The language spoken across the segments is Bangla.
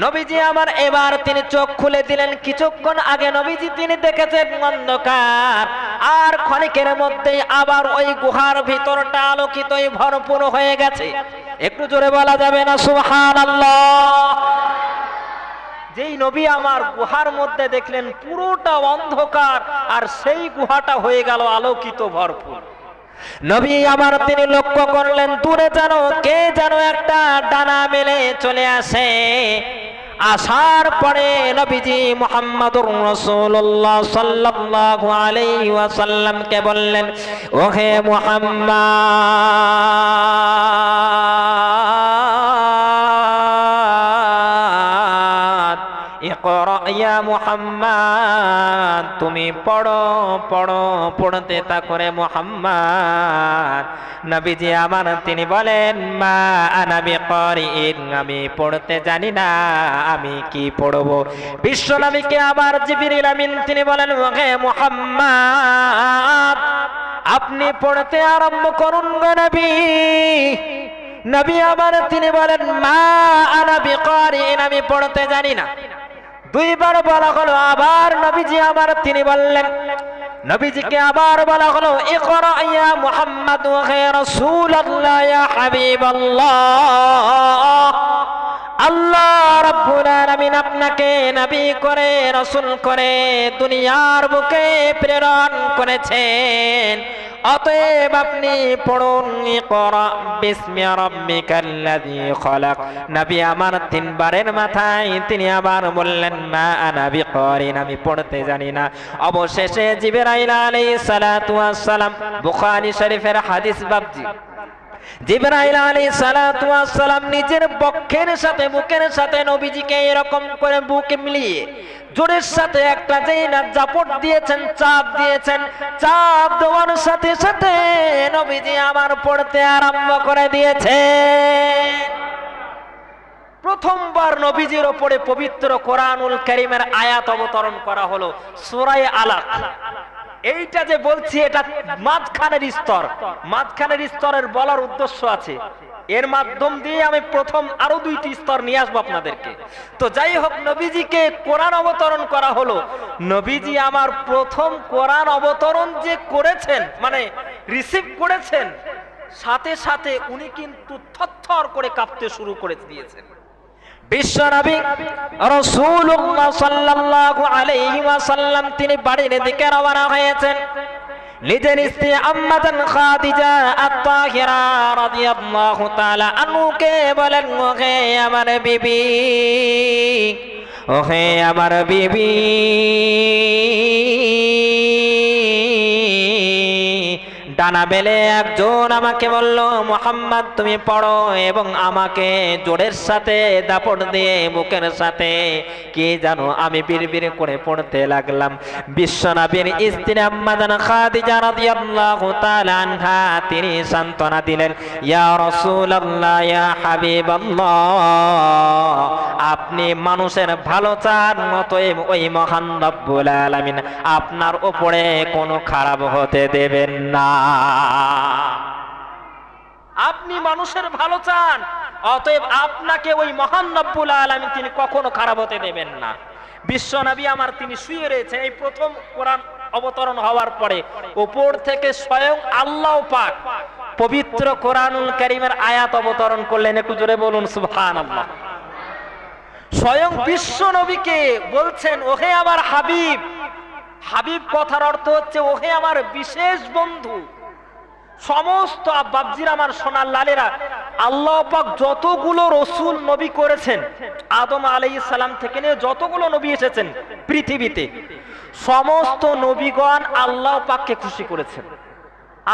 নবীজি আমার এবার তিনি চোখ খুলে দিলেন। কিছুক্ষণ আগে নবীজি তিনি দেখেছেন অন্ধকার, আর ক্ষণিকের মধ্যেই আবার ওই গুহার ভিতরটা আলোকিতই ভরপুর হয়ে গেছে। একটু জোরে বলা যাবে না সুবহানাল্লাহ? যেই নবী আমার গুহার মধ্যে দেখলেন পুরোটা অন্ধকার, আর সেই গুহাটা হয়ে গেল আলোকিত ভরপুর। নবী আমার তিনি লক্ষ্য করলেন দূরে যেন কে যেন একটা ডানা মেলে চলে আসে। আসার পরে নবীজি মুহাম্মদুর রাসূলুল্লাহ সাল্লাল্লাহু আলাইহি ওয়াসাল্লামকে বললেন, ওহে মুহাম্মদ, ইকরা ইয়া মুহাম্মদ, তুমি পড়ো পড়ো, পড়তে থাকো রে মুহাম্মদ। নবীজি আমার তিনি বলেন, মা আনা বিকারিইন, আমি পড়তে জানি না, আমি কি পড়বো? বিশ্ব নবীকে আবার জিবরিল আমিন তিনি বলেন, ওহে মুহাম্মদ, আপনি পড়তে আরম্ভ করুন গো নবী। নবী আবার তিনি বলেন, মা আনা বিকারিইন, আমি পড়তে জানি না। দুইবার বলা হলো, আবার নবীজি আমার তিনি বললেন, নবীজিকে আবার বলা হলো, ইকরা ইয়া মুহাম্মদ ওয়া রাসূলুল্লাহ ইয়া হাবিবাল্লাহ, আল্লাহ রাব্বুল আলামিন আপনাকে নবী করে রাসূল করে দুনিয়ার বুকে প্রেরণ করেছেন, অতএব আপনি পড়ুন, ইকরা বিসমি রাব্বিকাল্লাযী খালাক। নবী আমার তিনবারের মাথায় তিনি আবার বললেন, মা আনা বিকারিন, আমি পড়তে জানি না। অবশেষে জিবরাইল আলাইহিস সালাতু ওয়াস সালাম, বুখারী শরীফের হাদিস বাবজি, জিবরাইল আলাইহিস সালাতু ওয়াস সালাম নিজের বক্ষের সাথে বুকের সাথে নবীজিকে এরকম করে বুকে মিলিয়ে জোরের সাথে একটা যেই না জাপট দিয়েছেন, চাপ দিয়েছেন, চাপ দেওয়ার সাথে সাথে নবীজি আমার পড়তে আরম্ভ করে দিয়েছে। প্রথমবার নবীজির ওপরে পবিত্র কোরআনুল কারীমের আয়াত অবতরণ করা হলো, সূরা আলাক। এইটা যে বলছি এটা মাঝখানের স্তর, মাঝখানের স্তরের বলার উদ্দেশ্য আছে, এর মাধ্যম দিয়ে আমি প্রথম আরো দুইটি স্তর নিয়ে আসবো আপনাদেরকে। তো যাই হোক, নবীজিকে কোরআন অবতরণ করা হলো। নবীজি আমার প্রথম কোরআন অবতরণ যে করেছেন, মানে রিসিভ করেছেন, সাথে সাথে উনি কিন্তু থরথর করে কাঁপতে শুরু করে দিয়েছেন। বিশ্ব নবী রাসূলুল্লাহ সাল্লাল্লাহু আলাইহি ওয়াসাল্লাম তিনি বাড়ির দিকে রওনা হয়েছেন। নিজের স্ত্রী আম্মাজান খাদিজা আত-তাহিরা রাদিয়াল্লাহু তাআলা আনহুকে বলেন, ওহে আমার বিবি, ওহে আমার বিবি, ডানা বেলে একজন আমাকে বলল, মুহাম্মদ তুমি পড়ো, এবং আমাকে জোরের সাথে দাপট দিয়ে মুখের সাথে কি জানো আমি বিড়বিড় করে পড়তে লাগলাম। বিশ্বনবীর স্ত্রী আম্মাজান খাদিজা রাদিয়াল্লাহু তাআলা আনহা তিনি সান্ত্বনা দিলেন, ইয়া রাসূলুল্লাহ ইয়া হাবিবাল্লাহ, আপনি মানুষের ভালো চান, অতএব ওই মহান রব্বুল আলামিন আপনার উপরে কোনো খারাপ হতে দেবেন না। আপনি মানুষের ভালো চান, অতএব আপনাকে ওই মহান রব্বুল আলামিন তিনি কখনো খারাপ হতে দেবেন না। বিশ্ব নবী আমার তিনি শুয়ে রয়েছেন। এই প্রথম কোরআন অবতরণ হওয়ার পরে উপর থেকে স্বয়ং আল্লাহ পাক পবিত্র কোরআনুল কারীমের আয়াত অবতরণ করলেন। একটু জোরে বলুন সুবহানাল্লাহ। স্বয়ং বিশ্ব নবীকে বলছেন, ওহে আমার হাবিব। হাবিব কথার অর্থ হচ্ছে ওহে আমার বিশেষ বন্ধু। সমস্ত বাবজির আমার সোনার লালেরা, আল্লাহ পাক যতগুলো রসুল নবী করেছেন, আদম আলাইহিস সালাম থেকে নিয়ে যতগুলো নবী এসেছেন পৃথিবীতে, সমস্ত নবীগণ আল্লাহ পাককে খুশি করেছেন।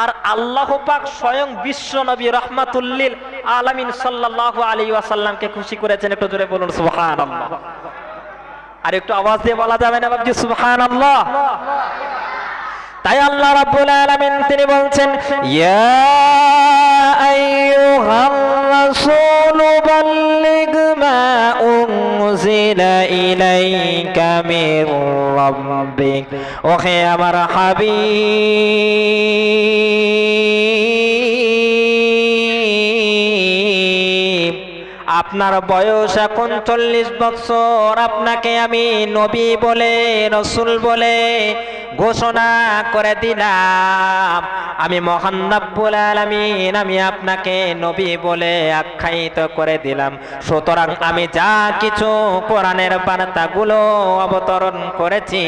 আর আল্লাহ পাক স্বয়ং বিশ্ব নবী রাহমাতুল্লিল আলামিন সাল্লাল্লাহু আলাইহি ওয়াসাল্লামকে খুশি করেছেন। একটু জোরে বলুন সুবহানাল্লাহ। আর একটু আওয়াজ দিয়ে বলা যাবে না বাবজি সুবহানাল্লাহ? তাই আল্লাহ রাব্বুল আলামিন তিনি বলছেন, ইয়া আইয়ুহার রাসূল বাল্লিগ মা উনজিলা ইলাইকা মির রাব্বিক, ওহে আমার হাবিব, আপনার বয়স এখন 40 বছর, আপনাকে আমি নবী বলে রসুল বলে ঘোষণা করে দিলাম। আমি মহান রব্বুল আলামিন, আমি আপনাকে নবী বলে আখ্যায়িত করে দিলাম। সুতরাং আমি যা কিছু কোরআনের বার্তাগুলো অবতরণ করেছি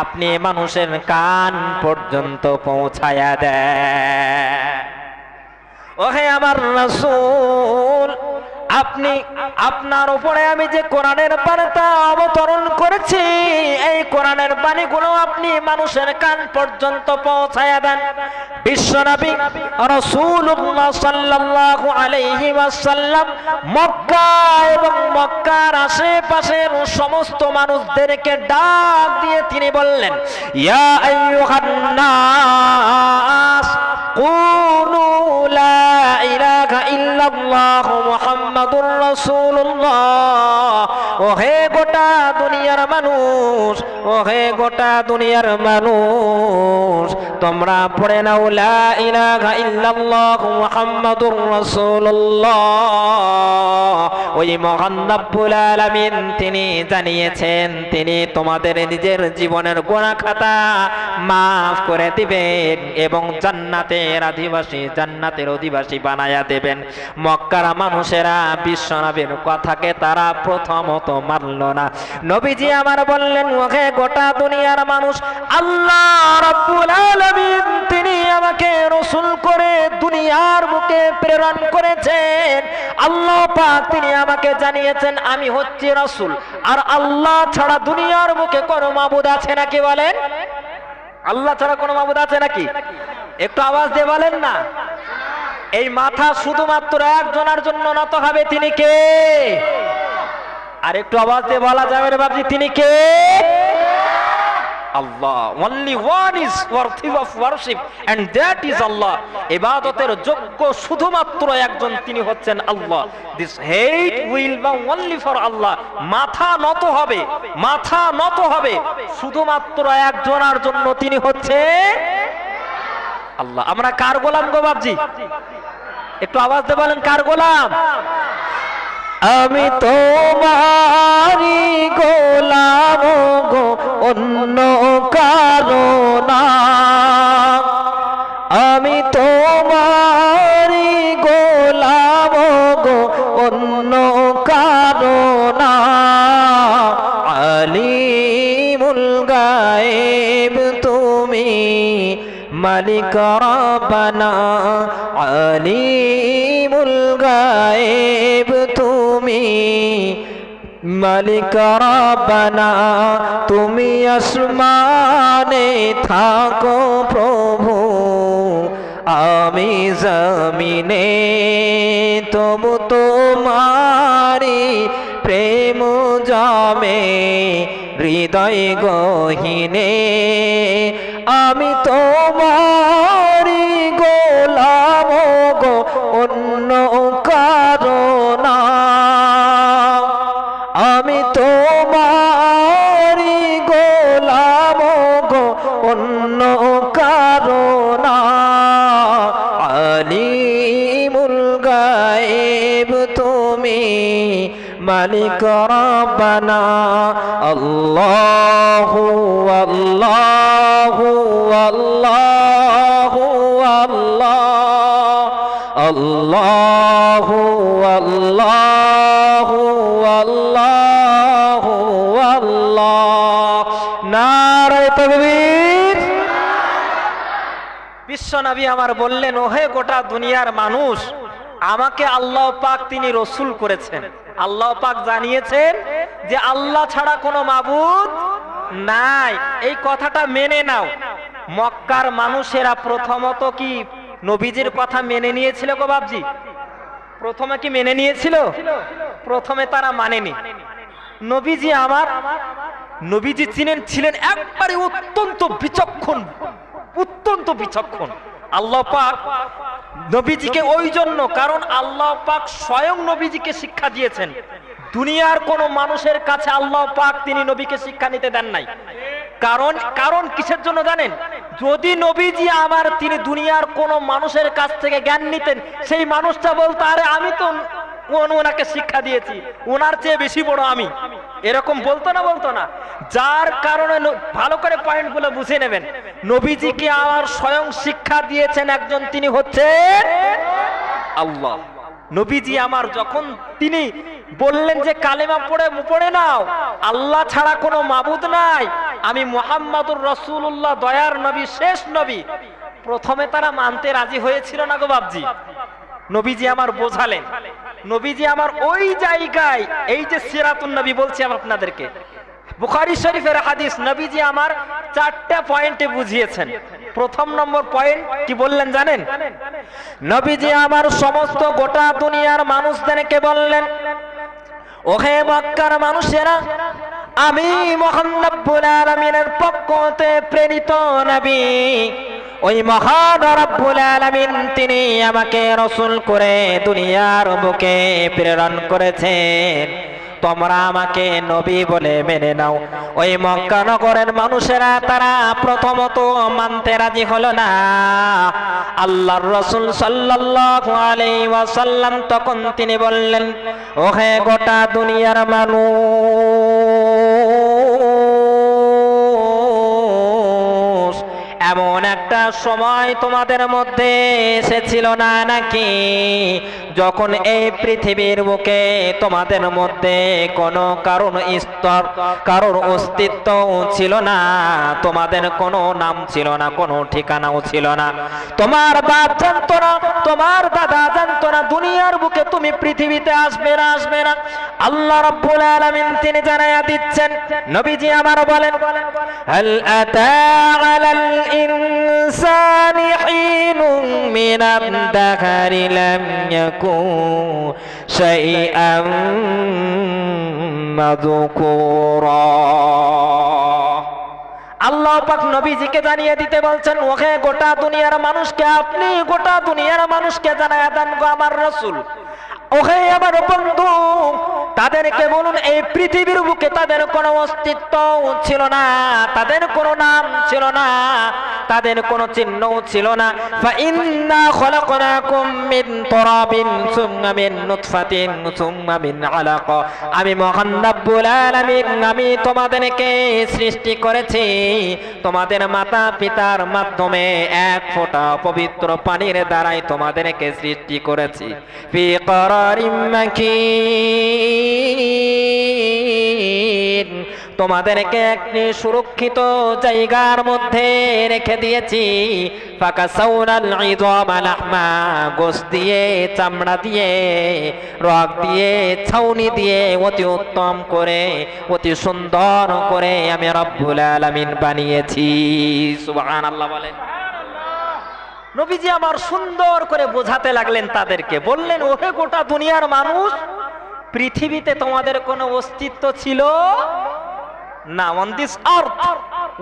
আপনি মানুষের কান পর্যন্ত পৌঁছায়া দেন। ওহে আমার রাসূল, আপনি আপনার উপরে আমি যে কোরআনের বার্তা অবতরণ করেছি এই কোরআনের বাণীগুলো আপনি মানুষের কান পর্যন্ত পৌঁছায়া দেন। বিশ্বনবী রাসূলুল্লাহ সাল্লাল্লাহু আলাইহি ওয়াসাল্লাম মক্কা এবং মক্কার আশেপাশের সমস্ত মানুষদেরকে ডাক দিয়ে তিনি বললেন, ইয়া আইয়ুহান নাস কুলু লা ইলাহা ইল্লাল্লাহ মুহাম্মাদুর রাসূলুল্লাহ। ওহে গোটা দুনিয়ার মানুষ, ওহে গোটা দুনিয়ার মানুষ, তোমরা পড়ে নাও লা ইলাহা ইল্লাল্লাহ মুহাম্মাদুর রাসূলুল্লাহ। ওই মহান রব্বুল আলামিন তিনি জানিয়েছেন তিনি তোমাদের নিজের জীবনের গুনাহ খাতা মাফ করে দিবেন এবং জান্নাতের অধিবাসী বানায়া দেবেন। মক্কার মানুষেরা বিশ্বনবীর কথাকে তারা প্রথমত মানল না। নবীজি আমার বললেন, ওহে গোটা দুনিয়ার মানুষ, আল্লাহ রাব্বুল আলামিন তিনি আমাকে রাসূল করে দুনিয়ার বুকে প্রেরণ করেছেন। আল্লাহ পাক তিনি আমাকে জানিয়েছেন আমি হচ্ছি রাসূল, আর আল্লাহ ছাড়া দুনিয়ার বুকে কোনো মাবুদ আছে নাকি বলেন? আল্লাহ ছাড়া কোনো মাবুদ আছে নাকি? একটু আওয়াজ দিয়ে বলেন না। এই মাথা শুধুমাত্র একজনের জন্য নত হবে, তিনি কে? আর একটু আওয়াজ দিয়ে বলা যাবে রে বাবজি, তিনি কে? আল্লাহ। only one is worthy of worship and that is Allah. ইবাদতের যোগ্য শুধুমাত্র একজন, তিনি হচ্ছেন আল্লাহ। this head will be only for Allah. মাথা নত হবে, মাথা নত হবে শুধুমাত্র একজনের জন্য, তিনি হচ্ছে আল্লাহ। আমরা কার গোলাম গো বাবজি? একটু আওয়াজ দিয়ে বলেন, কার গোলাম? আমি তোমারি গোলাম গো, অন্য কারো না। আমি তোমারি গোলাম গো, অন্য কারো না। আলিমুল গায়েব তুমি, মালিক রব্বানা। আলিমুল গায়েব তুমি, মালিক রব্বানা। তুমি আসমানে থাকো প্রভু, আমি জমিনে, তবু তোমারি প্রেম জমে হৃদয় গহীনে। আমি তোমারি গোলাম গো, অন্য কারো না। আমি তোমারি গোলাম গো, অন্য কারো না। আলিমুল গায়েব তুমি, মালিক রব্বানা। আল্লাহু আল্লাহু আল্লাহু আল্লাহ, আল্লাহু আল্লাহু আল্লাহু আল্লাহ। নারে তাকবীর। বিশ্বনবী আমার বললেন, ওহে গোটা দুনিয়ার মানুষ, আমাকে আল্লাহ পাক তিনি রসুল করেছেন। আল্লাহ পাক জানিয়েছেন যে আল্লাহ ছাড়া কোনো মাবুদ নাই। এই কথাটা মেনে নাও। মক্কার মানুষেরা প্রথমত কি নবীজির কথা মেনে নিয়েছিল গো বাবজি? প্রথমে কি মেনে নিয়েছিল? প্রথমে তারা মানেনি। নবীজি আমার, নবীজি ছিলেন একবারে অত্যন্ত বিচক্ষণ, অত্যন্ত বিচক্ষণ। আল্লাহ পাক নবীজিকে ওই জন্য, কারণ আল্লাহ পাক স্বয়ং নবীজিকে শিক্ষা দিয়েছেন। দুনিয়ার কোন মানুষের কাছে আল্লাহ পাক তিনি নবীকে শিক্ষা নিতে দেন নাই। কারণ কিসের জন্য জানেন? যদি নবীজি আমার তিনি দুনিয়ার কোন মানুষের কাছ থেকে জ্ঞান নিতেন, সেই মানুষটা বলতো, আরে আমি তো ওনাকে শিক্ষা দিয়েছি, ওনার চেয়ে বেশি বড় আমি, এরকম বলতো না। যার কারণে ভালো করে পয়েন্টগুলো বুঝে নেবেন। নবীজিকে আমার স্বয়ং শিক্ষা দিয়েছেন একজন, তিনি হচ্ছেন আল্লাহ। নবীজি আমার যখন তিনি বললেন যে কালেমা পড়ে নাও, আল্লাহ ছাড়া কোনো মাবুদ নাই, আমি মুহাম্মাদুর রাসূলুল্লাহ দয়ার নবী, শেষ নবী, প্রথমে তারা মানতে রাজি হয়েছিল না গো বাপজি। নবীজি আমার বোঝালেন, নবীজি আমার ওই জায়গায়, এই যে সিরাতুন নবী বলছি আপনাদেরকে, বুখারী শরীফের হাদিস, নবীজি আমার 4টা পয়েন্টে বুঝিয়েছেন। প্রথম নম্বর পয়েন্ট কি বললেন জানেন? নবীজি আমার সমস্ত গোটা দুনিয়ার মানুষদেরকে বললেন, ওহে মক্কার মানুষেরা, আমি মহান রব্বুল আলামিনের পক্ষ হতে প্রেরিত নবী, ওই মহান রব্বুল আলামিন তিনি আমাকে রাসূল করে দুনিয়ার বুকে প্রেরণ করেছেন, তোমরা আমাকে নবী বলে মেনে নাও। ওই মক্কা নগরের মানুষেরা তারা প্রথমত মানতে রাজি হলো না। আল্লাহর রাসূল সাল্লাল্লাহু আলাইহি ওয়াসাল্লাম তখন তিনি বললেন, ওহে গোটা দুনিয়ার মানুষ, এমন একটা সময় তোমাদের মধ্যে এসেছিল না নাকি যখন এই পৃথিবীর বুকে তোমাদের মধ্যে কোনো কারোর অস্তিত্ব ছিল না, তোমাদের কোনো নাম ছিল না, কোনো ঠিকানাও ছিল না, তোমার বাপ জানতো না, তোমার দাদা জানতো না দুনিয়ার বুকে তুমি পৃথিবীতে আসবে না। আল্লাহ রাব্বুল আলামিন তিনি জানায়া দিচ্ছেন, নবীজি আমার বলেন, হাল আতা আলাল ইনসানি হিনুম মিনাদ দাহরি লাম ইয়াকুন শাইআম মাযকুরা। আল্লাহ পাক নবীজিকে জানিয়ে দিতে বলছেন, ওহে গোটা দুনিয়ার মানুষকে, আপনি গোটা দুনিয়ার মানুষকে জানায়া দেন গো আমার রাসূল, ওহে আমার বন্ধু, তাদেরকে বলুন এই পৃথিবীর বুকে তাদের কোনো অস্তিত্ব ছিল না, তাদের কোনো নাম ছিল না, তাদের কোনো চিহ্নও ছিল না। ফাইন্না খলাকনাকুম মিন তুরাবিন সুম্মা মিন নুতফাতিন সুম্মা মিন আলাকা, আমি মহান রব্বুল আলামিন আমি তোমাদেরকে সৃষ্টি করেছি তোমাদের মাতা পিতার মাধ্যমে, এক ফোঁটা পবিত্র পানির দ্বারাই তোমাদেরকে সৃষ্টি করেছি। ফি করারিম মাকিন, তোমাদেরকে একটি সুরক্ষিত জায়গার মধ্যে রেখে দিয়েছি। ফাকাসাউনাল ইযামা লাহমা, গোশত দিয়ে, চামড়া দিয়ে, রগ দিয়ে, ছাউনি দিয়ে অতি উত্তম করে, অতি সুন্দর করে আমি রব্বুল আলামিন বানিয়েছি। সুবহানাল্লাহ বলেন। নবীজি আমার সুন্দর করে বোঝাতে লাগলেন তাদেরকে, বললেন, ওহে গোটা দুনিয়ার মানুষ, পৃথিবীতে তোমাদের কোনো অস্তিত্ব ছিল না। On this earth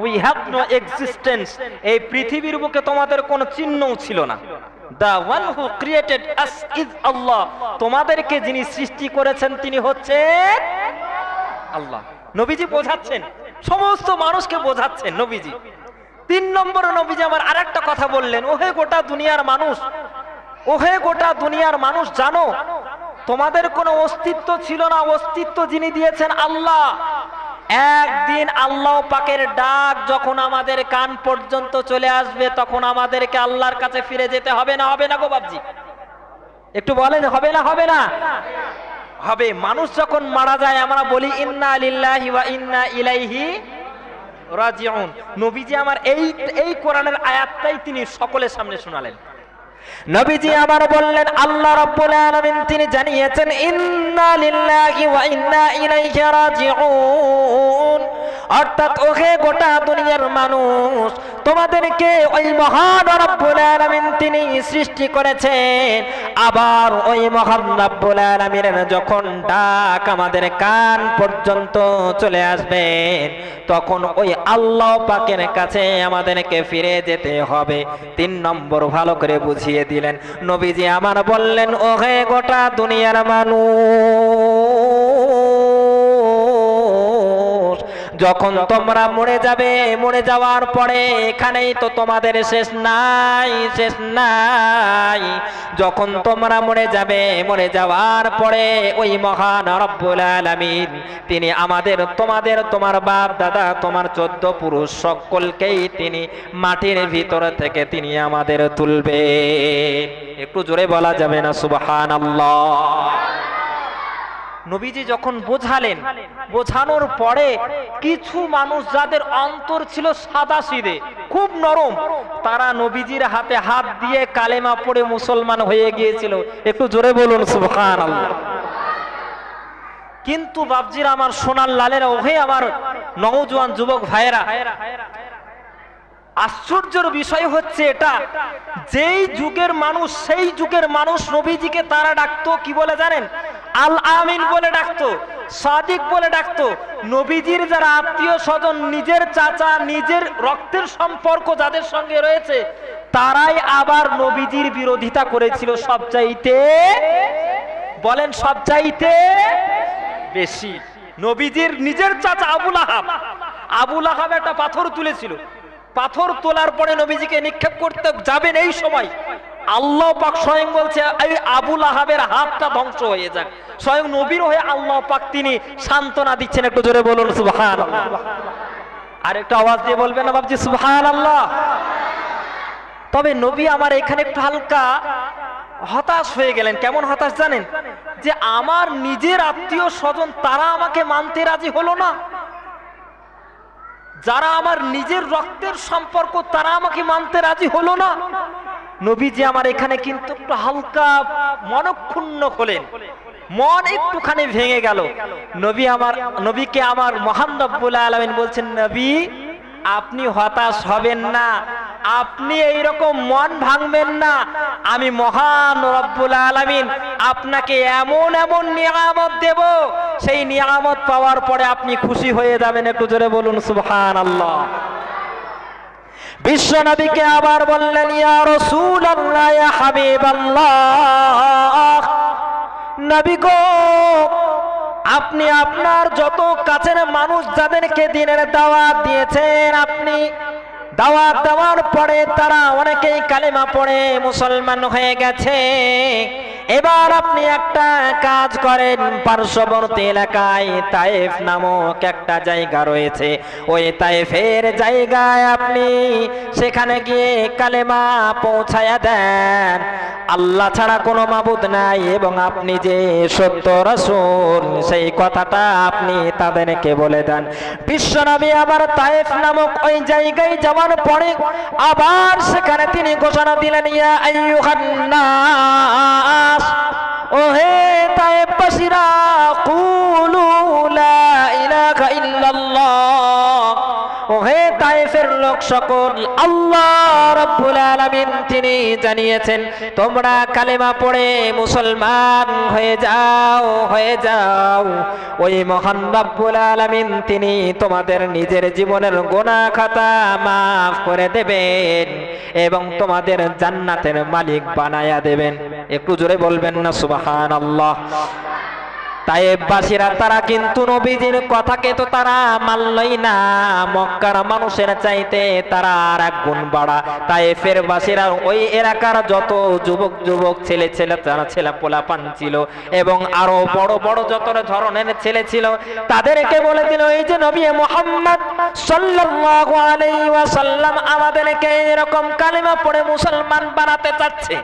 we have no existence, এই পৃথিবীর বুকে তোমাদের কোনো চিহ্নও ছিল না। The one who created us is Allah, তোমাদেরকে যিনি সৃষ্টি করেছেন তিনি হচ্ছেন আল্লাহ। নবীজি বোঝাচ্ছেন, সমস্ত মানুষকে বোঝাচ্ছেন নবীজি। 3 নম্বরে নবীজি আমার আরেকটা কথা বললেন, ওহে গোটা দুনিয়ার মানুষ, ওহে গোটা দুনিয়ার মানুষ, জানো তোমাদের কোনো অস্তিত্ব ছিল না, অস্তিত্ব যিনি দিয়েছেন আল্লাহ। একদিন আল্লাহ পাকের ডাক যখন আমাদের কান পর্যন্ত চলে আসবে, তখন আমাদেরকে আল্লাহর কাছে ফিরে যেতে হবে না? হবে না গো বাপজি? একটু বলেন, হবে না? হবে না? হবে। মানুষ যখন মারা যায় আমরা বলি ইন্না লিল্লাহি ওয়া ইন্না ইলাইহি রাজিউন। নবীজি আমার এই কোরআনের আয়াতটাই তিনি সকলের সামনে শোনালেন। নবীজি আমার বললেন, আল্লাহ রাব্বুল আলামিন তিনি জানিয়েছেন ইন্না লিল্লাহি ওয়া ইন্না ইলাইহি রাজিউন, অর্থাৎ ওহে গোটা দুনিয়ার মানুষ, তোমাদেরকে ওই মহান রব্বুল আলামিন তিনি সৃষ্টি করেছেন। আবার ওই মহান রব্বুল আলামিনের যখন ডাক আমাদের কান পর্যন্ত চলে আসবে, তখন ওই আল্লাহ পাকের কাছে আমাদেরকে ফিরে যেতে হবে। 3 নম্বর ভালো করে বুঝিয়ে দিলেন নবীজি আমার, বললেন, ওহে গোটা দুনিয়ার মানুষ, যখন তোমরা মরে যাবে, মরে যাওয়ার পরে এখানেই তো তোমাদের শেষ নাই, শেষ নাই। যখন তোমরা মরে যাবে, মরে যাওয়ার পরে ওই মহান রব্বুল আলামিন তিনি আমাদের, তোমাদের, তোমার বাপ দাদা, তোমার 14 পুরুষ সকলকেই তিনি মাটির ভিতর থেকে তিনি আমাদের তুলবে। একটু জোরে বলা যাবে না সুবহানাল্লাহ? নবীজি যখন বোঝালেন, বোঝানোর পরে কিছু মানুষ যাদের অন্তর ছিল সাদাসিধে, খুব নরম, তারা নবীজির হাতে হাত দিয়ে কালেমা পড়ে মুসলমান হয়ে গিয়েছিল। একটু জোরে বলুন সুবহানাল্লাহ। কিন্তু বাপজির আমার সোনার লালেরা, ওহে আমার নওজোয়ান যুবক ভাইয়েরা, আশ্চর্যের বিষয় হচ্ছে এটা, যেই যুগের মানুষ, সেই যুগের মানুষ নবীজিকে তারা ডাকতো কি বলে জানেন? আল আমিন বলে ডাকতো, সাদিক বলে ডাকতো। নবীজির যারা আত্মীয় স্বজন, নিজের চাচা, নিজের রক্তের সম্পর্ক যাদের সঙ্গে রয়েছে, তারাই আবার নবীজির বিরোধিতা করেছিল সবচাইতে, বলেন সবচাইতে বেশি। নবীজির নিজের চাচা আবু লাহাব, আবু লাহাব একটা পাথর তুলেছিল, পাথর তোলার পরে নবীজিকে নিক্ষেপ করতে যাবেন, এই সময় আল্লাহ পাক স্বয়ং বলছে এই আবু লাহাবের হাতটা ধ্বংস হয়ে যাক। স্বয়ং নবীর হয়ে আল্লাহ পাক তিনি সান্ত্বনা দিচ্ছেন। একটু জোরে বলুন সুবহানাল্লাহ। আর একটু আওয়াজ দিয়ে বলবেন না বাপজি সুবহানাল্লাহ? তবে নবী আমার এখানে একটু হালকা হতাশ হয়ে গেলেন। কেমন হতাশ জানেন? যে আমার নিজের আত্মীয় স্বজন তারা আমাকে মানতে রাজি হলো না, যারা আমার নিজের রক্তের সম্পর্ক তারা আমাকে মানতে রাজি হলো না। নবীজি আমার এখানে কিন্তু একটু হালকা মনক্ষুণ্ণ হলেন, মন একটুখানি ভেঙে গেল। নবীকে আমার মহান রব্বুল আলামিন বলছেন, নবী আপনি হতাশ হবেন না, আপনি এইরকম মন ভাঙবেন না। আমি মহান রব্বুল আলামিন আপনাকে এমন এমন নিয়ামত দেব, সেই নিয়ামত পাওয়ার পরে আপনি খুশি হয়ে যাবেন। একটু জোরে বলুন সুবহানাল্লাহ। বিশ্ব নবীকে আবার বললেন, ইয়া রাসূলুল্লাহ, ইয়া হাবিবাল্লাহ, নবী গো আপনি আপনার যত কাছের মানুষ যাদেরকে দ্বীনের দাওয়াত দিয়েছেন, আপনি দাওয়াত দেওয়ার পরে তারা অনেকেই কালেমা পড়ে মুসলমান হয়ে গেছে। এবার আপনি একটা কাজ করেন, পার্শ্ববর্তী এলাকায় তায়েফ নামক একটা জায়গা রয়েছে, ওই তায়েফের জায়গায় আপনি সেখানে গিয়ে কালেমা পৌঁছায়া দেন, আল্লাহ ছাড়া কোনো মাবুদ নাই এবং আপনি যে সত্য রাসূল সেই কথাটা আপনি তাদেরকে বলে দেন। বিশ্বনবী আবার তায়েফ নামক ওই জায়গায় যাওয়ার পরে আবার সেখানে তিনি ঘোষণা দিলেন, ইয়া আইয়ুহান নাস, ও হে তায়েফবাসীরা, কুলু লা ইলাহা ইল্লাল্লাহ, ও হে তায়েফের লোক সকল, আল্লাহ রাব্বুল আলামিন তিনি জানিয়েছেন তোমরা কালেমা পড়ে মুসলমান হয়ে যাও, হয়ে যাও। ওই মহান রাব্বুল আলামিন তিনি তোমাদের নিজের জীবনের গুনাহ খাতা মাফ করে দেবেন এবং তোমাদের জান্নাতের মালিক বানায়া দেবেন। একটু জোরে বলবেন না সুবহানাল্লাহ। তায়েফবাসীরা তারা কিন্তু নবীজির কথাকে তো তারা মানলই না, মক্কার মানুষের চাইতে তারা আর এক গুণ বাড়া। তায়েফের বাসীরা ওই এলাকার যত যুবক ছেলে পোলাপান ছিল এবং আরো বড় বড় যত ধরনের ছেলে ছিল, তাদেরকে বলে দিল, এই যে নবী মুহাম্মদ সাল্লাল্লাহু আলাইহি ওয়াসাল্লাম আমাদেরকে এরকম কালেমা পড়ে মুসলমান বানাতে চাচ্ছে,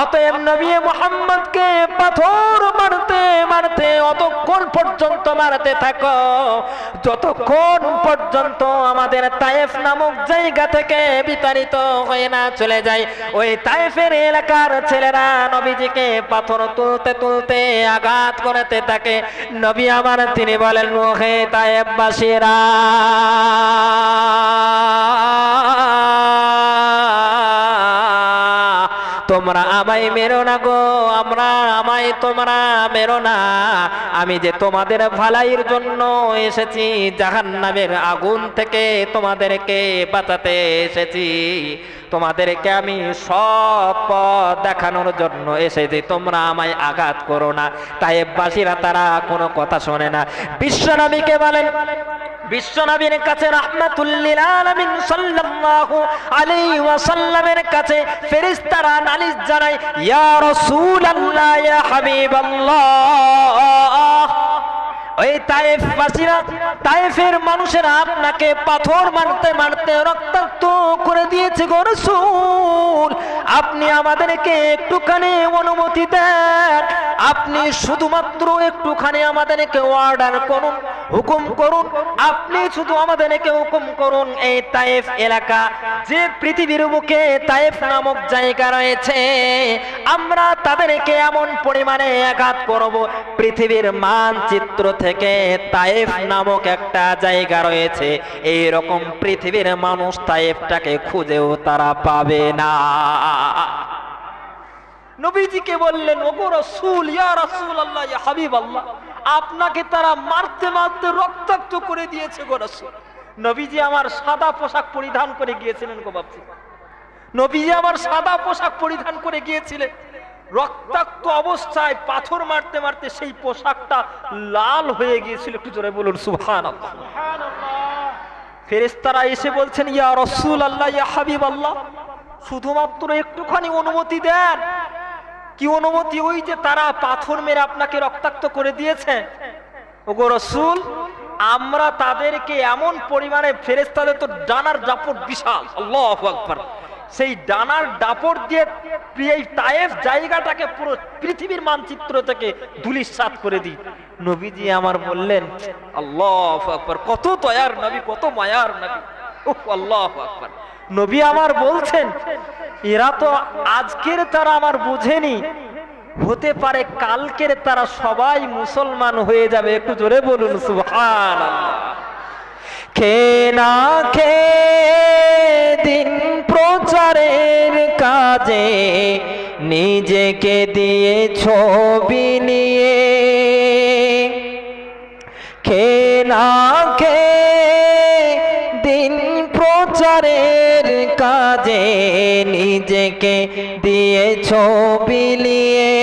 অতএব নবী মুহাম্মদকে পাথর মারতে মারতে অতক্ষণ পর্যন্ত মারতে থাকো যতক্ষণ পর্যন্ত আমাদের তায়েফ নামক জায়গা থেকে বিতাড়িত হয়ে না চলে যায়। ওই তায়েফের এলাকার ছেলেরা নবীজিকে পাথর তুলতে তুলতে আঘাত করতে থাকে। নবী আমার তিনি বলেন, হে তায়েফবাসীরা, তোমরা আমায় মেরো না গো, তোমরা মেরো না, আমি যে তোমাদের ভালাইয়ের জন্য এসেছি, জাহান্নামের আগুন থেকে তোমাদেরকে বাঁচাতে এসেছি, তোমাদেরকে আমি সৎ পথ দেখানোর জন্য এসেছি, তোমরা আমায় আঘাত করো না। তায়েফবাসীরা তারা কোনো কথা শোনে না। বিশ্বনবীকে বলেন, বিশ্বনবীর কাছে রাহমাতুল লিল আলামিন সাল্লাল্লাহু আলাইহি ওয়াসাল্লামের কাছে ফেরেশতারা নালিশ জানায়, ইয়া রাসূলুল্লাহ, ইয়া হাবিবাল্লাহ, ওই তায়েফবাসীরা, তায়েফের মানুষেরা আপনাকে পাথর মারতে মারতে রক্তাক্ত করে দিয়েছে গো রাসূল, আপনি আমাদেরকে একটুখানি অনুমতি দেন, আপনি শুধুমাত্র একটুখানি আমাদেরকে অর্ডার করুন, হুকুম করুন, আপনি শুধু আমাদেরকে হুকুম করুন। এই তায়েফ এলাকা, যে পৃথিবীর বুকে তায়েফ নামক জায়গা রয়েছে, আমরা তাদেরকে এমন পরিমাণে আঘাত করব, পৃথিবীর মানচিত্র থেকে তায়েফ নামক একটা জায়গা রয়েছে, এই রকম পৃথিবীর মানুষ তায়েফটাকে খুঁজেও তারা পাবে না। নবীজিকে বললেন, ওগো রাসূল, ইয়া রাসূলুল্লাহ, ইয়া হাবিবাল্লাহ, আপনাকে তারা মারতে মারতে রক্তাক্ত করে দিয়েছে গো রাসূল। নবীজি আমার সাদা পোশাক পরিধান করে গিয়েছিলেন গো বাপজি, নবীজি আমার সাদা পোশাক পরিধান করে গিয়েছিলেন, রক্তাক্ত অবস্থায় পাথর মারতে মারতে সেই পোশাকটা লাল হয়ে গিয়েছিল। একটু জোরে বলুন সুবহানাল্লাহ। ফেরেশতারা এসে বলছেন, ইয়া রাসূলুল্লাহ, ইয়া হাবিবাল্লাহ, শুধুমাত্র একটুখানি অনুমতি দেন। কি অনুমতি? ওই যে তারা পাথর মেরে আপনাকে রক্তাক্ত করে দিয়েছে। ওগো রাসূল, আমরা তাদেরকে এমন পরিমাণে, ফেরেশতাদের তো ডানার দাপট বিশাল, আল্লাহু আকবার, সেই ডানার দাপট দিয়ে এই তায়েফ জায়গাটাকে পুরো পৃথিবীর মানচিত্র থেকে ধূলিসাৎ করে দিই। নবীজি আমার বললেন, আল্লাহু আকবার, কত দয়ার নবী, কত মায়ার নবী, উফ, আল্লাহু আকবার। নবী আমার বলছেন, এরা তো আজকের তারা আমার বুঝেনি, হতে পারে কালকের তারা সবাই মুসলমান হয়ে যাবে। একটু জোরে বলুন সুবহানাল্লাহ। খে না খে দিন প্রচারের কাজে নিজেকে দিয়ে ছবি নিয়ে, খে না খে দিন প্রচারের কাজে নিজেকে দিয়ে ছবি নিয়ে,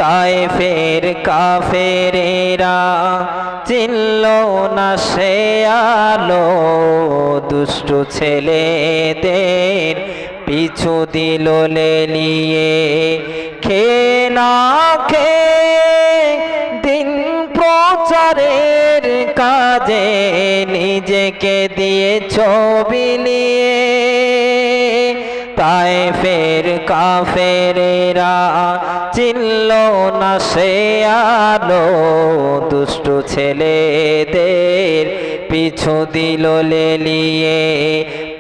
তায়েফের কাফেরেরা চিনল না সে আলো, দুষ্ট ছেলেদের পিছু দিল লেলিয়ে। খে না খে দিন প্রচারের কাজে নিজেকে দিয়ে ছবি নিয়ে, তায়েফের কাফেরেরা চিনল না সে আলো, দুষ্ট ছেলেদের পিছু দিল লেলিয়ে।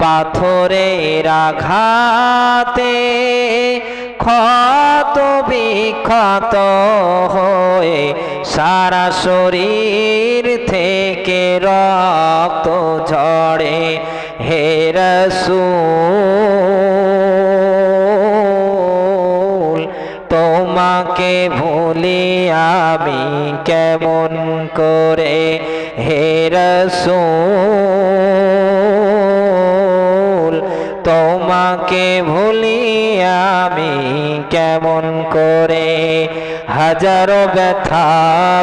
পাথরের আঘাতে ক্ষত বিক্ষত হয়ে সারা শরীর থেকে রক্ত ঝরে। হে রাসূল, তোমাকে ভুলি আমি কেমন করে, হে রাসূল, তোমাকে ভুলি আমি কেমন করে। হাজারো ব্যথা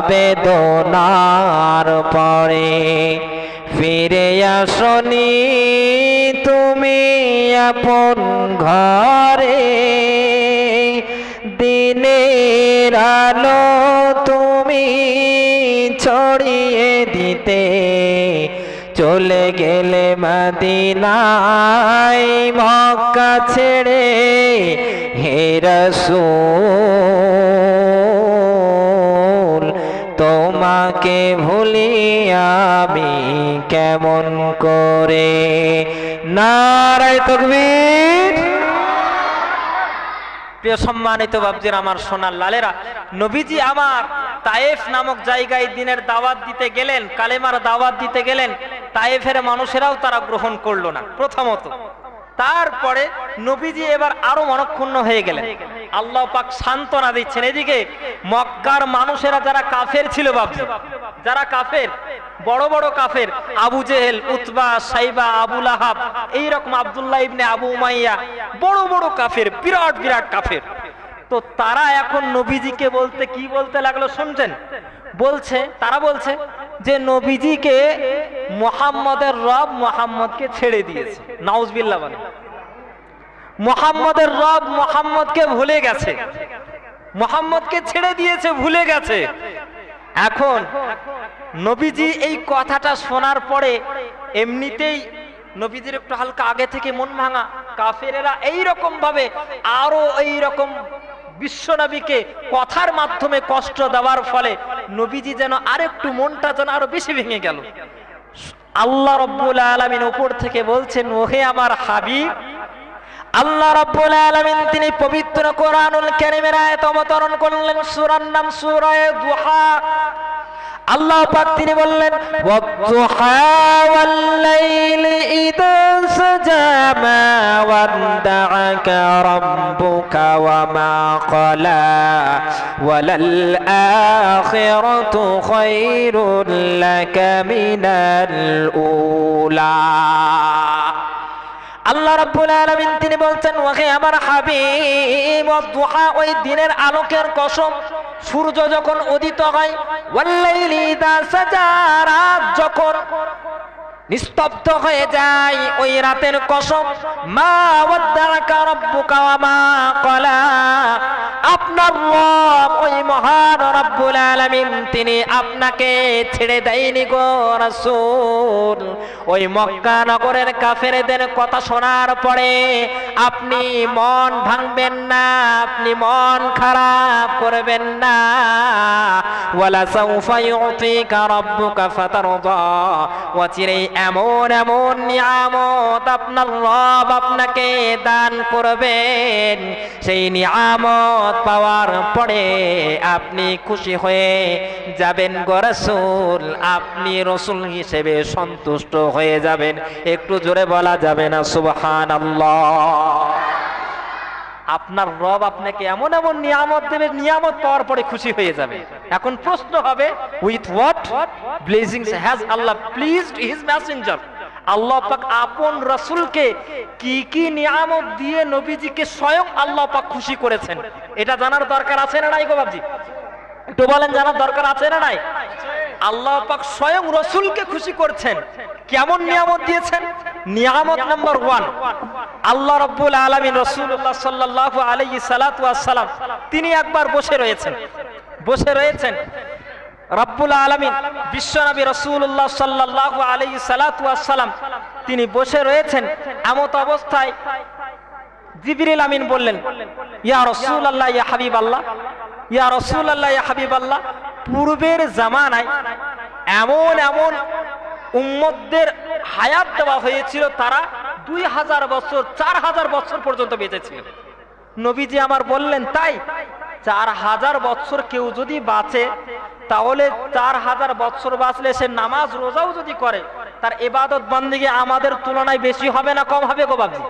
বেদনার পরে ফিরে আসনি তুমি আপন ঘরে, দিনের আলো তুমি ছড়িয়ে দিতে চলে গেলে মদিনায় মক্কা ছেড়ে। হে রাসূল, তোমাকে ভুলি আমি কেমন করে। নারায়ে তাকবীর। প্রিয় সম্মানিত বাবজির, আমার সোনার লালেরা, নবীজি আমার তায়েফ নামক জায়গায় দিনের দাওয়াত দিতে গেলেন, কালেমার দাওয়াত দিতে গেলেন, তায়েফের মানুষেরাও তারা গ্রহণ করলো না প্রথমত। তারপরে নবীজি এবার আরো মনক্ষুণ্ণ হয়ে গেলেন। আল্লাহ পাক সান্ত্বনা দিচ্ছেন। এদিকে মক্কার মানুষেরা যারা কাফের ছিল, বাবজি যারা কাফের, বড় বড় কাফের, আবু জেহেল, উতবা, সাইবা, আবু লাহাব, এইরকম আব্দুল্লাহ ইবনে আবু উমাইয়া, বড় বড় কাফের, বিরাট বিরাট কাফের। তো তারা এখন নবীজিকে বলতে কি বলতে লাগলো শুনছেন? বলছে, তারা বলছে, যে নবীজিকে মুহাম্মদের রব মুহাম্মদকে ছেড়ে দিয়েছে, নাউজুবিল্লাহ বলে। মুহাম্মদের রব মুহাম্মদকে ভুলে গেছে, মুহাম্মদকে ছেড়ে দিয়েছে, ভুলে গেছে। এখন নবীজি এই কথাটা শোনার পরে এমনিতেই নবীজির একটু হালকা আগে থেকে মন ভাঙা, কাফেরেরা এইরকম ভাবে আরো এইরকম বিশ্বনবীকে কথার মাধ্যমে কষ্ট দেওয়ার ফলে নবীজি যেন আরেকটু মনটা যেন আরো বেশি ভেঙে গেল। আল্লাহ রাব্বুল আলামিন উপর থেকে বলছেন, ওহে আমার হাবিব, আল্লাহ রাব্বুল আলামিন তিনি পবিত্র কোরআনুল কারীমের আয়াত অবতরণ করলেন, সূরার নাম সূরা দুহা। আল্লাহ পাক তিনি বললেন, ওয়াদ-দুহা ওয়াল-লাইলি ইযা সাজা মা ওয়াদ্দাআকা রাব্বুকা ওয়া মা ক্বালা ওয়ালাল আখিরাতু খায়রুল লাকা মিনাল উলা। আল্লাহ রাব্বুল আলামিন তিনি বলছেন, ওহে আমার হাবিব, দুহা ওই দিনের আলোকের কসম, সূর্য যখন উদিত হয়, ওয়াল্লাইলি ইযা সাজা, রাত যখন নিস্তব্ধ হয়ে যায়, ওই রাতের কসম, মা ওয়াদ্দাআকা রাব্বুকা ওয়া মা ক্বালা, আপনার রব ওই মহান রব্বুল আলামিন তিনি আপনাকে ছেড়ে দেয়নি গো রাসূল। ওই মক্কা নগরের কাফেরদের কথা শোনার পরে আপনি মন ভাঙবেন না, আপনি মন খারাপ করবেন না। ওয়ালা সাউফা ইউতিকা রাব্বুকা ফাতারদা, ওয়াচিরেই এমন এমন নিয়ামত আপনার রব আপনাকে দান করবেন, সেই নিয়ামত পাওয়ার পরে আপনি খুশি হয়ে যাবেন গো রাসূল, আপনি রাসূল হিসেবে সন্তুষ্ট হয়ে যাবেন। একটু জোরে বলা যাবে না সুবহানাল্লাহ? আপনার রব আপনাকে এমন এমন নিয়ামত দেবে, নিয়ামত পাওয়ার পরে খুশি হয়ে যাবে। এখন প্রশ্ন হবে, with what blessings has Allah pleased his messenger? আল্লাহ পাক আপন রাসূলকে কি কি নিয়ামত দিয়ে নবীজিকে স্বয়ং আল্লাহ পাক খুশি করেছেন, এটা জানার দরকার আছে না নাই গো বাবজি? একটু বলেন, জানার দরকার আছে না নাই? আল্লাহ পাক স্বয়ং রাসূলকে খুশি করছেন, কেমন নিয়ামত দিয়েছেন? নিয়ামত নাম্বার 1, আল্লাহ রাব্বুল আলামিন রাসূলুল্লাহ সাল্লাল্লাহু আলাইহি সাল্লাতু ওয়াস সালাম তিনি একবার বসে রয়েছেন। রাব্বুল আলামিন বিশ্বনবী রাসূলুল্লাহ সাল্লাল্লাহু আলাইহি সাল্লাতু ওয়াস সালাম তিনি বসে রয়েছেন। এমত অবস্থায় জিবরিল আমিন বললেন, ইয়া রাসূলুল্লাহ ইয়া হাবিবাল্লাহ, ইয়া রাসূলুল্লাহ ইয়া হাবিবাল্লাহ, পূর্বের জামানায় এমন এমন উম্মতদের হায়াত দেওয়া হয়েছিল, তারা 2000 বছর 4000 বছর পর্যন্ত বেঁচে ছিল। নবীজি আমার বললেন, তাই 4000 বছর কেউ যদি বাঁচে, তাহলে 4000 বছর বাঁচলে সে নামাজ রোজাও যদি করে, তার ইবাদত বন্দেগী আমাদের তুলনায় বেশি হবে না কম হবে গো বাবজি?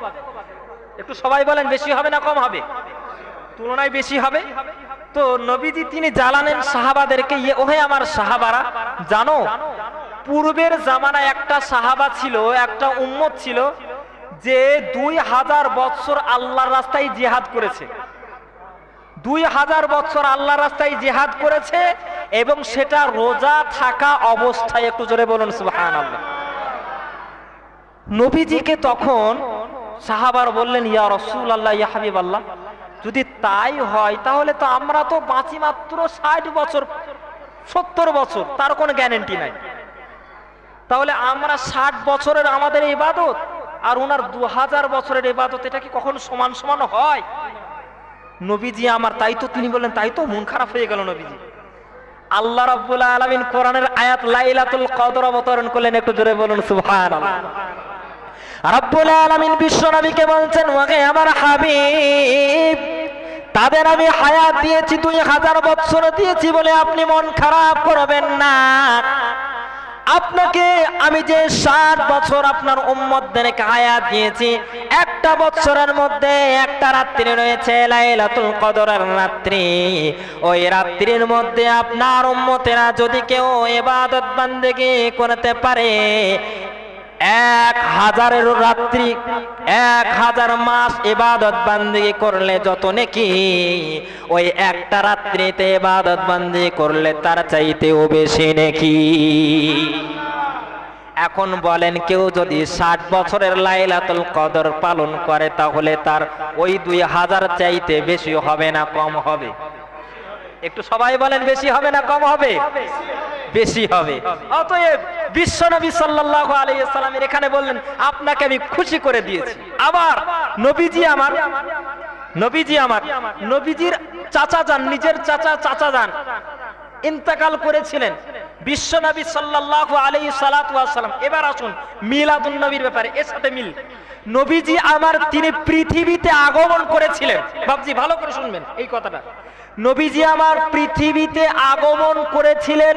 একটু সবাই বলেন, বেশি হবে না কম হবে? তুলনায় বেশি হবে। তো নবীজি তিনি জানালেন সাহাবাদেরকে, ওহে আমার সাহাবারা, জানো পূর্বের জামানায় একটা সাহাবা ছিল, একটা উম্মত ছিল, যে 2000 বছর আল্লাহর রাস্তায় জিহাদ করেছে। 2000 বছর আল্লাহর রাস্তায় জিহাদ করেছে, এবং সেটা রোজা থাকা অবস্থায়। একটু জোরে বলুন সুবহানাল্লাহ। নবীজিকে তখন সাহাবার বললেন, ইয়া রাসূলুল্লাহ ইয়া হাবিবাল্লাহ, যদি তাই হয় তাহলে তো আমরা তো বাঁচি মাত্র 60 বছর 70 বছর, তার কোনো গ্যারান্টি নাই। তাহলে আমরা 60 বছরের আমাদের ইবাদত আর ওনার 2000 বছরের ইবাদত, এটা কি কখনো সমান সমান হয়? নবীজি আমার, তাই তো তিনি বললেন, তাই তো মন খারাপ হয়ে গেল নবীজি। আল্লাহ রাব্বুল আলামিন কোরআনের আয়াত লাইলাতুল কদর অবতরণ করলেন। একটু জোরে বলুন সুবহানাল্লাহ। রাব্বুল আলামিন বিশ্ব নবীকে বলছেন, ওহে আমার হাবিব, তাদের আমি হায়াত দিয়েছি, 2000 বছর দিয়েছি বলে আপনি মন খারাপ করবেন না। আপনাকে আমি যে 60 বছর আপনার উম্মতদেরকে হায়াত দিয়েছি, একটা বছরের মধ্যে একটা রাত্রি রয়েছে লাইলাতুল কদরের রাত্রি। ওই রাত্রির মধ্যে আপনার উম্মতেরা যদি কেউ ইবাদত বন্দেগী করতে পারে, 1000 রাত্রি 1000 মাস ইবাদত বান্দেগি করলে যত নেকি, ওই একটা রাত্রিতে ইবাদত বান্দেগি করলে তার চাইতেও বেশি নেকি। এখন বলেন, কেউ যদি 60 বছরের লাইলাতুল কদর পালন করে তাহলে তার ওই 2000 চাইতে বেশি হবে না কম হবে? একটু সবাই বলেন, বেশি হবে না কম হবে? বেশি হবে। অতএব বিশ্বনবী সাল্লাল্লাহু আলাইহি সাল্লামের এখানে বললেন, আপনাকে আমি খুশি করে দিয়েছি। আবার নবীজি আমার নবীজির চাচা যান, নিজের চাচা যান ইন্তেকাল করেছিলেন বিশ্বনবী সাল্লাল্লাহু আলাইহি সাল্লাতু ওয়াস সালাম। এবার আসুন মিলাদুন নবীর ব্যাপারে, এর সাথে মিল। নবীজি আমার তিনি পৃথিবীতে আগমন করেছিলেন। বাবজি ভালো করে শুনবেন এই কথাটা। নবীজি আমার পৃথিবীতে আগমন করেছিলেন,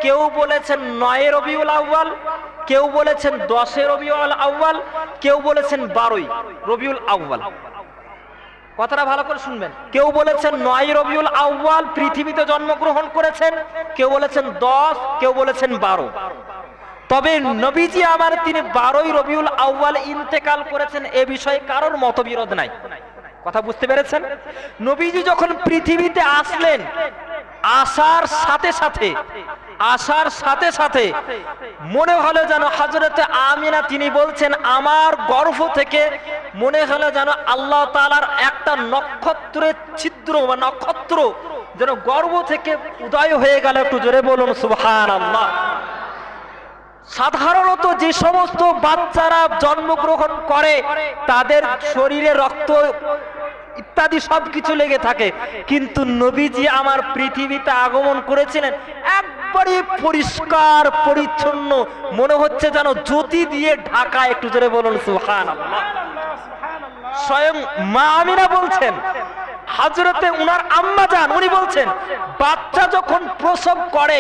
কেউ বলেছেন 9 রবিউল আউয়াল, কেউ বলেছেন 10 রবিউল আউয়াল, কেউ বলেছেন 12 রবিউল আউয়াল। কথাটা ভালো করে শুনবেন। কেউ বলেছেন 9 রবিউল আউয়াল পৃথিবীতে জন্মগ্রহণ করেছেন, কেউ বলেছেন 10, কেউ বলেছেন 12। তবে নবীজি আমার তিনি 12 রবিউল আউয়াল ইন্তেকাল করেছেন, এ বিষয়ে কারোর মতবিরোধ নাই। কথা বুঝতে পেরেছেন? নবীজি যখন পৃথিবীতে আসলেন, আসার সাথে সাথে মনে হলো যেন হযরতে আমিনা তিনি বলছেন, আমার গর্ভ থেকে মনে হলো যেন আল্লাহ তাআলার একটা নক্ষত্রের ছিদ্র বা নক্ষত্র যেন গর্ভ থেকে উদয় হয়ে গেল। একটু জোরে বলুন সুবহানাল্লাহ। সাধারণত যে সমস্ত বাচ্চারা জন্মগ্রহণ করে তাদের শরীরে রক্ত ইত্যাদি সবকিছু লেগে থাকে, কিন্তু নবীজি আমার পৃথিবীতে আগমন করেছিলেন একবারে পরিষ্কার পরিচ্ছন্ন, মনে হচ্ছে যেন জ্যোতি দিয়ে ঢাকা। একটু জোরে বলুন সুবহানাল্লাহ। স্বয়ং মা আমিনা বলছেন, হযরতে উনার আম্মা জান উনি বলছেন, বাচ্চা যখন প্রসব করে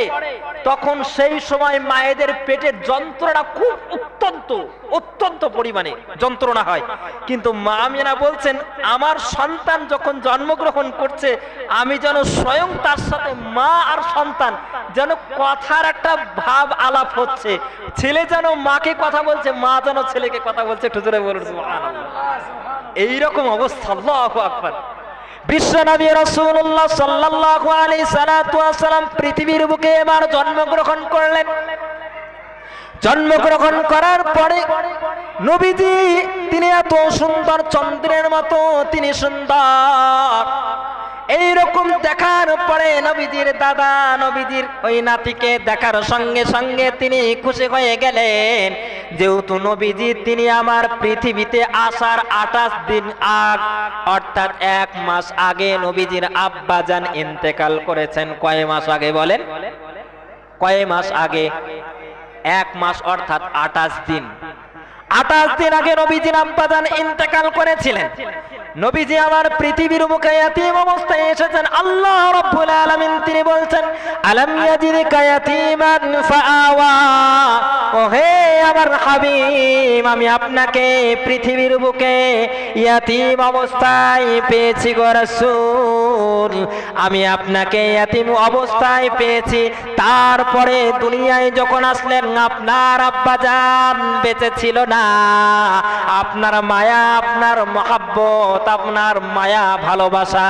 তখন সেই সময় মায়েদের পেটের যন্ত্রণা খুব অত্যন্ত পরিমাণে যন্ত্রণা হয়, কিন্তু মা আমিনা বলছেন, আমার সন্তান যখন জন্মগ্রহণ করছে আমি যেন স্বয়ং তার সাথে মা আর সন্তান যেন কথার একটা ভাব আলাপ হচ্ছে, ছেলে যেন মাকে কথা বলছে, মা যেন ছেলেকে কথা বলছে। একটু জোরে বলুন সুবহানাল্লাহ। এইরকম অবস্থা। আল্লাহু আকবার। বিশ্বনবী রাসূলুল্লাহ সাল্লাল্লাহু আলাইহি সাল্লাতু ওয়াস সালাম পৃথিবীর বুকে এবার জন্মগ্রহণ করলেন। জন্মগ্রহণ করার পরে নবীজি তিনি এত সুন্দর, চন্দ্রের মতো তিনি সুন্দর। এইরকম দেখার পরে নবীজির দাদা নবীজির ওই নাতিকে দেখার সঙ্গে সঙ্গে তিনি খুশি হয়ে গেলেন, যেহেতু নবীজি তিনি আমার পৃথিবীতে আসার 28 দিন অর্থাৎ 1 মাস আগে নবীজির আব্বাজান ইন্তেকাল করেছেন। কয় মাস আগে বলেন? কয় মাস আগে? 1 মাস অর্থাৎ 28 দিন। 28 দিন আগে নবীজির আব্বাজান ইন্তেকাল করেছিলেন। নবীজি আমার পৃথিবীর মুখে ইয়াতীম অবস্থায় এসেছেন। আল্লাহ রাব্বুল আলামিন তিনি বলছেন, আলাম ইয়াজিদকা ইয়াতীমান ফাআওয়া। ও হে আমার হাবিব, আমি আপনাকে পৃথিবীর বুকে ইয়াতীম অবস্থায় পেয়েছি গো রাসূল, আমি আপনাকে ইয়াতীম অবস্থায় পেয়েছি। তারপরে দুনিয়ায় যখন আসলেন আপনার আব্বাজান বেঁচে ছিল না। আপনার মায়া, আপনার মহব্বত, আপনার মায়া ভালোবাসা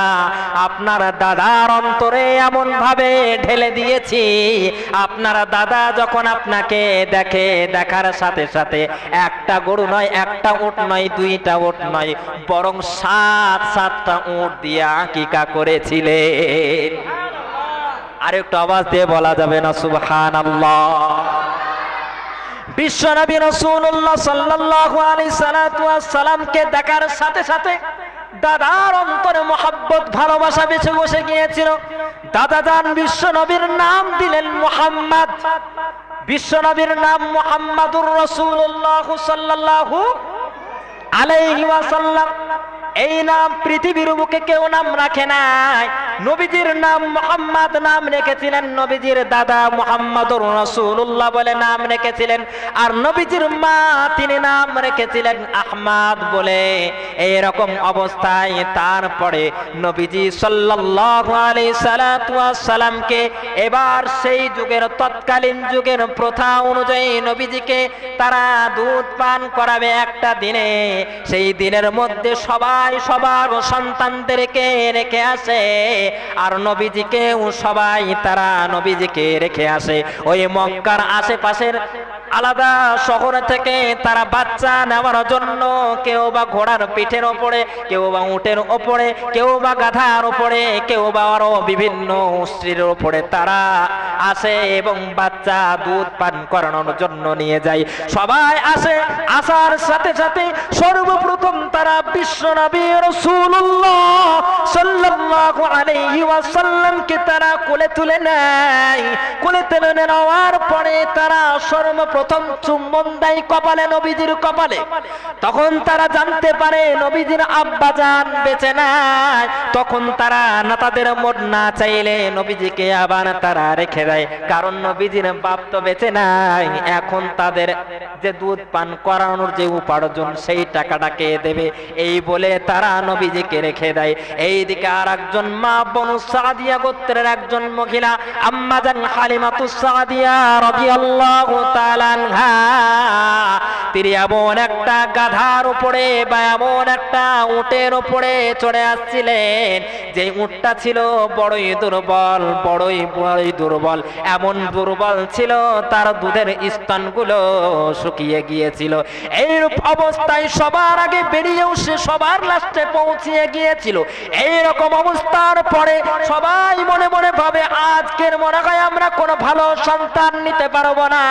আপনার দাদার অন্তরে এমন ভাবে ঢেলে দিয়েছি, আপনার দাদা যখন আপনাকে দেখে, দেখার সাথে সাথে একটা গরু নয়, একটা উট নয়, 2টা উট নয়, বরং 7-7টা উট দিয়ে আকিকা করেছিলেন। আর একটু আওয়াজ দিয়ে বলা যাবে না সুবহানাল্লাহ? বিশ্বনবী রাসূলুল্লাহ সাল্লাল্লাহু আলাইহি সাল্লাতু ওয়াস সালামকে দেখার সাথে সাথে দাদার অন্তরে মহব্বত, ভালোবাসা বেঁচে বসে গিয়েছিল। দাদা জান বিশ্বনবীর নাম দিলেন মুহাম্মদ। বিশ্বনবীর নাম মুহাম্মাদুর রাসূলুল্লাহ সাল্লাল্লাহু আলাইহি ওয়াসাল্লাম। এই নাম পৃথিবীর বুকে কেউ নাম রাখে নাই। নবীজির নাম মুহাম্মদ নাম রেখেছিলেন, নবীজির দাদা মুহাম্মদুর রাসূলুল্লাহ বলে নাম রেখেছিলেন, আর নবীজির মা তিনি নাম রেখেছিলেন আহমদ বলে। এইরকম অবস্থায় তারপরে নবীজি সাল্লাল্লাহু আলাইহি সাল্লামকে এবার সেই যুগের তৎকালীন যুগের প্রথা অনুযায়ী নবীজিকে তারা দুধ পান করাবে একটা দিনে। সেই দিনের মধ্যে সবাই সবার সন্তানদেরকে রেখে আসে, আর নবীজিকেও সবাই তারা নবীজিকে রেখে আসে। ওই মক্কার আশেপাশের আলাদা শহর থেকে তারা বাচ্চা নেওয়ার জন্য কেউ বা ঘোড়ার পিঠের ওপরে, কেউ বা উটের ওপরে, কেউ বা গাধার ওপরে, কেউ বা আরো বিভিন্ন অস্ত্রের ওপরে তারা আসে এবং বাচ্চা দুধ পান করানোর জন্য নিয়ে যায়। সবাই আসে, আসার সাথে সাথে সর্বপ্রথম তারা বিশ্বনবী রাসূলুল্লাহ সাল্লাল্লাহু আলাইহি ওয়াসাল্লামকে তারা কোলে তুলে নেয়। কোলে তুলে নেওয়ার পরে তারা সর্বপ্রথম চুম্বন দেয় কপালে, নবীজির কপালে। তখন তারা জানতে পারে নবীজির আব্বাজান বেঁচে নাই। তখন তারা না তাদের মন না চাইলে নবীজিকে আবার তারা রেখে দেয়, কারণ নবীজির বাপ তো বেঁচে নাই। এখন তাদের যে দুধ পান করানোর যে উপার্জন সেই টাকাটা কে দেবে, এই বলে তারা নবীজিকে রেখে দেয়। এইদিকে আর একজন মা বনু সাদিয়া গোত্রের একজন মহিলা আম্মা জান হালিমাতুস সাদিয়া রাদিয়াল্লাহু তাআলা আনহা, তিনি এমন একটা গাধার উপরে বা এমন একটা উটের উপরে চড়ে আসছিলেন যে উটটা ছিল বড়ই দুর্বল, বড়ই দুর্বল। এমন দুর্বল ছিল তার দুধের স্তনগুলো শুকিয়ে গিয়েছিল। এইরূপ অবস্থায় সবার আগে বেরিয়েও সে সবার লাস্টে পৌঁছিয়ে গিয়েছিল। এইরকম অবস্থার পরে সবাই মনে মনে ভাবে আজকের মনে হয় আমরা কোনো ভালো সন্তান নিতে পারবো না।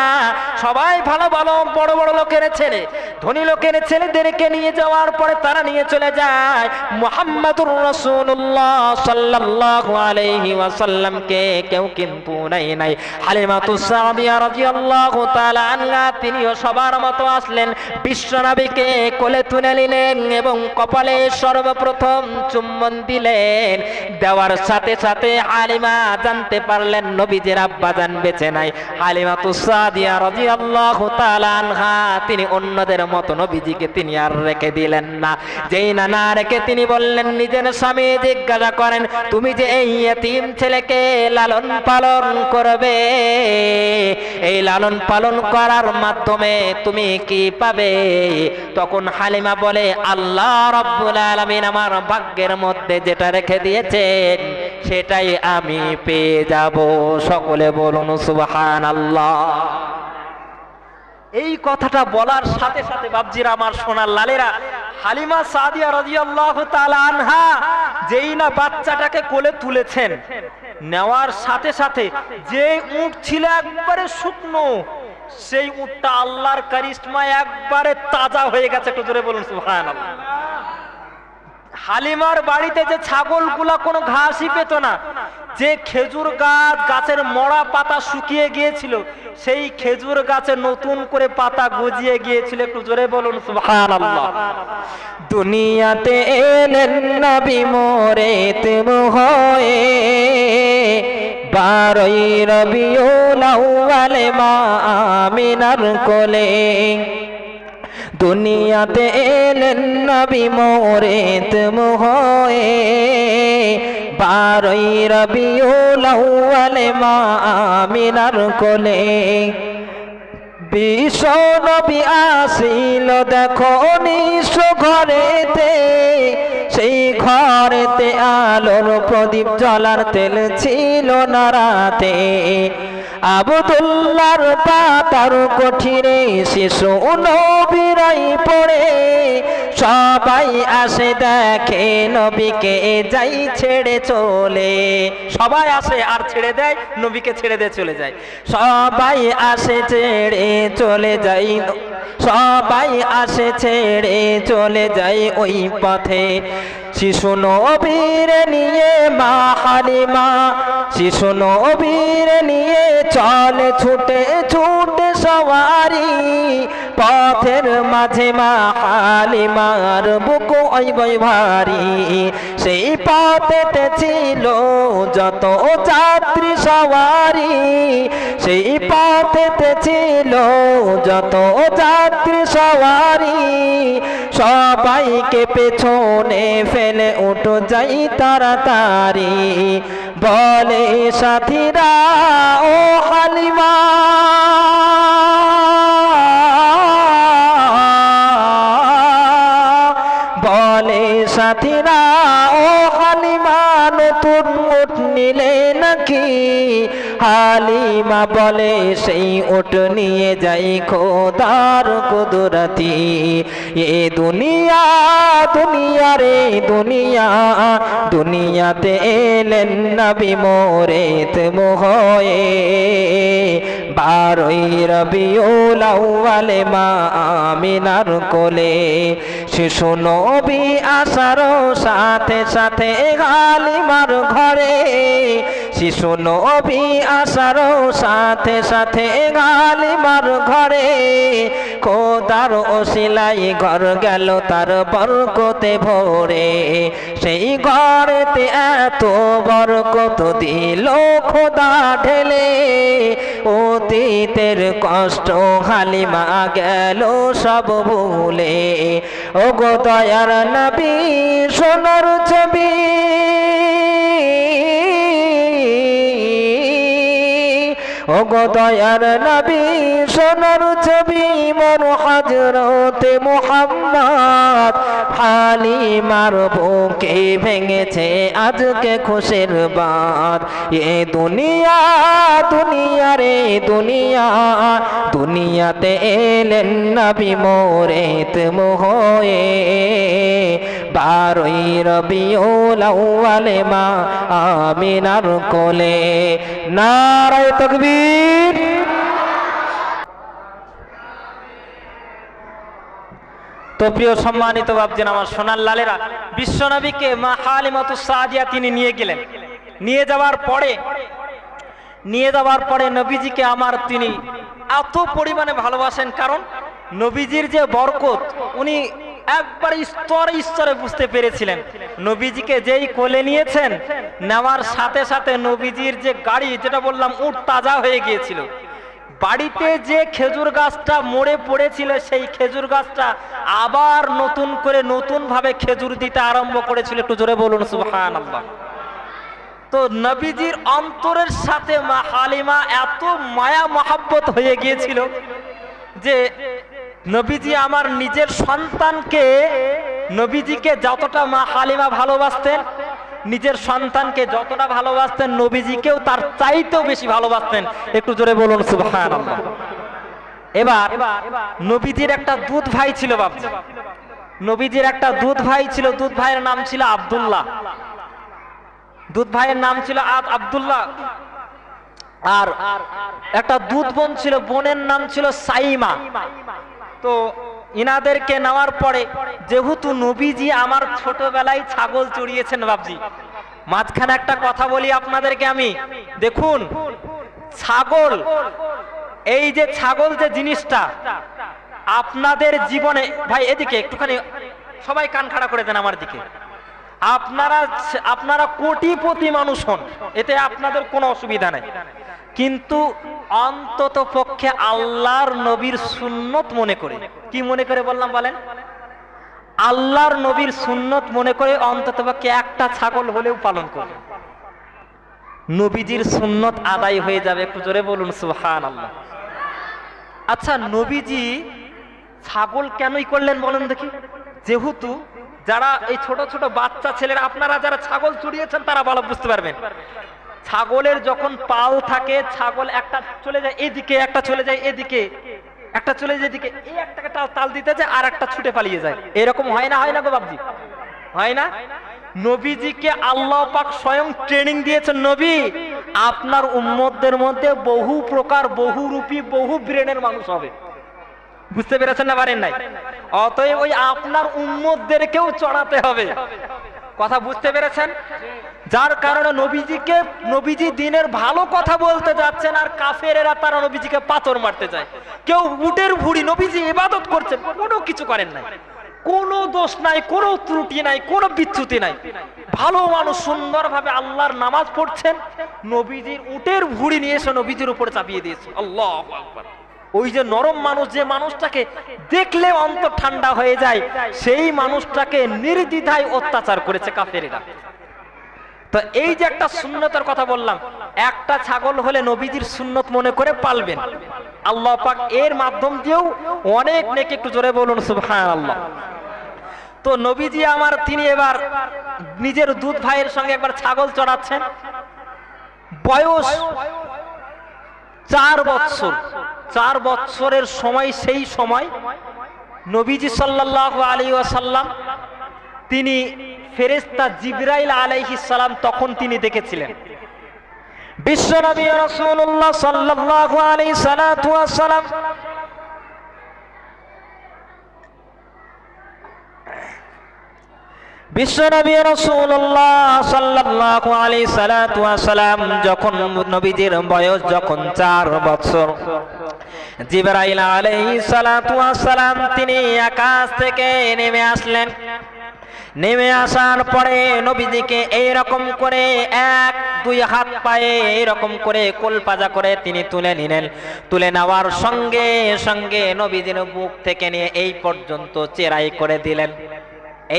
সবাই ভালো ভালো বড় বড় লোকের ছেলে, ধনী লোকের ছেলেদেরকে নিয়ে যাওয়ার পরে তারা নিয়ে চলে যায় মুহাম্মাদুর রাসূলুল্লাহ সাল্লাল্লাহু আলাইহি ওয়াসাল্লামকে। কেউ কিন্তু নাই হালিমাতুস সাদিয়া রাদিয়াল্লাহু তাআলা আনহা, তিনিও সবার মতো আসলেন, বিশ্বনবীকে কোলে তুলে নিলেন এবং কপালে সর্বপ্রথম চুম্বন দিলেন। দেওয়ার সাথে সাথে হালিমা জানতে পারলেন নবীজির আব্বাজান বেঁচে নাই। হালিমাতুস সাদিয়া রাদিয়াল্লাহু তাআলা আনহা তিনি অন্যদের মতো নবীজিকে তিনি আর রেখে দিলেন না। যেই না রেখে তিনি বললেন, নিজের স্বামী জিজ্ঞাসা করেন, তুমি যে এই ইয়তীম ছেলেকে লালন পালন করবে, এই লালন পালন করার মাধ্যমে তুমি কি পাবে? তখন হালিমা বলে, আল্লাহ রাব্বুল আলামিন আমার ভাগ্যের মধ্যে যেটা রেখে দিয়েছেন সেটাই আমি পেয়ে যাব। সকলে বলুন সুবহানাল্লাহ। এই কথাটা বলার সাথে সাথে বাপজিরা, আমার সোনার লালেরা, হালিমা সাদিয়া রাদিয়াল্লাহু তাআলা আনহা যেই না বাচ্চাটাকে কোলে তুলেছেন, নেওয়ার সাথে সাথে যে উট ছিল একবারে শুকনো, সেই উটটা আল্লাহর কারিশমায় একবারে তাজা হয়ে গেছে। একটু জোরে বলুন সুবহানাল্লাহ। হালিমার বাড়িতে যে ছাগলগুলা কোনো ঘাসই পেত না, যে খেজুর গাছের মরা পাতা শুকিয়ে গিয়েছিল, সেই খেজুর গাছে নতুন করে পাতা গজিয়ে গিয়েছিল। একটু জোরে বলুন সুবহানাল্লাহ। দুনিয়াতে এলেন নবী মোরে তুম হয়ে, 12ই রবিউল আউয়াল মা আমিনার কোলে। দুনিয়াতে এলেন নবী মোরে তুম হয়ে, 12ই রবিউল আউয়াল মা আমিনার কোলে। বিশ্ব নবী আসিল দেখো নিজ ঘরেতে, সেই ঘরেতে আলোর প্রদীপ জ্বলার তেল ছিল না রাতে। আব্দুল্লাহর পাতার কঠিনে শিশু নবীরাই পড়ে, সবাই আসে দেখে নবীকে যাই ছেড়ে চলে। সবাই আসে আর ছেড়ে দেয়, নবীকে ছেড়ে দিয়ে চলে যায়। সবাই আসে ছেড়ে চলে যায়, সবাই আসে ছেড়ে চলে যায় ওই পথে। শিশু নবীর নিয়ে মা হালিমা, শিশু নবীর নিয়ে চলে ছুটে ছুটে সওয়ারি, পথের মাঝে মা হালিমার বুক ওই বই ভারী সেই পথেতে ছিল যত যাত্রী সওয়ারি সেই পথেতে ছিল যত যাত্রী সওয়ারি সবাইকে পেছনে ফেলে উঠো যাই তাড়াতাড়ি বলে সাথীরা ও হালিমা বলে সাথীরা ও হালিমা নতুন উট নিলে নাকি হালিমা বলে সেই উট নিয়ে যাই খোদার কুদরতি এ দুনিয়া দুনিয়া রে দুনিয়া দুনিয়াতে এলেন নবী মোরেত মোহয়ে 12ই রবিউল আউয়ালে মা আমিনার কোলে শিশু নবী আসার সাথে সাথে হালিমার ঘরে শিশু নবী আসার সাথে সাথে হালিমার ঘরে খোদার ওসিলাই ঘর গেল তার বরকতে ভরে সেই ঘরেতে এত বরকত দিল খোদা ঢেলে অতীতের কষ্ট হালিমা গেল সব ভুলে ও গো দয়ার নবী সোনার ছবি ও গো দয়ার নবী সোনার ছবি মোর হযরতে মুহাম্মদ হালিমার বুকে ভেঙেছে আজকে খুশির বাত এ দুনিয়া দুনিয়া রে দুনিয়া দুনিয়াতে এলেন নবী মোরেত মোহয়ে 12ই রবিউল আউয়ালে মা আমিনার কোলে নারায়ে তাকবীর। তো প্রিয় সম্মানিত বাপজিন আমার সোনার লালেরা বিশ্বনবীকে মা হালিমাতুস সাদিয়া তিনি নিয়ে গেলেন নিয়ে যাওয়ার পরে নবীজিকে আমার তিনি এত পরিমাণে ভালোবাসেন কারণ নবীজির যে বরকত উনি একবার স্তরে স্তরে বুঝতে পেরেছিলেন নবীজিকে যেই কোলে নিয়েছেন নেওয়ার সাথে সাথে নবীজির যে গাড়ি যেটা বললাম উট তাজা হয়ে গিয়েছিল বাড়িতে যে খেজুর গাছটা মরে পড়েছিল সেই খেজুর গাছটা আবার নতুন করে নতুন ভাবে খেজুর দিতে আরম্ভ করেছিল একটু জোরে বলুন সুবহানাল্লাহ। তো নবীজির অন্তরের সাথে মা হালিমা এত মায়া মহব্বত হয়ে গিয়েছিল যে নবীজি আমার নিজের সন্তানকে নবীজিকে যতটা মা হালিমা ভালোবাসতেন নিজের সন্তানকে যতটা ভালোবাসতেন নবীজিকেও তার চাইতেও বেশি ভালোবাসতেন একটু জোরে বলুন সুবহানাল্লাহ। এবার নবীজির একটা দুধ ভাই ছিল বাপজি নবীজির একটা দুধ ভাই ছিল দুধ ভাইয়ের নাম ছিল আব্দুল্লাহ দুধ ভাইয়ের নাম ছিল আব্দুল্লাহ আর একটা দুধ বোন ছিল বোনের নাম ছিল সাইমা। তো ইনাদেরকে নেওয়ার পরে যেহেতু নবীজি আমার ছোটবেলায় ছাগল চড়িয়েছেন বাপজি মাঝখানে একটা কথা বলি আপনাদেরকে আমি দেখুন ছাগল এই যে ছাগল যে জিনিসটা আপনাদের জীবনে ভাই এদিকে একটুখানি সবাই কান খাড়া করে দেন আমার দিকে আপনারা কোটিপতি মানুষ হন এতে আপনাদের কোনো অসুবিধা নাই কিন্তু অন্তত পক্ষে আল্লাহর নবীর সুন্নত মনে করে কি মনে করে বললাম বলেন আল্লাহর নবীর সুন্নত মনে করে অন্তত পক্ষে একটা ছাগল হলেও পালন করবে নবীজির সুন্নত আদায় হয়ে যাবে একটু জোরে বলুন সুবহানাল্লাহ। আচ্ছা নবীজি ছাগল কেনই করলেন বলেন দেখি যেহেতু যারা এই ছোট ছোট বাচ্চা ছেলেরা আপনারা যারা ছাগল চড়িয়েছেন তারা ভালো বুঝতে পারবেন ছাগলের যখন পাল থাকে ছাগল একটা চলে যায় এদিকে একটা চলে যায় এদিকে একটা চলে যায় এদিকে এই একটাকে তাল দিতে যায় আর একটা ছুটে পালিয়ে যায় এরকম হয় না গো বাবজি হয় না নবীজিকে আল্লাহ পাক স্বয়ং ট্রেনিং দিয়েছেন নবী আপনার উম্মতদের মধ্যে বহু প্রকার বহুরূপী বহু ব্রেনের মানুষ হবে বুঝতে পেরেছেন না পারেন নাই অতএব ওই আপনার উম্মতদেরকেও চড়াতে হবে কথা বুঝতে পেরেছেন? যার কারণে নবীজি দিনের ভালো কথা বলতে যাচ্ছেন, আর কাফেরেরা তারা নবীজিকে পাথর মারতে যায়। কেউ উটের ভুঁড়ি, নবীজি ইবাদত করছেন, কোনো কিছু করেন নাই, কোনো দোষ নাই, কোনো ত্রুটি নাই, কোনো বিচ্যুতি নাই। ভালো মানুষ সুন্দরভাবে আল্লাহর নামাজ পড়ছেন, নবীজির উটের ভুঁড়ি নিয়ে এসে নবীজির উপরে চাপিয়ে দিয়েছে। আল্লাহু আকবার। ওই যে নরম মানুষ, যে মানুষটাকে দেখলে অন্তর ঠান্ডা হয়ে যায়, সেই মানুষটাকে নির্দ্বিধায় অত্যাচার করেছে কাফেরেরা। তো এই যে একটা সুন্নতের কথা বললাম, একটা ছাগল হলে নবীজির সুন্নত মনে করে পালবেন, আল্লাহ পাক এর মাধ্যম দিয়েও অনেক নেকি। একটু জোরে বলুন সুবহানাল্লাহ। তো নবীজি আমার তিনি এবার নিজের দুধ ভাইয়ের সঙ্গে একবার ছাগল চড়াচ্ছেন। বয়স 4 বছর, 4 বছরের সময়, সেই সময় নবীজি সাল্লাল্লাহু আলাইহি ওয়াসাল্লাম তিনি ফেরেশতা জিবরাইল আলাইহিস সালাম তখন তিনি দেখেছিলেন। বিশ্বনবী রাসূলুল্লাহ সাল্লাল্লাহু আলাইহি সাল্লাতু ওয়াসাল্লাম বিশ্বনবী রাসূলুল্লাহ সাল্লাল্লাহু আলাইহি সাল্লাতু ওয়াসাল্লাম যখন নবীজির বয়স যখন 4 বছর, জিবরাইল আলাইহিস সালাতু ওয়াসাল্লাম তিনি আকাশ থেকে নেমে আসলেন। নেমে আসার পরে নবীজিকে এইরকম করে 1-2 হাত পায়ে এইরকম করে কোলপাজা করে তিনি তুলে নিলেন। তুলে নেওয়ার সঙ্গে সঙ্গে নবীজির বুক থেকে নিয়ে এই পর্যন্ত চেরাই করে দিলেন,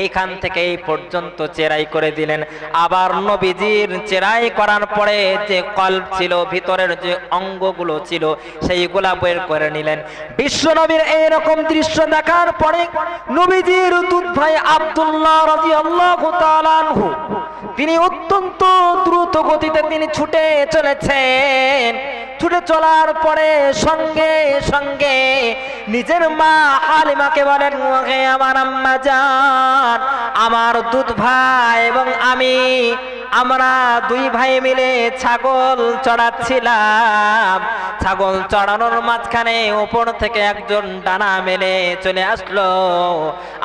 এইখান থেকে এই পর্যন্ত চেরাই করে দিলেন। আবার নবীজির চেরাই করার পরে যে কল্ব ছিল, ভিতরের যে অঙ্গগুলো ছিল, সেইগুলা বের করে নিলেন। বিশ্বনবীর এইরকম দৃশ্য দেখার পরে নবীজির দুধ ভাই আব্দুল্লাহ রাদিয়াল্লাহু তাআলা আনহু তিনি অত্যন্ত দ্রুত গতিতে তিনি ছুটে চলেছেন। ছুটে চলার পরে সঙ্গে সঙ্গে নিজের মা হালিমাকে বলেন, ওহে আমার আম্মা জান, আমার দুধ ভাই এবং আমরা 2 ভাই মিলে ছাগল চড়াচ্ছিলাম। ছাগল চড়ানোর মাঝখানে উপর থেকে একজন ডানা মেলে চলে আসলো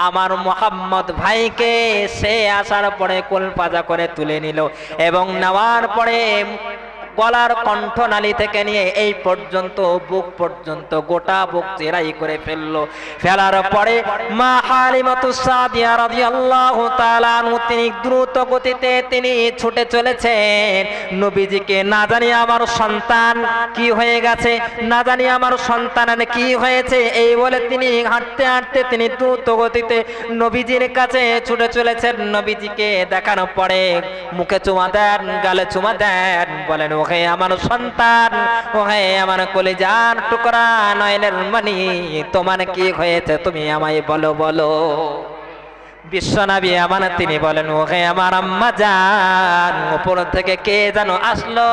আমার মুহাম্মদ ভাইকে। সে আসার পরে কোলপাজা করে তুলে নিল এবং নেওয়ার পরে গলার কণ্ঠনালী থেকে নিয়ে এই পর্যন্ত বুক পর্যন্ত গোটা বুক চেরাই করে ফেললো। ফেলার পরে মা হালিমাতুস সাদিয়া রাদিয়াল্লাহু তাআলা আনহু তিনি দ্রুত গতিতে তিনি ছুটে চলেছেন নবীজিকে, না জানি আমার সন্তান কি হয়ে গেছে, না জানি আমার সন্তানের কি হয়েছে, এই বলে তিনি হাঁটতে হাঁটতে তিনি দ্রুত গতিতে নবীজির কাছে ছুটে চলেছেন। নবীজিকে দেখানোর পরে মুখে চুমা দেন, গালে চুমা দেন, বলেন, ওহে আমার সন্তান, ওহে আমার কলিজার টুকরা, নয়নের মণি, তোমার কি হয়েছে তুমি আমায় বলো বলো। বিশ্বনবী আমার তিনি বলেন, ওহে আমার আম্মা জান, উপর থেকে কে যেন আসলো,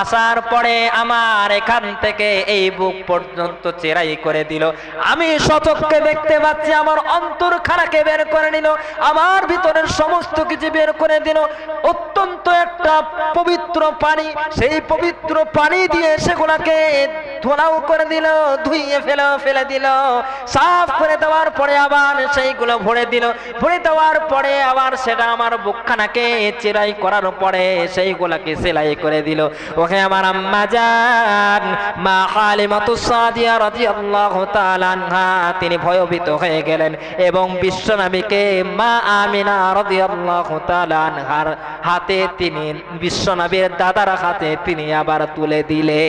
আসার পরে আমার এখান থেকে এই বুক পর্যন্ত চেরাই করে দিল। আমি সচক্ষে দেখতে পাচ্ছি আমার অন্তরখানাকে বের করে নিল, আমার ভিতরের সমস্ত কিছু বের করে দিল। অত্যন্ত একটা পবিত্র পানি, সেই পবিত্র পানি দিয়ে সেগুলাকে ধোলাও করে দিল, ধুইয়ে ফেলে দিল। সাফ করে দেওয়ার পরে আবার সেইগুলো ভরে দিল। ভরে দেওয়ার পরে আবার সেটা আমার বুকখানাকে চেরাই করার পরে সেইগুলাকে সেলাই করে দিল। ওকে আমার আম্মা জান মা হালিমাতুস সাদিয়া রাদিয়াল্লাহু তাআলা আনহা তিনি ভয়ভীত হয়ে গেলেন এবং বিশ্বনবীকে মা আমিনা রাদিয়াল্লাহু তাআলা আনহার হাতে তিনি, বিশ্বনবীর দাদার হাতে তিনি আবার তুলে দিলে।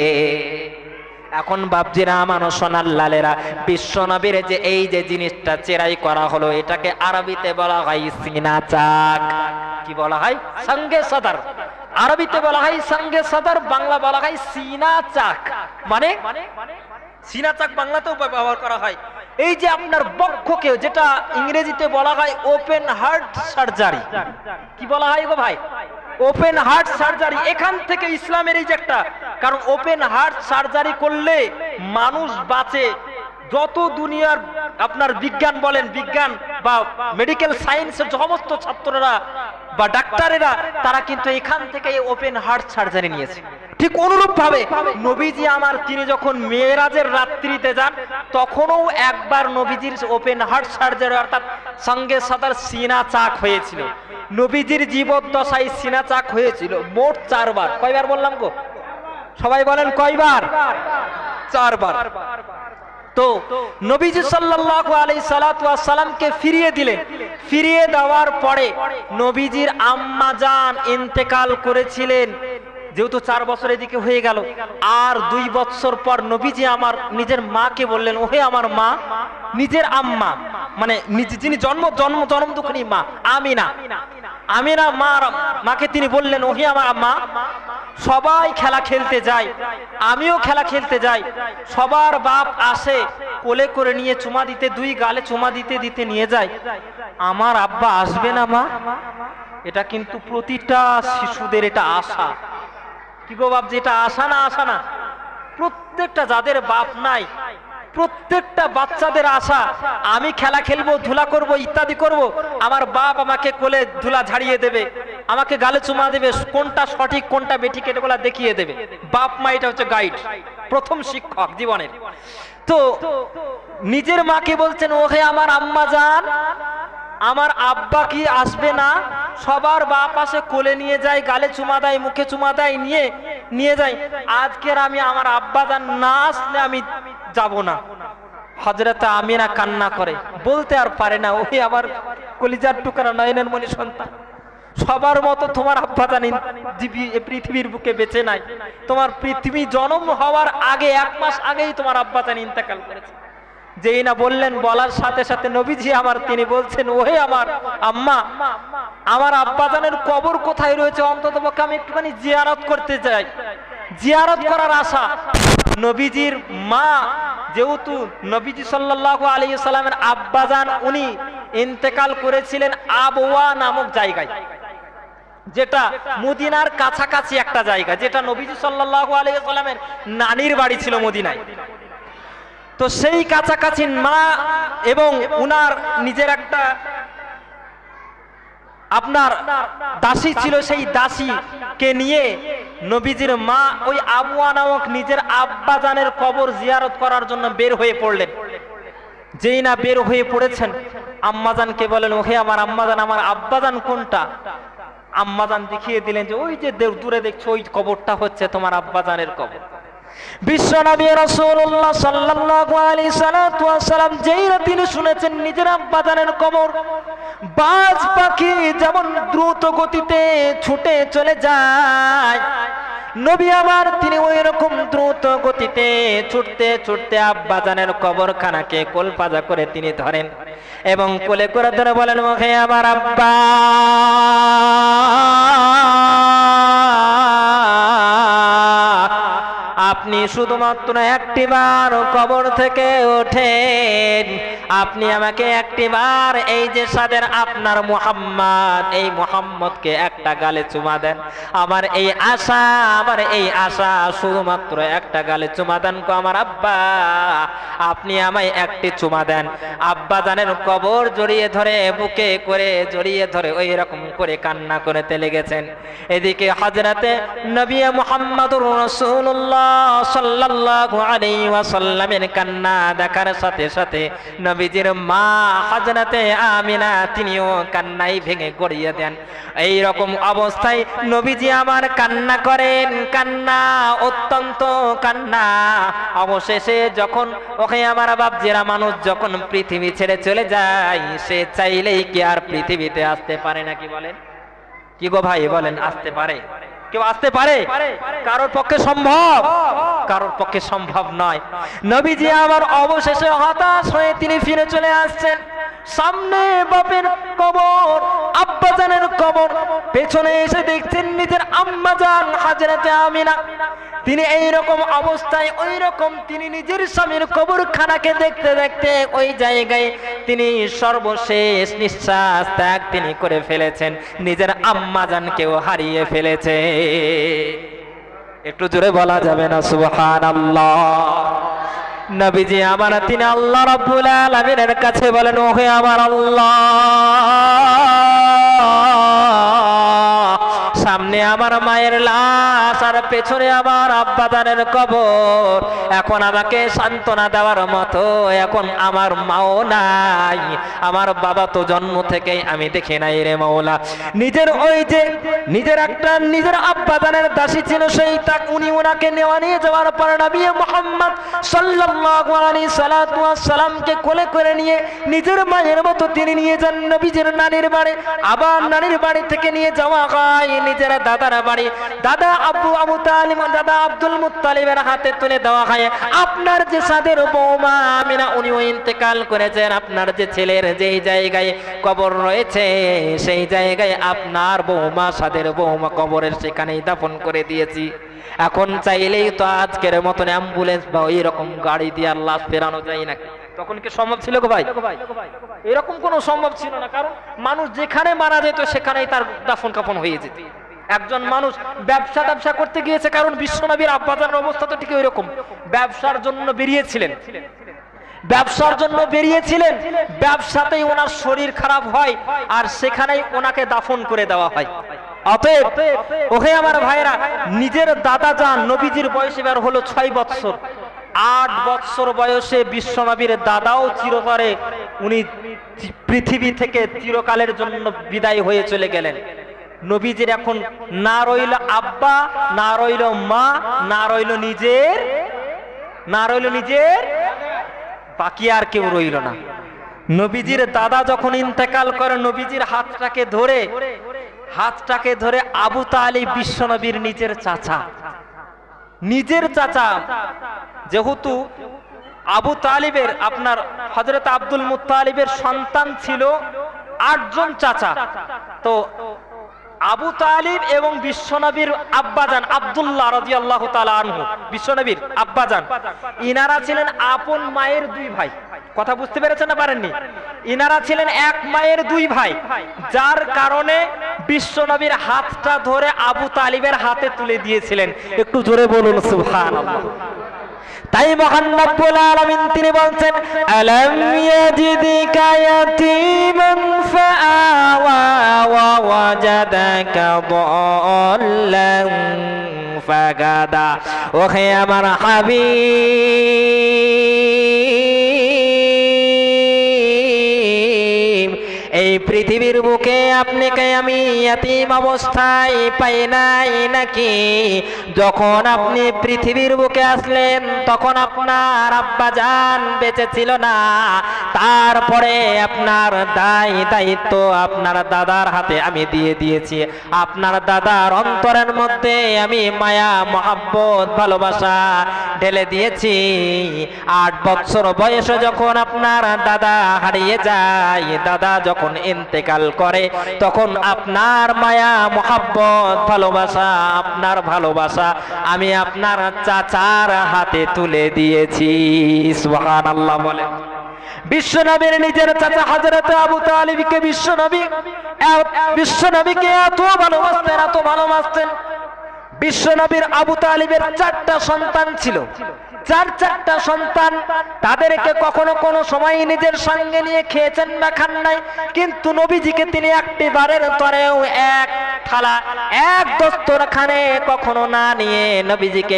এখন বাপজিরা আমার সোনার লালেরা, বিশ্বনবীর যে এই যে জিনিসটা চেরাই করা হলো, এটাকে আরবিতে বলা হয় সিনা চাক। কি বলা হয়? সঙ্গে সদর। আরবিতে বলা হয় সঙ্গে সদর, বাংলা বলা হয় সিনা চাক। মানে সিনা চাক বাংলাতেও ব্যবহার করা হয়। এই যে আপনার বক্ষকে, যেটা ইংরেজিতে বলা হয় ওপেন হার্ট সার্জারি। কি বলা হয় গো ভাই? Open heart surgery. এখান থেকে ইসলামের এই যে একটা, কারণ ওপেন হার্ট সার্জারি করলে মানুষ বাঁচে। যত দুনিয়ার আপনার বিজ্ঞান বলেন, বিজ্ঞান বা মেডিকেল সায়েন্সের সমস্ত ছাত্ররা বা ডাক্তারেরা তারা কিন্তু এখান থেকে ওপেন হার্ট সার্জারি নিয়েছে। ঠিক অনুরূপ ভাবে নবীজি আমার তিনি যখন মেরাজের রাত্রিতে যান, তখনও একবার নবীজির ওপেন হার্ট সার্জারি অর্থাৎ সঙ্গে সদর সিনা চাক হয়েছিল। নবীজির জীবদ্দশায় সিনা চাক হয়েছিল মোট 4 বার। কয়বার বললাম গো? সবাই বলেন কয়বার? 4 বার। তো নবীজি সাল্লাল্লাহু আলাইহি সাল্লাতু ওয়াস সালামকে ফিরিয়ে দিলেন। ফিরিয়ে দেওয়ার পরে নবীজির আম্মা জান ইন্তেকাল করেছিলেন, যেহেতু 4 বছর এদিকে হয়ে গেল। আর 2 বছর পর নবীজি আমার নিজের মাকে বললেন, ওহে আমার মা, নিজের আম্মা মানে যিনি জন্ম দুঃখিনী মা আমিনা মাকে তিনি বললেন, ওহে আমার আম্মা, সবাই খেলা খেলতে যায়, আমিও খেলা খেলতে যাই, সবার বাপ আসে কোলে করে নিয়ে চুমা দিতে, 2 গালে চুমা দিতে দিতে নিয়ে যায়, আমার আব্বা আসবে না মা? এটা কিন্তু প্রতিটা শিশুদের এটা আশা। কি গো বাপ, যেটা আশা না? আশা না? প্রত্যেকটা যাদের বাপ নাই প্রত্যেকটা বাচ্চাদের আশা, আমি খেলা খেলবো, ধুলা করব, ইত্যাদি করব, আমার বাপ আমাকে কোলে ধুলা ঝাড়িয়ে দেবে, আমাকে গালে চুমা দেবে, কোনটা সঠিক কোনটা বেঠিক এগুলা দেখিয়ে দেবে। বাপ মা এটা হচ্ছে গাইড, প্রথম শিক্ষক জীবনের। তো নিজের মাকে বলছেন, ওহে আমার আম্মা জান, আমার আব্বা কি আসবে না? সবার বাপ আসে কোলে নিয়ে যায়, গালে চুমা দেয়, মুখে চুমা দেয়, নিয়ে যায়, আজকের আমি আমার আব্বা জান না আসলে আমি যাব না। হযরত আমিনা কান্না করে, বলতে আর পারে না, ওই আমার কলিজার টুকরা নয়নের মনি সন্তান, সবার মতো তোমার আব্বা জান পৃথিবীর বুকে বেঁচে নাই, তোমার পৃথিবী জন্ম হওয়ার আগে 1 মাস আগেই তোমার আব্বা জান ইন্তেকাল করেছে। যেই না বললেন, বলার সাথে সাথে নবীজি আমার তিনি বলছেন, ওহে আমার আম্মা, আমার আব্বাজানের কবর কোথায় রয়েছে অন্ততপক্ষে আমি একটুখানি জিয়ারত করতে চাই, জিয়ারত করার আশা। নবীজির মা, যেহেতু নবীজি সাল্লাল্লাহু আলাইহি সাল্লামের আব্বাজান উনি ইন্তেকাল করেছিলেন আবওয়া নামক জায়গায়, যেটা মদিনার কাছাকাছি একটা জায়গা, যেটা নবীজি সাল্লাল্লাহু আলাইহি সাল্লামের নানির বাড়ি ছিল মদিনায়। তো সেই কাছাকাছি মা এবং উনার নিজের একটা আপনার দাসী ছিল, সেই দাসীকে নিয়ে নবীজির মা ওই আবওয়া নামক নিজের আব্বাজানের কবর জিয়ারত করার জন্য বের হয়ে পড়লেন। যেই না বের হয়ে পড়েছেন, আম্মাজানকে বলেন, ওহে আমার আম্মাজান, আমার আব্বাজান কোনটা? আম্মাজান দেখিয়ে দিলেন যে ওই যে দূরে দেখছো ওই কবরটা হচ্ছে তোমার আব্বাজানের কবর। বিশ্বনবী রাসূলুল্লাহ সাল্লাল্লাহু আলাইহি সাল্লাম যেই না তিনি শুনেছেন নিজের আব্বাজানের কবর, বাজ পাখি যেমন দ্রুত গতিতে ছুটে চলে যায়, নবী আমার তিনি ওই রকম দ্রুত গতিতে ছুটতে ছুটতে আব্বাজানের কবরখানাকে কোলপাজা করে তিনি ধরেন এবং কোলে করে ধরে বলেন, ওহে আমার আব্বা, আপনি শুধুমাত্র একটিবার কবর থেকে ওঠেন, আপনি আমাকে একটিবার এই যে সাদের আপনার মুহাম্মদ, এই মুহাম্মদকে একটা গালে চুমা দেন, আমার এই আশা শুধুমাত্র একটা গালে চুমা দেন গো আমার আব্বা, আপনি আমায় একটি চুমা দেন। আব্বা জানের কবর জড়িয়ে ধরে, বুকে করে জড়িয়ে ধরে ওই রকম করে কান্না করতে লেগেছেন। এদিকে হযরতে নবী মুহাম্মদুর রাসূলুল্লাহ সাল্লাল্লাহু আলাইহি ওয়াসাল্লামের কান্না দেখার সাথে সাথে নবীজির মা হযরতে আমিনা তিনিও কান্নায় ভেঙে গড়িয়ে দেন। এই রকম অবস্থায় নবীজি আমার কান্না করেন, কান্না অত্যন্ত কান্না। অবশেষে যখন ওকে আমার বাপজিরা, মানুষ যখন পৃথিবী ছেড়ে চলে যায়, সে চাইলেই কি আর পৃথিবীতে আসতে পারে নাকি? বলেন কি গো ভাই, বলেন আসতে পারে? কেউ আসতে পারে? কারোর পক্ষে সম্ভব? কারোর পক্ষে সম্ভব নয়। নবীজি আমার অবশেষে হতাশ হয়ে তিনি ফিরে চলে আসছেন। সামনে বাপের কবর, আব্বাজানের কবর, পেছনে এসে দেখছেন নিজের আম্মাজান হযরতে আমিনা। তিনি এই রকম অবস্থায় ওই রকম তিনি নিজের স্বামীর কবরখানাকে দেখতে দেখতে ওই জায়গায় তিনি সর্বশেষ নিঃশ্বাস ত্যাগ তিনি করে ফেলেছেন, নিজের আম্মাজানকেও হারিয়ে ফেলেছে। একটু জোরে বলা যাবে না সুবহানাল্লাহ? নবীজি আমার তিনি আল্লাহ রাব্বুল আলামিনের কাছে বলেন, ওহে আমার আল্লাহ, সামনে আমার মায়ের লাশ আর পেছনে আমার আব্বাজানের কবর। এখন আমাকে সান্ত্বনা দেওয়ার মতো এখন আমার মাও নাই, আমার বাবা তো জন্ম থেকেই আমি দেখি নাই রে মাওলা। নিজের ওই যে নিজের আব্বাজানের দাসী ছিল, সেই তাক উনি ওনাকে নিয়ে যাওয়ার পর নবী মুহাম্মদ সাল্লাল্লাহু আলাইহি সাল্লাতু ওয়াস সালামকে কোলে করে নিয়ে নিজের মায়ের মতো তিনি নিয়ে যান নবীজির নানির বাড়ি। আবার নানির বাড়ি থেকে নিয়ে যাওয়া হয় নিজের দাদার বাড়ি। দাদা আবু তালিব, দাদা আব্দুল মুত্তালিবের হাতে তুলে দেওয়া হয়। আপনার যে সাদের বৌমা আমিনা উনিও ইন্তেকাল করেছেন, আপনার যে ছেলের যেই জায়গায় কবর রয়েছে সেই জায়গায় আপনার বৌমা সাদের বৌমা কবরের সেখানেই দাফন করে দিয়েছি। এখন চাইলেই তো আজকের মতন অ্যাম্বুলেন্স বা ওই রকম গাড়ি দিয়ে লাশ ফেরানো যায় নাকি? তখন কি সম্ভব ছিল গো ভাই? এরকম কোনো সম্ভব ছিল না, কারণ মানুষ যেখানে মারা যেত সেখানেই তার দাফন কাফন হয়ে যেত। একজন মানুষ ব্যবসা করতে গিয়েছে, কারণ বিশ্বনবীর আব্বাজানের অবস্থা তো ঠিক ওইরকম, ব্যবসার জন্য বেরিয়েছিলেন, ব্যবসাতেই ওনার শরীর খারাপ হয় আর সেখানেই ওনাকে দাফন করে দেওয়া হয়। অতএব ওহে আমার ভাইরা, নিজের দাদা যান নবীজির বয়স এবার হলো 6 বৎসর। 8 বৎসর বয়সে বিশ্বনবীর দাদাও চিরতরে উনি পৃথিবী থেকে চিরকালের জন্য বিদায় হয়ে চলে গেলেন। নবীজির এখন না রইল আব্বা, না রইল মা, না রইল নিজের বাকি আর কেউ রইল না। নবীজির দাদা যখন ইন্তেকাল করে, নবীজির হাতটাকে ধরে আবু তালিব বিশ্বনবীর নিজের চাচা, যেহেতু আবু তালিবের আপনার হযরত আব্দুল মুত্তালিবের সন্তান ছিল 8 জন চাচা, তো আবু তালিব এবং বিশ্বনবীর আব্বাজান আব্দুল্লাহ রাদিয়াল্লাহু তাআলা আনহু, বিশ্বনবীর আব্বাজান, ইনারা ছিলেন আপন মায়ের 2 ভাই। কথা বুঝতে পেরেছেন না পারেননি? ইনারা ছিলেন এক মায়ের 2 ভাই, যার কারণে বিশ্বনবীর হাতটা ধরে আবু তালিবের হাতে তুলে দিয়েছিলেন। একটু জোরে বলুন সুবহানাল্লাহ। তাই মহান রব্বুল আলামিন তিনি বলছেন, আলাম ইয়াজিদিকা ইয়াতীমান ফাআওয়া ওয়া ওয়াজাদাকা দাল্লান ফাগাদা। ওহে আমার হাবিব, এই পৃথিবীর বুকে আপনাকে আমি ইয়াতীম অবস্থায় পাই নাই নাকি? যখন আপনি পৃথিবীর বুকে আসলেন তখন আপনার আব্বাজান বেঁচে ছিল না, তারপরে আপনার দায়িত্ব আপনার দাদার হাতে আমি দিয়ে দিয়েছি। আপনার দাদার অন্তরের মধ্যে আমি মায়া মহাব্বত ভালোবাসা ঢেলে দিয়েছি। 8 বছর বয়সে যখন আপনার দাদা হারিয়ে যায়, দাদা যখন ইন্তেকাল করে, তখন আপনার মায়া মহাব্বত ভালোবাসা, আপনার ভালোবাসা আমি আপনার চাচার হাতে তুলে দিয়েছি। সুবহানাল্লাহ বলেন। বিশ্বনবীর নিজের চাচা হযরত আবু তালিবকে বিশ্বনবীকে এত ভালোবাসতেন। বিশ্বনবীর আবু তালিবের 4টা সন্তান ছিল। 4টা সন্তান, তাদেরকে কখনো কোনো সময় নিজের সঙ্গে নিয়ে খেয়েছেন না খান নাই, কিন্তু নবীজিকে তিনি একটি বারের তরেও এক থালা এক দস্তরখানে কখনো না নিয়ে নবীজিকে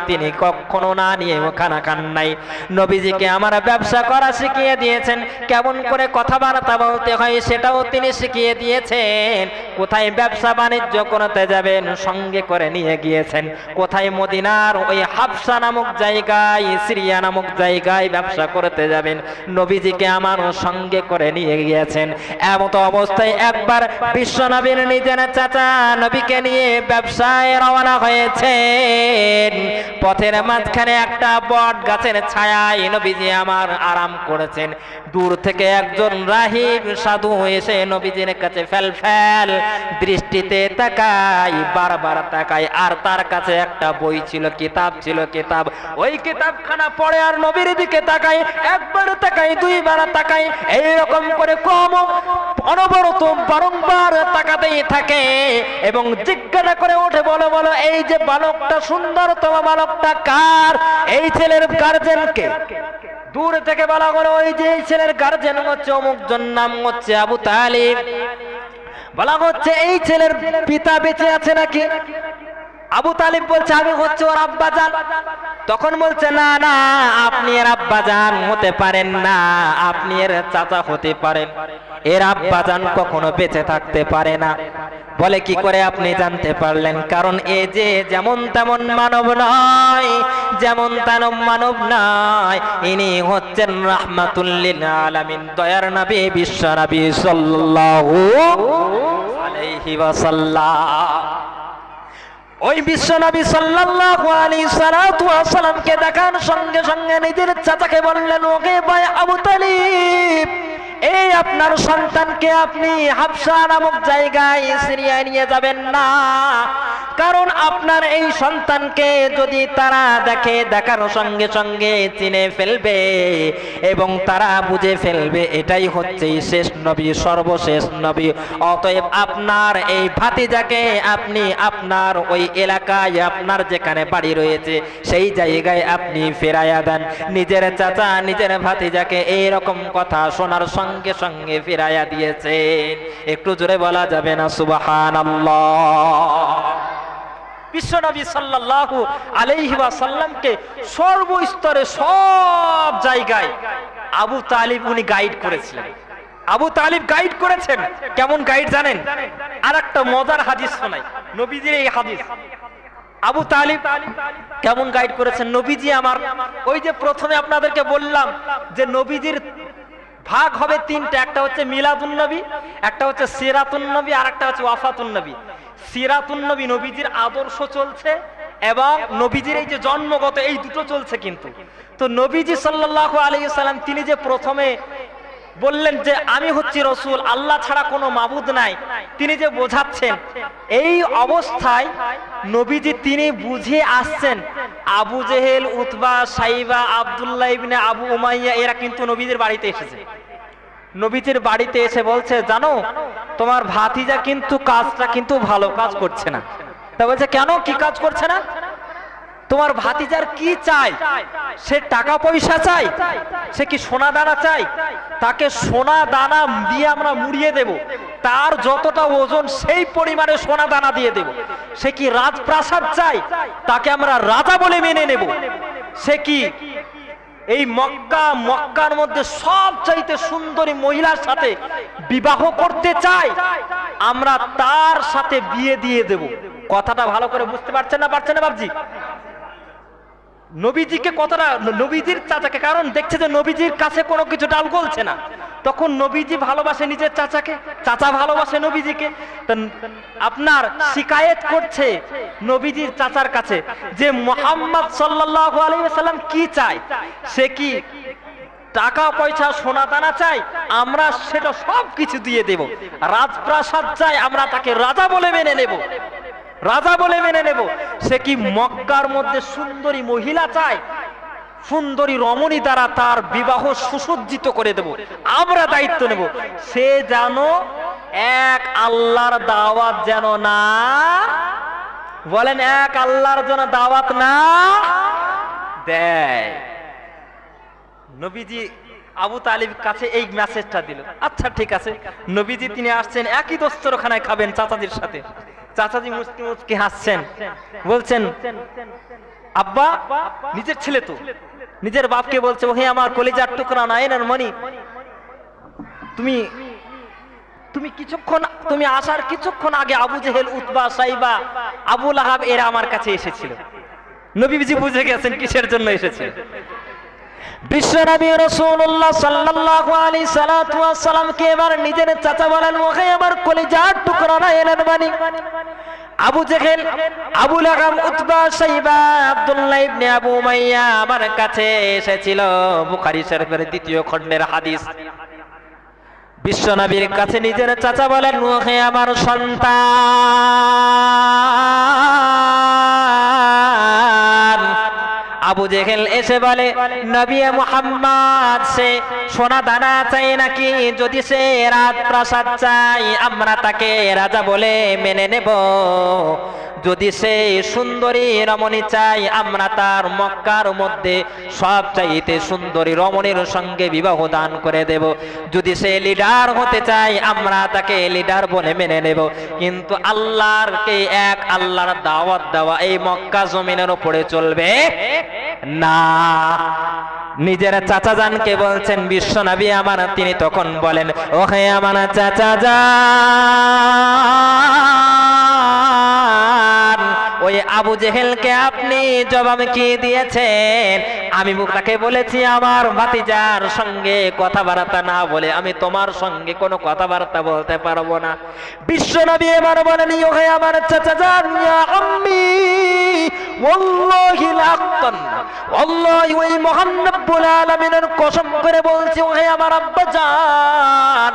তিনি কখনো না নিয়ে খানা খান নাই। নবীজিকে আমার ব্যবসা করা শিখিয়ে দিয়েছেন, কেমন করে কথাবার্তা বলতে হয় সেটাও তিনি শিখিয়ে দিয়েছেন। কোথায় ব্যবসা বাণিজ্য করতে যাবেন সঙ্গে করে নিয়ে গিয়েছেন, কোথায় মদিনার ওই হাবসা নামক জায়গায়, সিরিয়া নামক জায়গায় ব্যবসা করতে যাবেন নবীজিকে আমার সঙ্গে করে নিয়ে গিয়েছেন। এমত অবস্থায় একবার বিশ্বনবীর নিজের চাচা নবীকে নিয়ে ব্যবসায় রওনা হয়েছেন। পথের মাঝখানে একটা বট গাছের ছায়ায় নবীজি আমার আরাম করেছেন। দূর থেকে একজন রাহিব সাধু এসে নবীজির কাছে ফেল দৃষ্টিতে তাকায়, বারবার তাকায়, আর তার কাছে একটা বই ছিল, কিতাব ছিল। ওই কিতাবখানা পড়ে আর নবীর দিকে তাকায়, একবার তাকায়, 2বার তাকায়, এইরকম করে অনবরত বারংবার তাকাতেই থাকে এবং জিজ্ঞাসা করে ওঠে, বলো এই যে বালকটা, সুন্দরতম বালকটা কার? এই ছেলের গার্জেন কে? দূর থেকে বলা হলো, ওই যে এই ছেলের গার্জেন হচ্ছে অমুক জন, নাম হচ্ছে আবু তালিব। বলা হচ্ছে এই ছেলের পিতা বেঁচে আছে নাকি? আবু তালিব বলছে আমি হচ্ছে ওর আব্বাজান। তখন বলছে না না, আপনি এর আব্বাজান হতে পারেন না, আপনি এর চাচা হতে পারেন, এর আব্বাজান কখনো বেঁচে থাকতে পারে না। বলে কি করে আপনি জানতে পারলেন? কারণ এ যে যেমন তেমন মানব নয়, যেমন তেমন মানব নয়, ইনি হচ্ছেন রাহমাতুল লিল আলামিন, দয়ার নবী, বিশ্ব নবী সাল্লাল্লাহু আলাইহি ওয়াসাল্লাম। ওই বিশ্ব নবী সাল্লাল্লাহু আলাইহি সাল্লামকে দেখার সঙ্গে সঙ্গে নিজের চাচাকে বললেন, ওকে ভাই আবু তালিব, এই আপনার সন্তানকে আপনি হাবশা নামক জায়গায় সিরিয়ায় নিয়ে যাবেন না, কারণ আপনার এই সন্তানকে যদি তারা দেখে, দেখার সঙ্গে সঙ্গে চিনে ফেলবে এবং তারা বুঝে ফেলবে এটাই হচ্ছে শেষ নবী, সর্বশেষ নবী। অতএব আপনার এই ভাতিজাকে আপনি আপনার ওই এলাকায়, আপনার যেখানে বাড়ি রয়েছে সেই জায়গায় আপনি ফেরাইয়া দেন। নিজের চাচা নিজের ভাতিজাকে এইরকম কথা শোনার সঙ্গে সঙ্গে ফিরাইয়া দিয়েছেন। একটু জোরে বলা যাবে না সুবহানাল্লাহ? বিশ্বনবী সাল্লাল্লাহু আলাইহি ওয়াসাল্লামকে সর্বস্তরে সব জায়গায় আবু তালিব উনি গাইড করেছিলেন। আবু তালিব গাইড করেছেন। কেমন গাইড জানেন? আর একটা মজার হাদিস শোনাই, নবীজির এই হাদিস। আবু তালিব কেমন গাইড করেছেন? নবীজি আমার, ওই যে প্রথমে আপনাদেরকে বললাম যে নবীজির ভাগ হবে তিনটা, একটা হচ্ছে মিলাদুন নবী, একটা হচ্ছে সিরাতুন নবী, আর একটা হচ্ছে ওয়াফাতুন নবী। সিরাতুন নবী নবীজির আদর্শ চলছে এবং নবীজির এই যে জন্মগত, এই দুটো চলছে। কিন্তু তো নবীজি সাল্লাল্লাহু আলাইহি সাল্লাম তিনি যে প্রথমে বললেন যে আমি হচ্ছি রসুল, আল্লাহ ছাড়া কোনো মাবুদ নাই, তিনি যে বোঝাচ্ছেন, এই অবস্থায় নবীজি তিনি বুঝে আসছেন আবু জেহেল, উতবা, সাইবা, আব্দুল্লাহ ইবনে আবু উমাইয়া এরা কিন্তু নবীদের বাড়িতে এসেছে। নবীজির বাড়িতে এসে বলছে, জানো তোমার ভাতিজা কিন্তু কাজটা কিন্তু ভালো কাজ করছে না। তা বলছে কেন, কি কাজ করছে না? তোমার ভাতিজার কি চাই? সে টাকা পয়সা চাই? সে কি সোনা দানা চাই? তাকে সোনা দানা দিয়ে আমরা মুড়িয়ে দেব, তার যতটা ওজন সেই পরিমাণে সোনা দানা দিয়ে দেব। সে কি রাজপ্রাসাদ চাই? তাকে আমরা রাজা বলে মেনে নেব। সে কি এই মক্কার মধ্যে সবচাইতে সুন্দরী মহিলার সাথে বিবাহ করতে চাই? আমরা তার সাথে বিয়ে দিয়ে দেব। কথাটা ভালো করে বুঝতে পারছেন না বাবজি? নবীজিকে কথাটা, নবীজির চাচাকে, কারণ দেখছে যে নবীজির কাছে কোনো কিছু ডাল গলছে না, তখন নবীজি ভালোবাসে নিজের চাচাকে, চাচা ভালোবাসে নবীজিকে। আপনার শিকায়েত করছে নবীজির চাচার কাছে যে মুহাম্মদ সাল্লাল্লাহু আলাইহি ওয়াসাল্লাম কি চায়? সে কি টাকা পয়সা সোনা দানা চাই? আমরা সেটা সব কিছু দিয়ে দেব। রাজপ্রাসাদ চাই? আমরা তাকে রাজা বলে মেনে নেব, রাজা বলে মেনে নেব। সে কি মক্কার মধ্যে সুন্দরী মহিলা চায়? সুন্দরী রমণী দ্বারা তার বিবাহ সুসজ্জিত করে দেব, আমরা দায়িত্ব নেব। সে যেন এক আল্লাহর দাওয়াত যেন না, বলেন এক আল্লাহর জন্য দাওয়াত না দেয়। নবীজি আবু তালিব কাছে এই মেসেজটা দিল। আচ্ছা ঠিক আছে, নবীজি তিনি আসছেন, একই দস্তরখানায় খাবেন চাচাজির সাথে। চাচাজি মুচকি মুচকি হাসছেন, বলছেন আব্বা, নিজের ছেলে তো, নিজের বাপকে বলছে, ওহে আমার কলিজার টুকরা নায়নের মনি, তুমি কিছুক্ষণ, তুমি আসার কিছুক্ষণ আগে আবু জেহেল, উতবা, সাইবা, আবু লাহাব এরা আমার কাছে এসেছিল। নবীজি বুঝে গেছেন কিসের জন্য এসেছে। বিশ্বনবী রাসূলুল্লাহ সাল্লাল্লাহু আলাইহি সাল্লামকে এবার নিজের চাচা বলেন, ওহে আমার কলিজার টুকরা নায়নের মনি, আবু জেহেল, আবু লাহাব, উতবা, সাইবা, আব্দুল্লাহ ইবনে আবু উমাইয়া আমার কাছে এসেছিল। বুখারী শরীফের 2য় খণ্ডের হাদিস। বিশ্বনবীর কাছে নিজের চাচা বলেন, ওহে আমার সন্তান। আবু জেহেল এসে বলে, নবী মুহাম্মদ সে সোনা দানা চাই নাকি? যদি সে রাজপ্রাসাদ চাই আমরা তাকে রাজা বলে মেনে নেব, যদি সে সুন্দরী রমণী চাই আমরা তার মক্কার মধ্যে সব চাইতে সুন্দরী রমণীর সঙ্গে বিবাহ দান করে দেব। যদি সে লিডার হতে চায় আমরা তাকে লিডার বলে মেনে নেব। কিন্তু আল্লাহরকে এক আল্লাহর দাওয়াত দেওয়া এই মক্কা জমিনের উপরে চলবে না। নিজের চাচা জানকে বলছেন বিশ্ব নবী আমার, তিনি তখন বলেন ওহে আমার চাচা জান, ওই আবু জেহেলকে আপনি জবাব কি দিয়েছেন? আমি তাকে বলেছি আমার ভাতিজার সঙ্গে কথাবার্তা না বলে আমি তোমার সঙ্গে কোনো কথাবার্তা বলতে পারবো না। বিশ্ব নবী এবার বলেন ওহে আমার চাচা জান, ইয়া আম্মি ওয়াল্লাহি লা আক্তান্না, আল্লাহ ওই মহান রব্বুল আলামিনের কসম করে বলছি ওহে আমার আব্বা জান,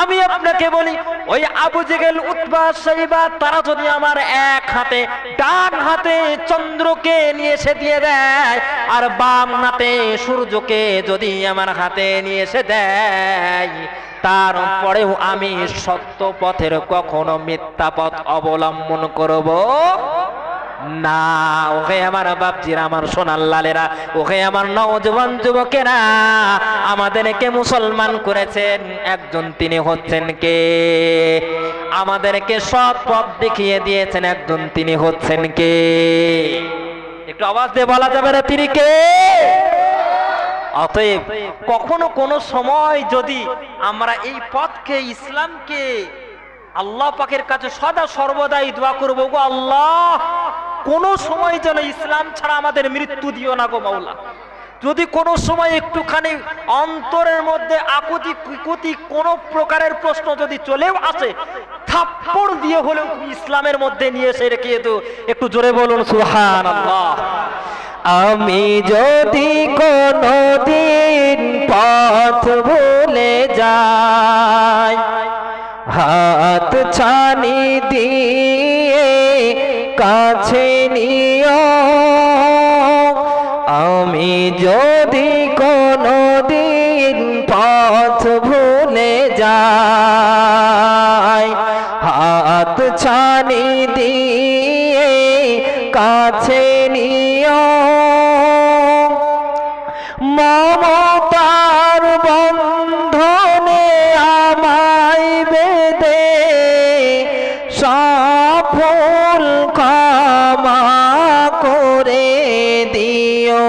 আমি আপনাকে বলি ওই আবু জেহেল উতবা সাইবা তারা যদি আমার এক হাতে ডান হাতে চন্দ্রকে নিয়ে এসে দিয়ে দেয় আর বাম হাতে সূর্যকে যদি আমার হাতে নিয়ে এসে দেয়, তারপরেও আমি সত্য পথের কখনো মিথ্যা পথ অবলম্বন করব না। ওহে আমার বাপজিরা, আমার সোনার লালেরা, ওহে আমার নওজওয়ান যুবকেরা, আমাদেরকে মুসলমান করেছেন একজন, তিনি হচ্ছেন কে? আমাদেরকে সৎ পথ দেখিয়ে দিয়েছেন একজন, তিনি হচ্ছেন কে? একটু আওয়াজ দিয়ে বলা যাবে না তিনি কে? অতএব কখনো কোনো সময় যদি আমরা এই পথকে ইসলামকে আল্লাহ পাকের কাছে সদা সর্বদাই দোয়া করবো, গো আল্লাহ কোনো সময় যেন ইসলাম ছাড়া আমাদের মৃত্যু দিও না গো মাওলা। যদি কোনো সময় একটুখানি অন্তরের মধ্যে আকুতি কুকুতি কোনো প্রকারের প্রশ্ন যদি চলেও আসে, থাপ্পড় দিয়ে হলেও ইসলামের মধ্যে নিয়ে এসে রেখে তো একটু জোরে বলুন সুবহানাল্লাহ। আমি যদি কোনদিন পথ ভুলে যাই, হাত ছানি দিয়ে কাছে নিও। আমি যদি কোনদিন পথ ভুলে যাই, হাত ছানি দিয়ে কাছে নিও। মমতার বন্ধনে আমায় বেঁধে সফল ক্ষমা করে দিও।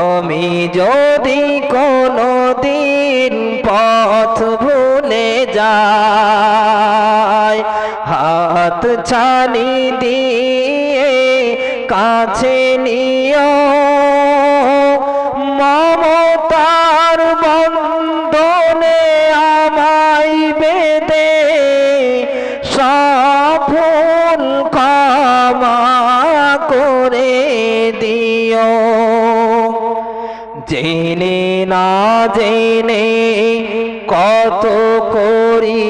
আমি যদি কোনদিন পথ ভুলে যাই, হাত ছানি দিয়ে কাছে নিও। মমতার বন্ধনে আমায় বেঁধে সফল ক্ষমা করে দিও। জেনে না জেনে কত করি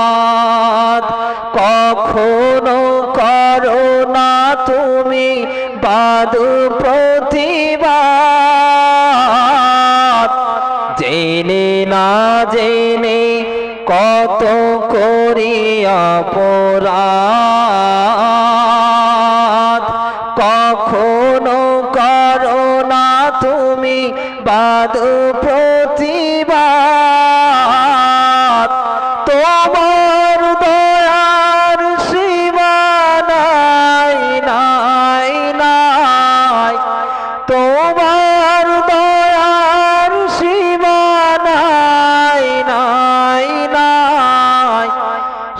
অপরাধ, কখনো করো না তুমি বাদ প্রতিবাদ। জেনে না জেনে কত করি অপরাধ, কখনো করো না তুমি বাদ প্রতিবাদ। তোমার দয়ার সীমা নাই নাই নাই, তোমার দয়ার সীমা নাই নাই নাই।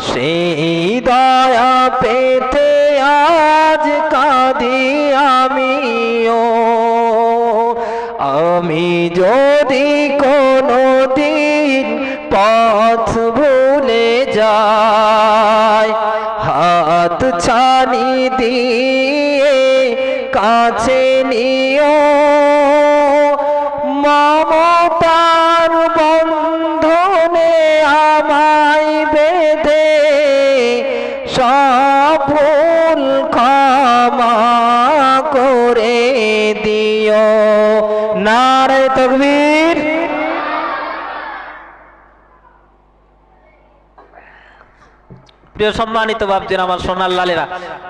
সেই দয়া পেতে আজ কাঁদি আমিও। আমি যদি কোনদিন পথ ভুলে যাই, হাত ছানি দিয়ে কাছে নিও। মমতার বন্ধনে আমায় বেঁধে সফল ক্ষমা করে দিও। নারে তাকবীর। প্রিয় সম্মানিত বাপজিরা, আমার সোনার লালেরা,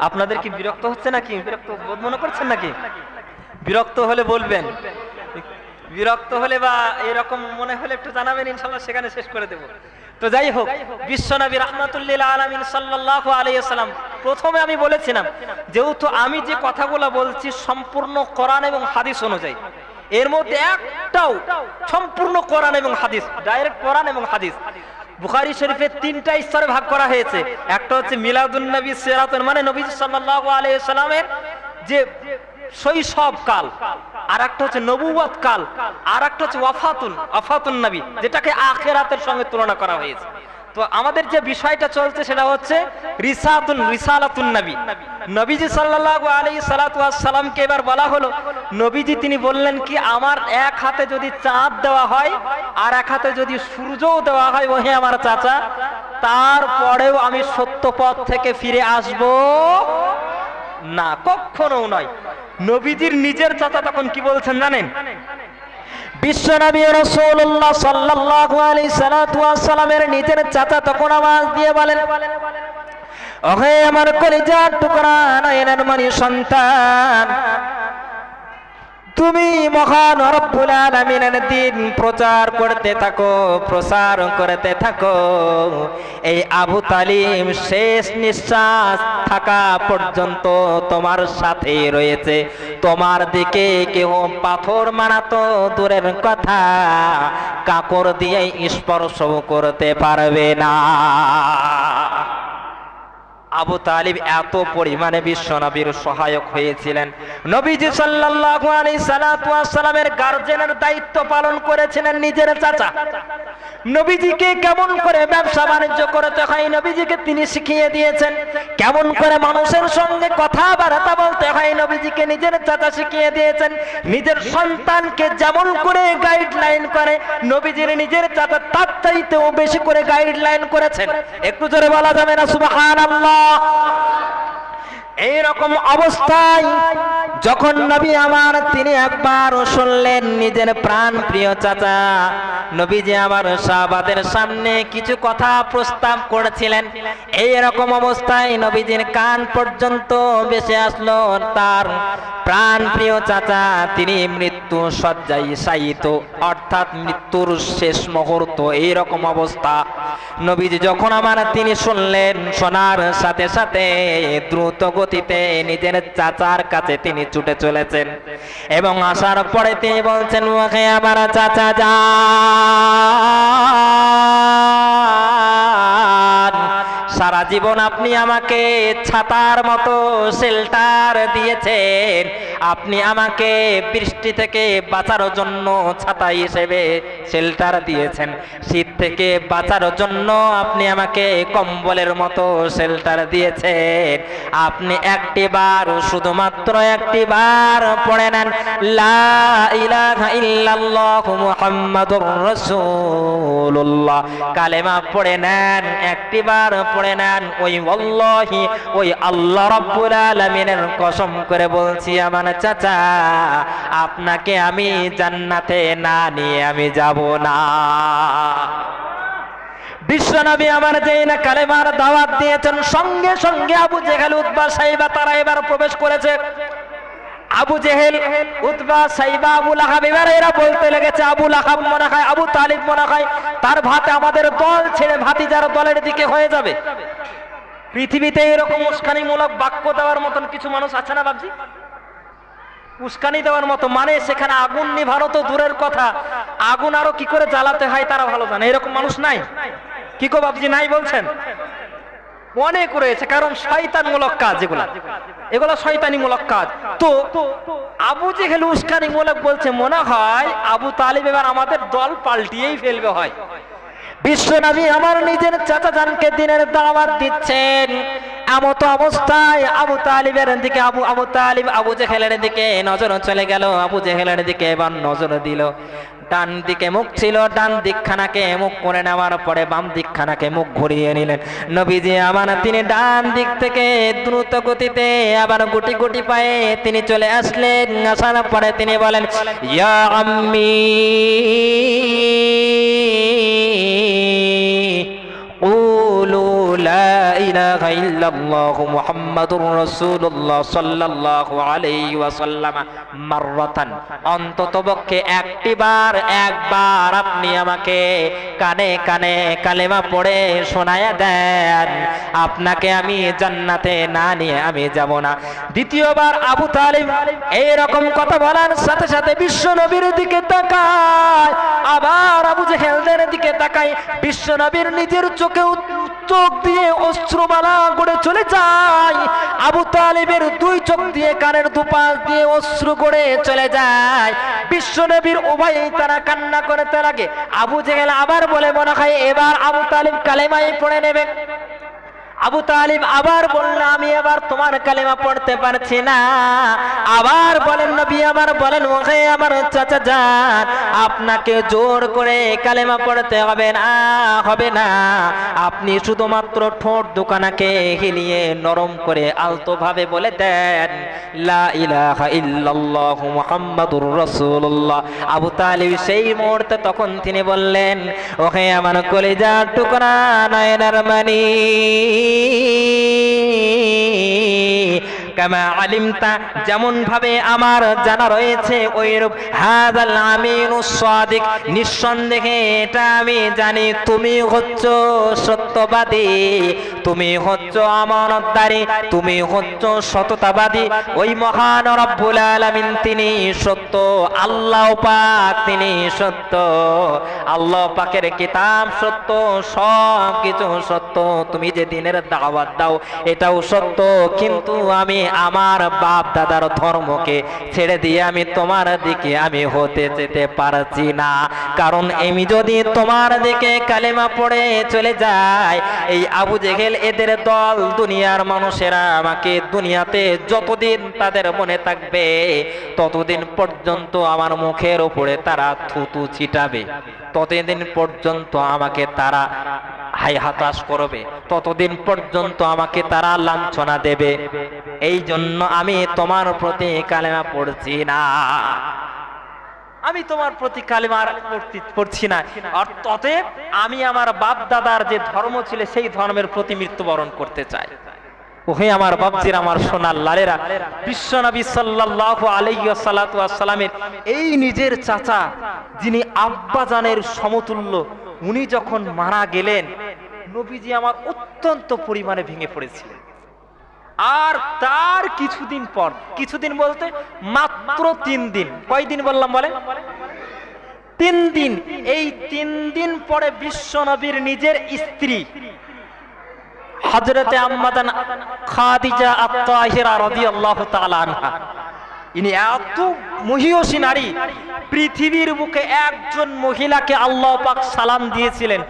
আপনাদের কি বিরক্ত হচ্ছে নাকি? বিরক্ত বোধ মনে করছেন নাকি? বিরক্ত হলে বলবেন, বিরক্ত হলে বা এরকম মনে হলে একটু জানাবেন, ইনশাআল্লাহ সেখানে শেষ করে দেব। তো যাই হোক, বিশ্বনবী রাহমাতুল্লিল আলামিন সাল্লাল্লাহু আলাইহি ওয়াসাল্লাম, প্রথমে আমি বলেছিলাম যেহেতু আমি যে কথাগুলো বলছি সম্পূর্ণ কোরআন এবং হাদিস অনুযায়ী, এর মধ্যে একটাও সম্পূর্ণ কোরআন এবং হাদিস, ডাইরেক্ট কোরআন এবং হাদিস। বুখারী শরীফে 3টা স্তরে ভাগ করা হয়েছে। একটা হচ্ছে মিলাদুন নবী সিরাতুন, মানে নবী সাল্লাল্লাহু আলাইহি ওয়াসাল্লামের যে শৈশব কাল, আর একটা হচ্ছে নবুয়ত কাল, আর একটা হচ্ছে ওয়াফাতুন নবী, যেটাকে আখিরাতের সঙ্গে তুলনা করা হয়েছে। তো আমাদের যে বিষয়টা চলছে সেটা হচ্ছে রিসালাতুন নবী। নবীজি সাল্লাল্লাহু আলাইহি সাল্লাতু ওয়াস সালামকে এবার বলা হলো, নবীজি তিনি বললেন কি, আমার এক হাতে যদি চাঁদ দেওয়া হয় আর এক হাতে যদি সূর্যও দেওয়া হয়, ওহে আমার চাচা, তারপরেও আমি সত্য পথ থেকে ফিরে আসব না, কখনো নয়। নবীজির নিজের চাচা তখন কি বলছেন জানেন? বিশ্বনবী রাসূলুল্লাহ সাল্লাল্লাহু আলাইহি সাল্লাতু ওয়াস সালামের নিজের চাচা তখন আওয়াজ দিয়ে বলেন, ওহে আমার কলিজার টুকরা নয়নের মণি সন্তান, তুমি মহান রব্বুল আলামিনের দিন প্রচার করতে থাকো, প্রসার করতে থাকো। এই আবু তালিব শেষ নিঃশ্বাস থাকা পর্যন্ত তোমার সাথে রয়েছে। তোমার দিকে কেউ পাথর মারাতো দূরের কথা, কাকর দিয়ে স্পর্শ করতে পারবে না। আবু তালিব এত পরিমাণে বিশ্বনবীর সহায়ক হয়েছিলেন। নবীজি সাল্লাল্লাহু আলাইহি সাল্লাতু ওয়াস সালামের গার্জেনের দায়িত্ব পালন করেছিলেন নিজের চাচা। নবীজিকে কেমন করে ব্যবসা বাণিজ্য করতে হয় নবীজিকে তিনি শিখিয়ে দিয়েছেন, কেমন করে মানুষের সঙ্গে কথাবার্তা বলতে হয় নবীজিকে নিজের চাচা শিখিয়ে দিয়েছেন। নিজের সন্তানকে যেমন করে গাইডলাইন করে নবীজির নিজের চাচা তার চাইতেও বেশি করে গাইডলাইন করেছেন। একটু জোরে বলা যাবে না সুবহানাল্লাহ? এইরকম অবস্থায় যখন নবী আমার তিনি একবার শুনলেন নিজের প্রাণ প্রিয় চাচা নবীজি আমার সাহাবাদের সামনে কিছু কথা প্রস্তাব করেছিলেন, এইরকম অবস্থায় নবীজির কান পর্যন্ত ভেসে আসলো তার প্রাণ প্রিয় চাচা তিনি মৃত্যু শয্যায় শায়িত, অর্থাৎ মৃত্যুর শেষ মুহূর্ত। এইরকম অবস্থা নবীজি যখন আমার তিনি শুনলেন, শোনার সাথে সাথে দ্রুত গতিতে নিজের চাচার কাছে তিনি ছুটে চলেছেন এবং আসার পরে তিনি বলছেন, ওকে আমার চাচা যান, সারা জীবন আপনি আমাকে ছাতার মতো শেল্টার দিয়েছেন, আপনি আমাকে বৃষ্টি থেকে বাঁচার জন্য ছাতা হিসেবে শেল্টার দিয়েছেন, শীত থেকে বাঁচার জন্য আপনি আমাকে কম্বলের মতো শেল্টার দিয়েছেন। আপনি একটিবার, শুধুমাত্র একটিবার পড়ে নেন লা ইলাহা ইল্লাল্লাহু মুহাম্মাদুর রাসূলুল্লাহ, কালেমা পড়ে নেন, একটিবার পড়ে নেন। ওই ওয়াল্লাহি, ওই আল্লাহ রাব্বুল আলামিনের কসম করে বলছি আমার চাচা, আপনাকে আমি জান্নাতে না নিয়ে আমি যাব না। বিশ্বনবী আমার যেই না কালেমার দাওয়াত দিয়েছেন, সঙ্গে সঙ্গে আবু জেহেল, উতবা, সাইবা তারা এবার প্রবেশ করেছে। আবু জেহেল, উতবা, সাইবা, আবু লাহাব এবার এরা বলতে লেগেছে, আবু লাহাব মনে হয়, আবু তালিব মনে হয় তার ভাতে আমাদের দল ছেড়ে ভাতিজার দলের দিকে হয়ে যাবে। পৃথিবীতে এরকম উস্কানিমূলক বাক্য দেওয়ার মতন কিছু মানুষ আছে না বাবজি? উস্কানি দেওয়ার মতো, মানে সেখানে আগুন নিভানো তো দূরের কথা, আগুন আরো কি করে জ্বালাতে হয় তারা ভালো জানে। এরকম মানুষ নাই কি কো বাবজি? নাই বলছেন? অনেক রয়েছে, কারণ শয়তানমূলক কাজ এগুলো শয়তানিমূলক কাজ। তো আবু জেহেল উস্কানিমূলক বলছে, মনে হয় আবু তালিব এবার আমাদের দল পাল্টিয়েই ফেলবে হয়। বিশ্বনবী আমার নিজের চাচা জানকে দিনের দাওয়াত দিচ্ছেন, এমত অবস্থায় আবু তালিবের দিকে আবু তালিব আবু জেহেলের দিকে নজর চলে গেল। আবু জেহেলের দিকে এবার নজর দিল, ডান দিকে মুখ ছিল, ডান দিকখানাকে মুখ করে নেওয়ার পরে বাম দিকখানাকে মুখ ঘুরিয়ে নিলেন। নবীজি আমার তিনি ডান দিক থেকে দ্রুত গতিতে আবার গুটি গুটি পায়ে তিনি চলে আসলেন। আসার পরে তিনি বলেন, ইয়া আম্মি কুলু লা ইলাহা ইল্লাল্লাহু মুহাম্মাদুর রাসূলুল্লাহ সাল্লাল্লাহু আলাইহি ওয়াসাল্লাম মাররাতান, অন্ততপক্ষে একবার আপনি আমাকে কানে কানে কালেমা পড়ে শোনায়া দেন, আপনাকে আমি জান্নাতে না নিয়ে আমি যাব না। দ্বিতীয়বার আবু তালিব এইরকম কথা বলার সাথে সাথে বিশ্ব নবীর দিকে তাকায়, আবার আবু জেহেলদের দিকে তাকায়। বিশ্ব নবীর নিজের চোখ দিয়ে অশ্রুবালা গড়ে চলে যায়, আবু তালিবের দুই চোখ দিয়ে কানের দুপাশ দিয়ে অশ্রু গড়ে চলে যায়। বিশ্ব নবীর উভয় তারা কান্না করতে লাগে। আবু জেহেল আবার বলে, মনে হয় এবার আবু তালিব কালেমাই পড়ে নেবে। আবু তালিব আবার বলল, আমি এবার তোমার কালেমা পড়তে পারছি না। আবার বলেন নবী আমার, বলেন ওহে আমার চাচা যান, আপনাকে জোর করে কালেমা পড়তে হবে না, আপনি শুধুমাত্র ঠোঁট দুখানাকে হিলিয়ে নরম করে আলতো ভাবে বলে দেন, লা ইলাহা ইল্লাল্লাহু মুহাম্মাদুর রাসূলুল্লাহ। আবু তালিব সেই মুহূর্তে তখন তিনি বললেন, ওহে আমার কলিজার টুকরা নয়নার মানি, কামা আলিমতা, যেমন ভাবে আমার জানা রয়েছে ওইরূপ, হাযাল আমিনুস সাদিক, নিঃসন্দেহে এটা আমি জানি তুমি হচ্ছ সত্যবাদী, তুমি হচ্ছ আমানতদারী, তুমি হচ্ছ সততাবাদী। ওই মহান রব্বুল আলামিন তিনি সত্য, আল্লাহ পাক তিনি সত্য, আল্লাহ পাকের কিতাব সত্য, সব কিছু সত্য। তুমি যে দিনের দাওয়াত দাও এটাও সত্য, কিন্তু আমি আমার বাপ দাদার ধর্মকে ছেড়ে দিয়ে আমি তোমার দিকে আমি হতে যেতে পারছি না, কারণ আমি যদি তোমার দিকে কালেমা পড়ে চলে যায়, এই আবু জেহেল এদের দল দুনিয়ার মানুষেরা আমাকে দুনিয়াতে যতদিন তাদের মনে থাকবে ততদিন পর্যন্ত আমার মুখের উপরে তারা থুতু ছিটাবে, ততদিন পর্যন্ত আমাকে তারা হাই হতাশ করবে, ততদিন পর্যন্ত আমাকে তারা লাঞ্ছনা দেবে। এই জন্য আমি তোমার প্রতি কালেমা পড়ছি না, আমি তোমার প্রতি কালেমা পড়ছি না। আর অতএব আমি আমার বাপ দাদার যে ধর্ম ছিল সেই ধর্মের প্রতি মৃত্যুবরণ করতে চাই। ওহে আমার বাপজির, আমার সোনার লালেরা, বিশ্ব নবী সাল্লাল্লাহু আলাইহি ওয়াসাল্লামের এই নিজের চাচা, যিনি আব্বাজানের সমতুল্য, উনি যখন মারা গেলেন, নবীজি আমার অত্যন্ত পরিমাণে ভেঙে পড়েছিলেন। আর তার কিছুদিন বলতে মাত্র 3 দিন, কয়দিন বললাম বলেন? 3 দিন। এই 3 দিন পরে বিশ্ব নবীর নিজের স্ত্রী হযরতে আম্মাজান খাদিজা আত-তাহিরা রাদিয়াল্লাহু তাআলা আনহা, ইনি এত মহিয়সী নারী, পৃথিবীর বুকে একজন মহিলাকে আল্লাহ পাক সালাম দিয়েছিলেন,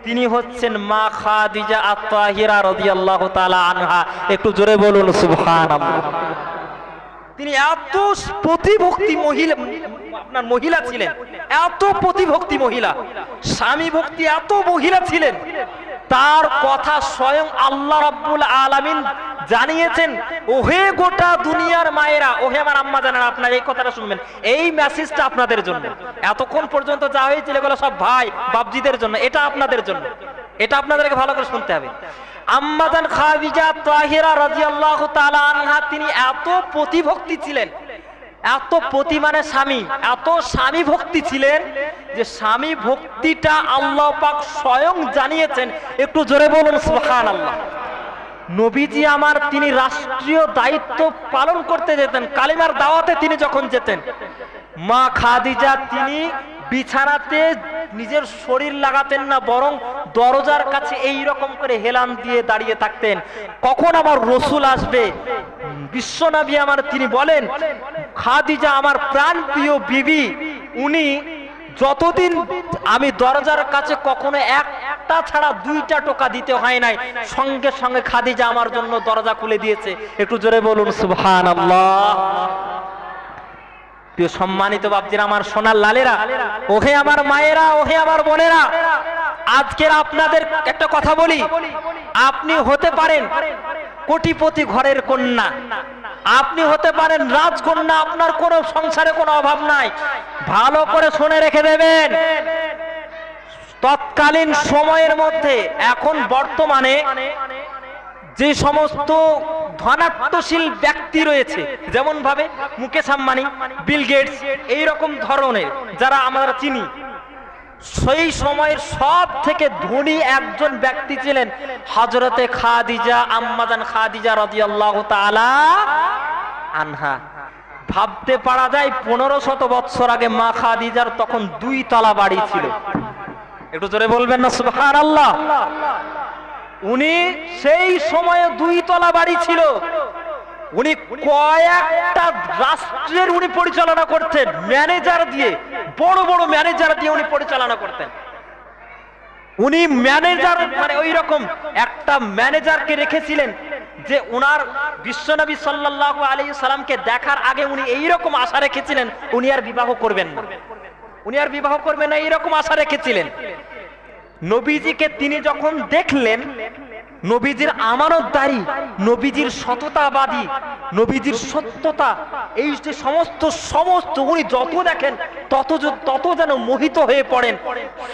তিনি হচ্ছেন মা খাদিজা আত-তাহিরা রাদিয়াল্লাহু তাআলা আনহা। একটু জোরে বলুন সুবহানাল্লাহ। তিনি এত প্রতিভক্তি মহিলা ছিলেন, এত প্রতিভক্তি মহিলা, স্বামী ভক্তি এত মহিলা ছিলেন, তার কথা স্বয়ং আল্লাহ রাব্বুল আলামিন জানিয়েছেন। ওহে গোটা দুনিয়ার মায়েরা, ওহে আমার আম্মা জানেন, আপনারা এই কথাটা শুনবেন, এই মেসেজটা আপনাদের জন্য। এতক্ষণ পর্যন্ত যা হয়েছিল এগুলো সব ভাই বাপজিদের জন্য, এটা আপনাদের জন্য, এটা আপনাদেরকে ভালো করে শুনতে হবে। আম্মাজান খাদিজা তাহিরা রাদিয়াল্লাহু তাআলা আনহা, তিনি এত প্রতিভক্তি ছিলেন, এত প্রতি মানে স্বামী, এত স্বামী ভক্তি ছিলেন যে স্বামী ভক্তিটা আল্লাহ পাক স্বয়ং জানিয়েছেন। একটু জোরে বলুন সুবহানাল্লাহ। নবীজি আমার, তিনি রাষ্ট্রীয় দায়িত্ব পালন করতে যেতেন, কালিমার দাওয়াতে তিনি যখন যেতেন, মা খাদিজা তিনি বিছানাতে নিজের শরীর লাগাতেন না, বরং দরজার কাছে এই রকম করে হেলান দিয়ে দাঁড়িয়ে থাকতেন, কখন আমার রসুল আসবে। বিশ্ব নবী আমার, তিনি বলেন, খাদিজা আমার প্রাণ প্রিয় বিবি, উনি যতদিন আমি দরজার কাছে কখনো একটা ছাড়া 2টা টোকা দিতে হয় নাই, সঙ্গে সঙ্গে খাদিজা আমার জন্য দরজা খুলে দিয়েছে। একটু জোরে বলুন সুবহানাল্লাহ। প্রিয় সম্মানিত বাপজিরা, আমার সোনার লালেরা, ওহে আমার মায়েরা, ওহে আমার বোনেরা, আজকের আপনাদের একটা কথা বলি, আপনি হতে পারেন কোটিপতি ঘরের কন্যা, আপনি হতে পারেন রাজকন্যা, আপনার কোনো সংসারে কোনো অভাব নাই। ভালো করে শুনে রেখে দেবেন, তৎকালীন সময়ের মধ্যে এখন বর্তমানে যে সমস্ত ধনাত্মশীল ব্যক্তি রয়েছে, যেমন ভাবে মুকেশ আম্বানি, বিল গেটস, এইরকম ধরনের যারা আমরা চিনি, সেই সময়ের সব থেকে ধনী একজন ব্যক্তি ছিলেন হযরতে খাদিজা, আম্মাজান খাদিজা রাদিয়াল্লাহু তাআলা আনহা। ভাবতে পারা যায় 1500 বছর আগে মা খাদিজার তখন 2 তলা বাড়ি ছিল। একটু জোরে বলবেন না সুবহানাল্লাহ। উনি সেই সময়ে 2 তলা বাড়ি ছিল। উনি কয়েকটা রাষ্ট্রের উনি পরিচালনা করতেন, ম্যানেজার দিয়ে, বড় বড় ম্যানেজার দিয়ে উনি পরিচালনা করতেন। উনি ম্যানেজার মানে ওই রকম একটা ম্যানেজারকে রেখেছিলেন যে উনার বিশ্বনবী সাল্লাল্লাহু আলাইহি সাল্লামকে দেখার আগে উনি এইরকম আশা রেখেছিলেন উনি আর বিবাহ করবেন না, উনি আর বিবাহ করবেন না, এইরকম আশা রেখেছিলেন। নবীজিকে তিনি যখন দেখলেন, নবীজির আমানতদারি, নবীজির সততাবাদী, নবীজির সত্যতা, এই যে সমস্ত উনি যত দেখেন তত যেন মোহিত হয়ে পড়েন।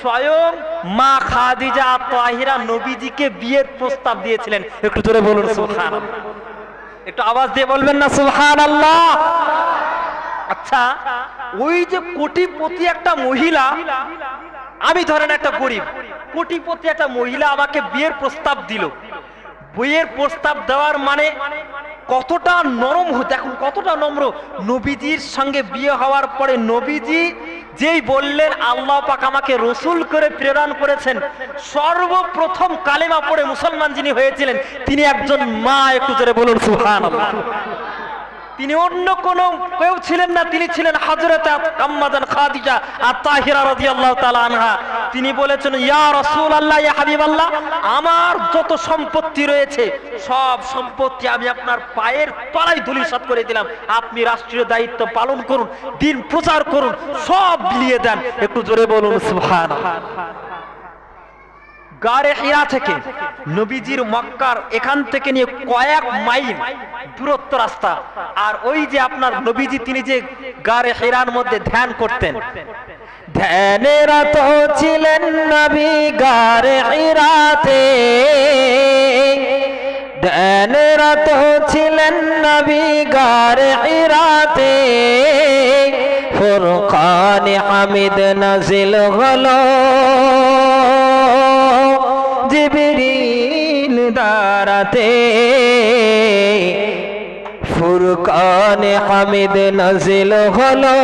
স্বয়ং মা খাদিজা তাহিরা নবীজিকে বিয়ের প্রস্তাব দিয়েছিলেন। একটু জোরে বলুন সুবহানাল্লাহ, একটু আওয়াজ দিয়ে বলবেন না সুবহানাল্লাহ। আচ্ছা, ওই যে কোটিপতি একটা মহিলা, আমি ধরেন একটা গরিব, কোটিপতি একটা মহিলা আমাকে বিয়ের প্রস্তাব দিল। বিয়ের প্রস্তাব দেওয়ার মানে কতটা নরম, দেখুন কতটা নম্র। নবীজির সঙ্গে বিয়ে হওয়ার পরে নবীজি যেই বললেন আল্লাহ পাক আমাকে রসুল করে প্রেরণ করেছেন, সর্বপ্রথম কালেমা পড়ে মুসলমান যিনি হয়েছিলেন তিনি একজন মা। একটু জোরে বলুন সুবহানাল্লাহ। তিনি অন্য কোন কেউ ছিলেন না, তিনি ছিলেন হযরত আম্মাজান খাদিজা আত-তাহিরা রাদিয়াল্লাহু তাআলা আনহা। তিনি বলেছেন, ইয়া রাসূলুল্লাহ, ইয়া হাবিবাল্লাহ, আমার যত সম্পত্তি রয়েছে সব সম্পত্তি আমি আপনার পায়ের তলায় ধূলিসাৎ করে দিলাম। আপনি রাষ্ট্রীয় দায়িত্ব পালন করুন, দিন প্রচার করুন, সব বিলিয়ে দেন। একটু জোরে বলুন সুবহানাল্লাহ। গারে হিরা থেকে নবীজির মক্কার এখান থেকে নিয়ে কয়েক মাইল দূরত্ব রাস্তা। আর ওই যে আপনার নবীজি তিনি যে গারে হিরার মধ্যে ধ্যান করতেন, ধ্যানেরত ছিলেন নবী গারে হিরাতে, ধ্যানেরত ছিলেন নবী গারে হিরাতে। ফুরকান হামিদ নাজিল হলো জিবরিল দারাতে, ফুরকান হামিদ নাজিল হলো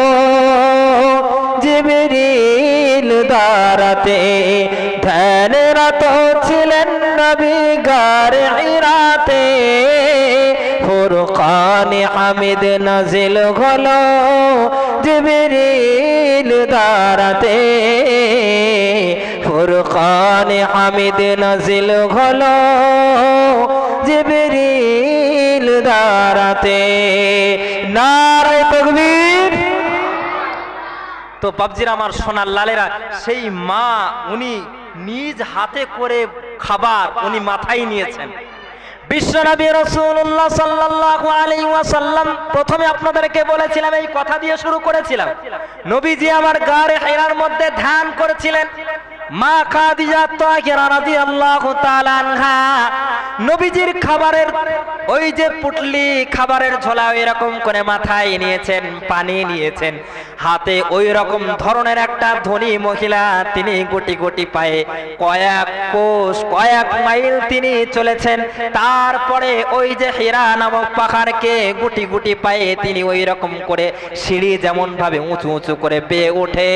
জিবরিল দারাতে। ধ্যানরত ছিলেন নবী গারে হিরাতে, ফুরকান হামিদ নাজিল হলো জিবরিল দারাতে। ফুরকান হামিদ নাজিল হলো জিবরিল দারাতে। নারে তাকবীর। তো বাবজির আমার সোনার লালেরা, সেই মা উনি নিজ হাতে করে খাবার উনি মাথায় নিয়েছেন। বিশ্বনবী রাসূলুল্লাহ সাল্লাল্লাহু আলাইহি ওয়াসাল্লাম, প্রথমে আপনাদেরকে বলেছিলাম, এই কথা দিয়ে শুরু করেছিলাম, নবীজি আমার গারে হিরার মধ্যে ধ্যান করেছিলেন। মা খাদিজা তাহিরা রাদিয়াল্লাহু তাআলা আনহা নবীজির খাবারের ওই যে পুটলি, খাবারের ঝোলা এরকম করে মাথায় নিয়েছেন, পানি নিয়েছেন হাতে। ওই রকম ধরনের একটা ধনী মহিলা, তিনি গুটি গুটি পায়ে কয়েক মাইল তিনি চলেছেন। তারপরে ওই যে হিরা নামক পাহাড়কে গুটি গুটি পায়ে তিনি ওই রকম করে সিঁড়ি যেমন ভাবে উঁচু উঁচু করে বেয়ে ওঠে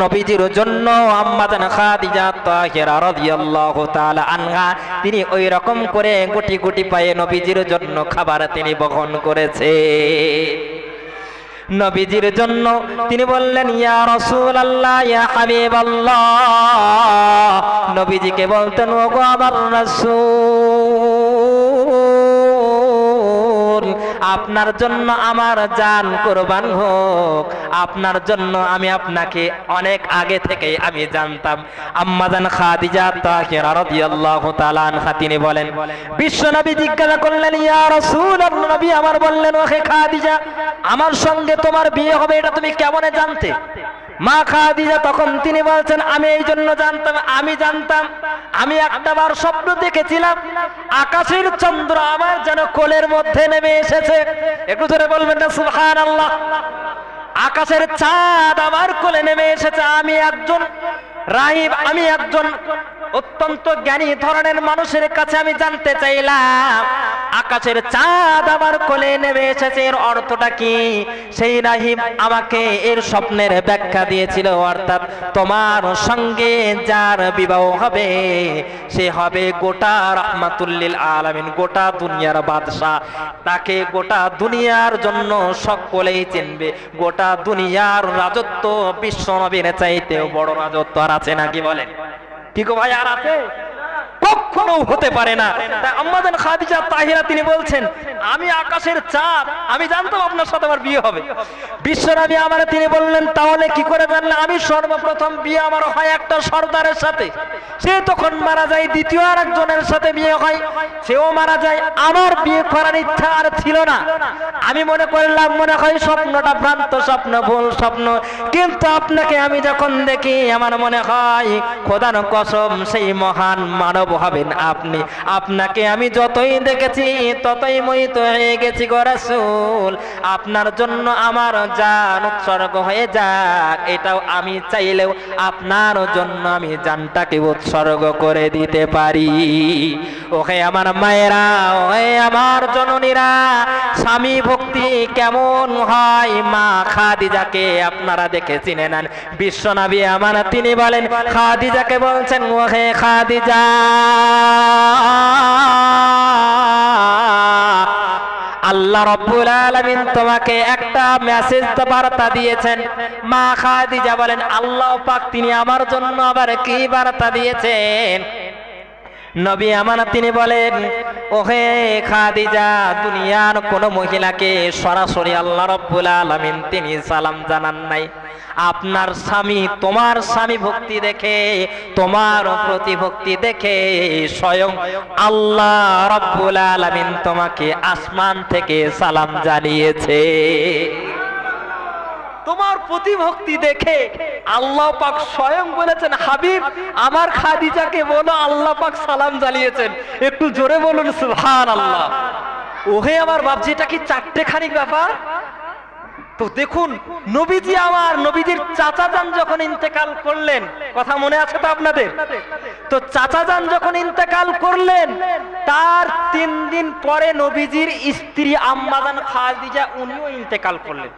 নবীজির জন্য আম্মাজান খাদিজা তাহিরা রাদিয়াল্লাহু তাআলা আনহা তিনি ওই রকম করে গুটি গুটি পায়ে নবীজির জন্য খাবার তিনি বহন করেছে। নবীজির জন্য তিনি বললেন, ইয়া রাসূলুল্লাহ, ইয়া হাবিবাল্লাহ। নবীজিকে বলতেন, ওগো আমার রাসূল, আপনার জন্য আমার জান কুরবান হোক, আপনার জন্য আমি আপনাকে অনেক আগে থেকে আমি জানতাম। আম্মাজান খাদিজা তাহিরা রাদিয়াল্লাহু তাআলা আনহা তিনি বলেন, বিশ্বনবী জিজ্ঞাসা করলেন, ইয়া রাসূলুল্লাহ, নবী আমার বললেন, ওহে খাদিজা, আমার সঙ্গে তোমার বিয়ে হবে এটা তুমি কেমনে জানতে? মা খাদিজা তখন তিনি বলছেন, আমি এই জন্য জানতাম, আমি জানতাম, আমি একটাবার স্বপ্ন দেখেছিলাম আকাশের চন্দ্র আমার যেন কোলের মধ্যে নেমে এসেছে। একটু ধরে বলবেন না সুবহানাল্লাহ। আকাশের চাঁদ আমার কোলে নেমে এসেছে। আমি একজন রাহিব, আমি একজন অত্যন্ত জ্ঞানী ধরনের মানুষের কাছে আমি জানতে চাইলাম আকাশের চাঁদ আমার কোলে নেমে এসেছে, এর অর্থটা কি? সেই রাহিব আমাকে এর স্বপ্নের ব্যাখ্যা দিয়েছিল, অর্থাৎ তোমার সঙ্গে যার বিবাহ হবে সে হবে গোটা রাহমাতুল আলামিন, গোটা দুনিয়ার বাদশা। তাকে গোটা দুনিয়ার জন্য সকলেই চিনবে। গোটা দুনিয়ার রাজত্ব বিশ্ব নবীর চাইতেও বড় রাজত্ব আর আছে নাকি বলেন? কি গো ভাই, আর আছে? কখনো হতে পারে না। তাই আম্মাজান খাদিজা তাহিরা তিনি বলছেন, আমি আকাশের চাঁদ, আমি জানতাম আপনার সাথে আমার বিয়ে হবে। বিশ্বনবী আমার তিনি বললেন, তাহলে কি করে জানলেন? আমি সর্বপ্রথম বিয়ে আমার হয় একটা সর্দারের সাথে, সে তখন মারা যায়। দ্বিতীয় আর একজনের সাথে বিয়ে হয়, সেও মারা যায়। আমার বিয়ে করার ইচ্ছা আর ছিল না। আমি মনে করলাম মনে হয় স্বপ্নটা ভ্রান্ত স্বপ্ন, ভুল স্বপ্ন। কিন্তু আপনাকে আমি যখন দেখি আমার মনে হয় খোদার কসম সেই মহান মানব হবেন আপনি। আপনাকে আমি যতই দেখেছি ততই মোহিত হয়ে গেছি গো রাসূল। আপনার জন্য আমার জান উৎসর্গ হয়ে যাক, এটাও আমি চাইলেও আপনার জন্য আমি জানটাকে উৎসর্গ করে দিতে পারি। ওহে আমার মায়েরা, ওহে আমার জননীরা, স্বামী ভক্তি কেমন হয় মা খাদিজাকে আপনারা দেখে চিনে নেন। বিশ্বনবী আমার তিনি বলেন, খাদিজাকে বলছেন, ওহে খাদিজা, আল্লাহ রাব্বুল আলামিন তোমাকে একটা মেসেজ বার্তা দিয়েছেন। মা খাদিজা বলেন, আল্লাহ পাক তিনি আমার জন্য আবার কি বার্তা দিয়েছেন? নবী আমার তিনি বলেন, ওহে খাদিজা, দুনিয়ার কোন মহিলাকে সরাসরি আল্লাহ রাব্বুল আলামিন তিনি সালাম জানান নাই। আপনার স্বামী, তোমার স্বামী ভক্তি দেখে, তোমার প্রতি ভক্তি দেখে স্বয়ং আল্লাহ রাব্বুল আলামিন তোমাকে আসমান থেকে সালাম জানিয়েছে। তোমার প্রতিভক্তি দেখে আল্লাহ পাক স্বয়ং বলেছেন, হাবিব আমার খাদিজাকে বলো আল্লাহ পাক সালাম জানিয়েছেন। একটু জোরে বলুন সুবহানাল্লাহ। ওহে আমার বাপজি, এটা কি চারটেখানিক ব্যাপার? তো দেখুন, নবীজি আমার, নবীজির চাচা যান যখন ইন্তেকাল করলেন, কথা মনে আছে তো আপনাদের? তো চাচা যান যখন ইন্তেকাল করলেন, তার 3 দিন পরে নবীজির স্ত্রী আম্মাজান খাদিজা উনিও ইন্তেকাল করলেন।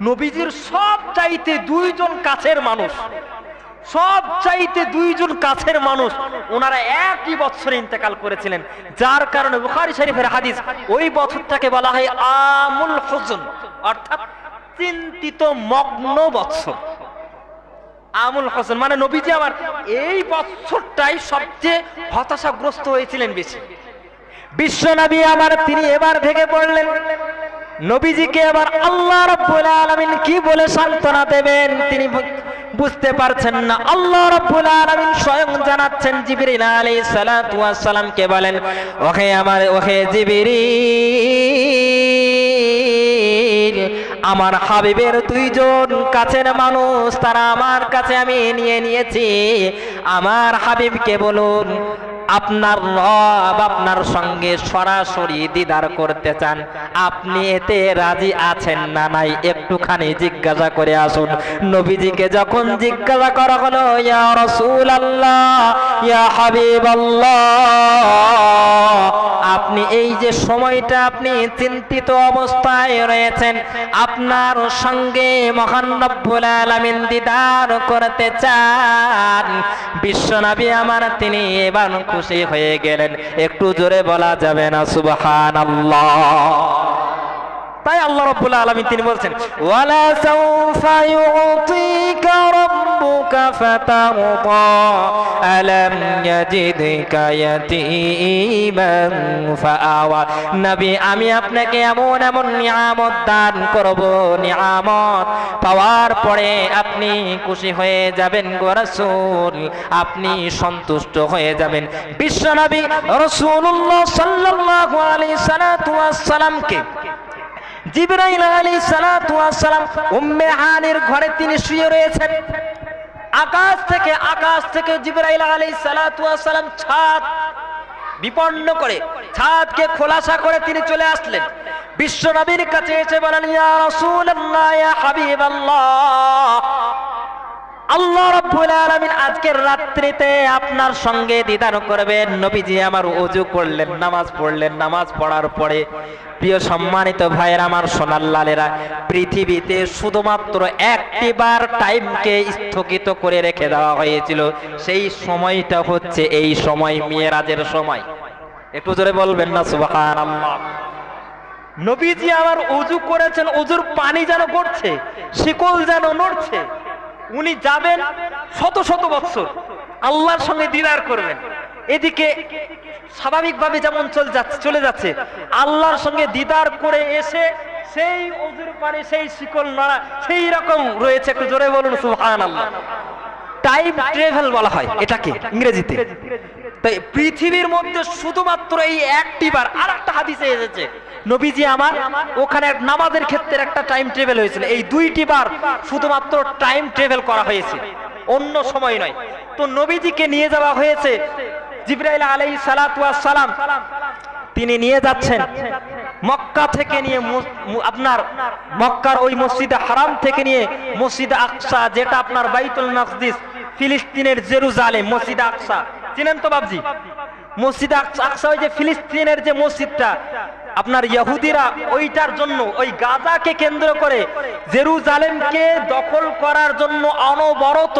নবীজির সব চাইতে 2 জন কাছের মানুষ, সব চাইতে 2 জন কাছের মানুষ, ওনারা একই বছরে ইন্তেকাল করেছিলেন। যার কারণে বুখারী শরীফের হাদিস, ওই বছরটাকে বলা হয় আমুল হুজন, অর্থাৎ চিন্তিত মগ্ন বছর। আমুল হুজন মানে নবীজি আমার এই বছরটাই সবচেয়ে হতাশাগ্রস্ত হয়েছিলেন বেশি। বিশ্ব নবী আমার তিনি এবার ভেঙে পড়লেন। নবীজিকে এবার আল্লাহ রাব্বুল আলামিন কি বলে সান্ত্বনা দেবেন তিনি বুঝতে পারছেন না। আল্লাহ রাব্বুল আলামিন স্বয়ং জানাচ্ছেন জিবরিল আলাইহিস সালাতু ওয়াস সালামকে, বলেন, ওহে আমার, ওহে জিবরিল, আমার হাবিবের 2 জন কাছের মানুষ, তারা আমার কাছে আমি নিয়েছি। আমার হাবিবকে বলুন আপনার রব আপনার সঙ্গে সরাসরি দিদার করতে চান, আপনি এতে রাজি আছেন না নাই একটুখানি জিজ্ঞাসা করে আসুন। নবীজিকে যখন জিজ্ঞাসা করা হলো, ইয়া রাসূলুল্লাহ, ইয়া হাবিবাল্লাহ, আপনি এই যে সময়টা আপনি চিন্তিত অবস্থায় রয়েছেন, আপনার সঙ্গে মহান রব্বুল আলামিন দিদার করতে চান। বিশ্বনবী আমার তিনি এবার খুশি হয়ে গেলেন। একটু জোরে বলা যাবে না সুবহানাল্লাহ? তাই আল্লাহ রাব্বুল আলামিন তিনি বলছেন, ওয়ালা সাউফা ইউতিকা রাব্বুকা ফাতারদা আলাম ইয়াজিদকা ইয়াতীমান ফাআওয়া। নবী আমি আপনাকে এমন এমন নিয়ামত দান করব, নিয়ামত পাওয়ার পরে আপনি খুশি হয়ে যাবেন গো রাসূল, আপনি সন্তুষ্ট হয়ে যাবেন। বিশ্বনবী রাসূলুল্লাহ সাল্লাল্লাহু আলাইহি সাল্লাতু ওয়াস সালামকে জিবরাইল আলাইহিস সালাতু ওয়াস সালাম উম্মে হানির ঘরে তিনি শুয়ে রয়েছেন। আকাশ থেকে জিবরাইল আলাইহিস সালাতু ওয়াস সালাম ছাদ বিপন্ন করে, ছাদকে খোলাসা করে তিনি চলে আসলেন। বিশ্ব নবীর কাছে এসে বলেন, ইয়া রাসূলুল্লাহ, ইয়া হাবিবাল্লাহ, আল্লাহ রাব্বুল আলামিন আজকের রাত্রিতে আপনার সঙ্গে দিদার করবেন। নবীজি আমার ওযু করলেন, নামাজ পড়লেন। নামাজ পড়ার পরে প্রিয় সম্মানিত ভাইয়েরা আমার, সোনার লালেরা, পৃথিবীতে শুধুমাত্র একটিবার টাইমকে স্থগিত করে রেখে দেওয়া হয়েছিল। সেই সময়টা হচ্ছে এই সময়, মিরাজের সময়। একটু জোরে বলবেন না সুবহানাল্লাহ। নবীজি আমার ওযু করেছেন, ওযুর পানি যেন পড়ছে, শিকল যেন নড়ছে। উনি যাবেন শত শত বছর আল্লাহর সঙ্গে দিদার করবেন। এদিকে স্বাভাবিকভাবে যেমন চলে যাচ্ছে, আল্লাহর সঙ্গে দিদার করে এসে সেই ওযুর পানি, সেই শিকল নড়া সেই রকম রয়েছে। একটু জোরে বলুন সুবহানাল্লাহ। টাইম ট্রাভেল বলা হয় এটাকে ইংরেজিতে। তাই পৃথিবীর মধ্যে শুধুমাত্র এই একটিবার, আর একটা হাদিসে এসেছে নবীজি আমার ওখানে নামাজের ক্ষেত্রে একটা টাইম ট্রাভেল হয়েছিল। এই দুইটি বার শুধুমাত্র টাইম ট্রাভেল করা হয়েছে, অন্য সময় নয়। তো নবীজিকে নিয়ে যাওয়া হয়েছে, জিবরাইল আলাইহিস সালাতু ওয়াস সালাম তিনি নিয়ে যাচ্ছেন মক্কা থেকে নিয়ে, আপনার মক্কার ওই মসজিদে হারাম থেকে নিয়ে মসজিদে আকসা, যেটা আপনার বাইতুল মাকদিস, ফিলিস্তিনের জেরুজালেম, মসজিদে আকসা চিনেন তো বাবজি? মসজিদে আকসা ওই যে ফিলিস্তিনের যে মসজিদটা, আপনার ইহুদিরা ওইটার জন্য, ওই গাজাকে কেন্দ্র করে জেরুজালেমকে দখল করার জন্য অনবরত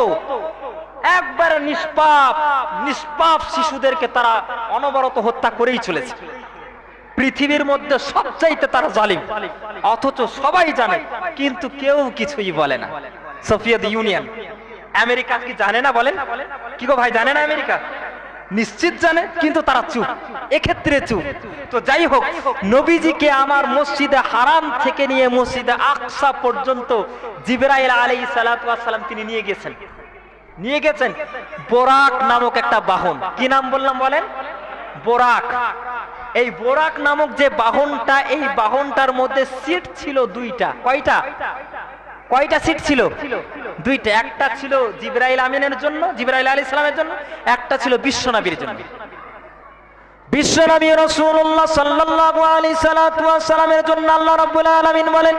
একবারে নিষ্পাপ শিশুদেরকে তারা অনবরত হত্যা করেই চলেছে। পৃথিবীর মধ্যে সবচাইতে তারা জালিম, অথচ সবাই জানে কিন্তু কেউ কিছুই বলে না। সোভিয়েত ইউনিয়ন, আমেরিকা কি জানে না? বলেন কি গো ভাই, জানে না আমেরিকা? নিশ্চিত জানে, কিন্তু তারা চুপ, এক্ষেত্রে চুপ। তো যাই হোক, নবীজিকে আমার মসজিদে হারাম থেকে নিয়ে মসজিদে আকসা পর্যন্ত জিবরাইল আলাইহিস সালাতু ওয়াস সালাম তিনি নিয়ে গেছেন বোরাক নামক একটা বাহন। কি নাম বললাম বলেন? বোরাক। এই বোরাক নামক যে বাহনটা, এই বাহনটার মধ্যে সিট ছিল দুইটা। কয়টা সিট ছিল? দুইটা। একটা ছিল জিবরাইল আমিনের জন্য, জিবরাইল আলাইহিস সালামের জন্য, একটা ছিল বিশ্বনবীর জন্য। বিশ্বনবী রাসূলুল্লাহ সাল্লাল্লাহু আলাইহি সাল্লাতু ওয়াস সালামের জন্য আল্লাহ রাব্বুল আলামিন বলেন,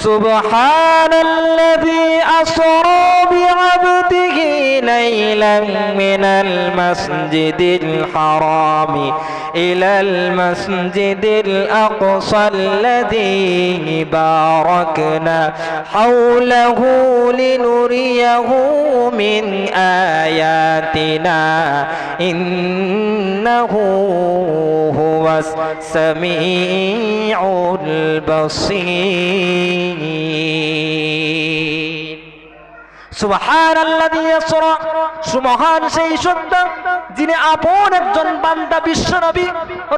সুবহানাল্লাযী আসরা বিআবদিহি লাইলাম মিনাল মাসজিদিল হারামি ইলাল মাসজিদিল আকসাল্লাযী বারাকনা হাওলাহু লিনুরিয়াহু মিন আয়াতিনা ইন্নাহু হুয়াস সামিউল বাসীর। সুবহানাল্লাযী ইয়াসরা, সুবহান সেই সত্তা যিনি আপন একজন বান্দা বিশ্বনবী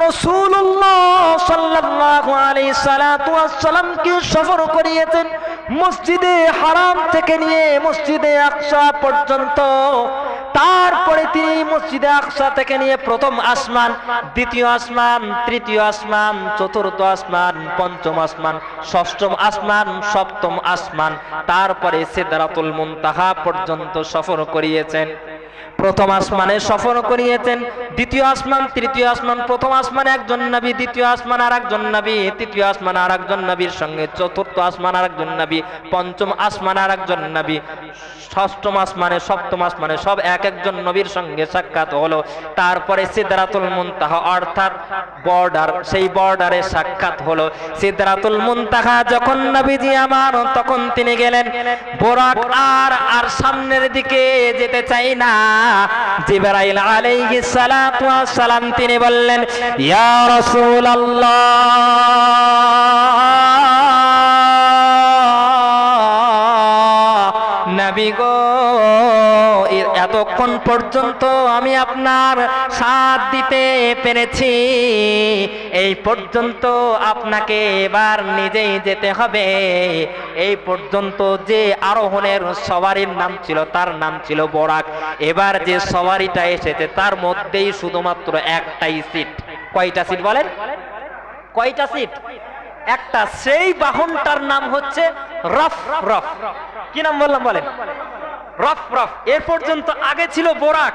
রাসূলুল্লাহ সাল্লাল্লাহু আলাইহি সাল্লাতু ওয়াস সালামকে সফর করিয়েছেন মসজিদে হারাম থেকে নিয়ে মসজিদে আকসা পর্যন্ত। তারপরে তিনি মসজিদে আকসা থেকে নিয়ে প্রথম আসমান, দ্বিতীয় আসমান, তৃতীয় আসমান, চতুর্থ আসমান, পঞ্চম আসমান, ষষ্ঠম আসমান, সপ্তম আসমান, তারপরে সিদরাতুল মুনতাহা পর্যন্ত সফর করিয়েছেন। প্রথম আসমানে সফর করিয়েছেন, দ্বিতীয় আসমান, তৃতীয় আসমান, প্রথম আসমানে একজন নবী, দ্বিতীয় আসমান আর একজন নবী, তৃতীয় আসমান আর একজন নবীর সঙ্গে, চতুর্থ আসমান আর একজন নবী, পঞ্চম আসমান আর একজন নবী, ষষ্ঠম আসমানে, সপ্তম আসমানে সব এক একজন নবীর সঙ্গে সাক্ষাৎ হলো। তারপরে সিদরাতুল মুনতাহা অর্থাৎ বর্ডার, সেই বর্ডারে সাক্ষাৎ হলো। সিদরাতুল মুনতাহা যখন নবীজি আমার, তখন তিনি গেলেন বোরাক আর সামনের দিকে যেতে চাই না। জিবরাইল আলাইহিস সালাতু ওয়াস সালাম তিনি বললেন, ইয়া রাসূলুল্লাহ, নবী গো, এতক্ষণ পর্যন্ত আমি আপনার সাথ দিতে পেরেছি, এই পর্যন্ত আপনাকে এবার নিজেই যেতে হবে। এই পর্যন্ত যে আরোহণের সওয়ারির নাম ছিল, তার নাম ছিল বোরাক। এবার যে সওয়ারিটা এসেছে তার মধ্যেই শুধুমাত্র একটাই সিট। কয়টা সিট বলেন? কয়টা সিট? একটা, সেই বাহনটার নাম হচ্ছে রফ রফ। কি নাম বললাম বলেন? রফ রফ। এর পর্যন্ত আগে ছিল বোরাক,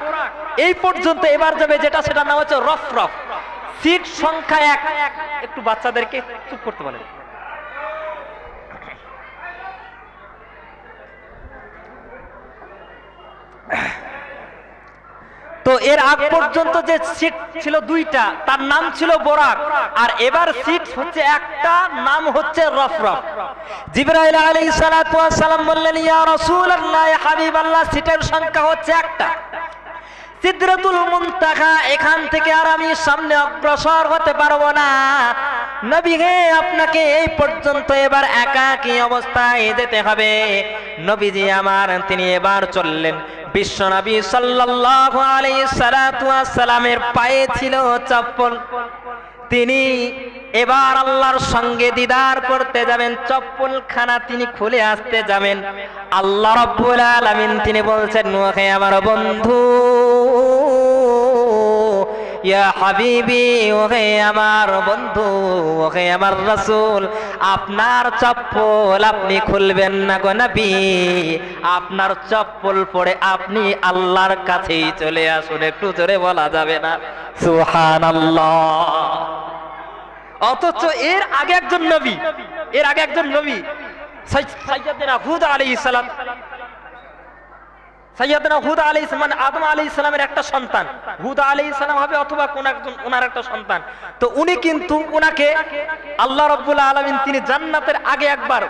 এই পর্যন্ত এবার যাবে যেটা, সেটার নাম হচ্ছে রফ রফ। সিট সংখ্যা 1। একটু বাচ্চাদেরকে চুপ করতে বলেন। তো এর আগ পর্যন্ত যে সিট ছিল 2টা, তার নাম ছিল বোরাক, আর এবার সিট হচ্ছে একটা, নাম হচ্ছে রফ রফ। জিবরাইল আলাইহিস সালাতু ওয়াস সালাম বললেন, ইয়া রাসূলুল্লাহ, ইয়া হাবিবাল্লাহ, সিটের সংখ্যা হচ্ছে একটা, সিদরাতুল মুনতাহা, এখান থেকে আর আমি সামনে অগ্রসর হতে পারবো না। নবী হে, আপনাকে এই পর্যন্ত এবার একাকী অবস্থায় যেতে হবে। নবীজি আমার তিনি এবার চললেন। বিশ্বনবী সাল্লাল্লাহু আলাইহি সাল্লাতু ওয়াস সালামের পায়ে ছিল চপ্পল। তিনি এবার আল্লাহর সঙ্গে দিদার করতে যাবেন, চপ্পলখানা তিনি খুলে আসতে যাবেন। আল্লাহ রাব্বুল আলামিন তিনি বলছেন, ওহে আমার বন্ধু, ইয়া হাবিবি, ওহে আমার বন্ধু, ওহে আমার রাসূল, আপনার চপ্পল আপনি খুলবেন না গো নবী, আপনার চপ্পল পরে আপনি আল্লাহর কাছেই চলে আসুন। একটু জোরে বলা যাবে না সুবহানাল্লাহ? অথচ এর আগে একজন নবী, সাইয়্যিদনা হুদ আলাইহিস সালাম, সাইয়্যিদনা হুদ আলাইহিস সালাম মানে আদম আলাইহিস সালামের একটা সন্তান, হুদ আলাইহিস সালাম হবে অথবা কোন একজন ওনার একটা সন্তান। তো উনি কিন্তু উনাকে আল্লাহ রাব্বুল আলামিন তিনি জান্নাতের আগে একবার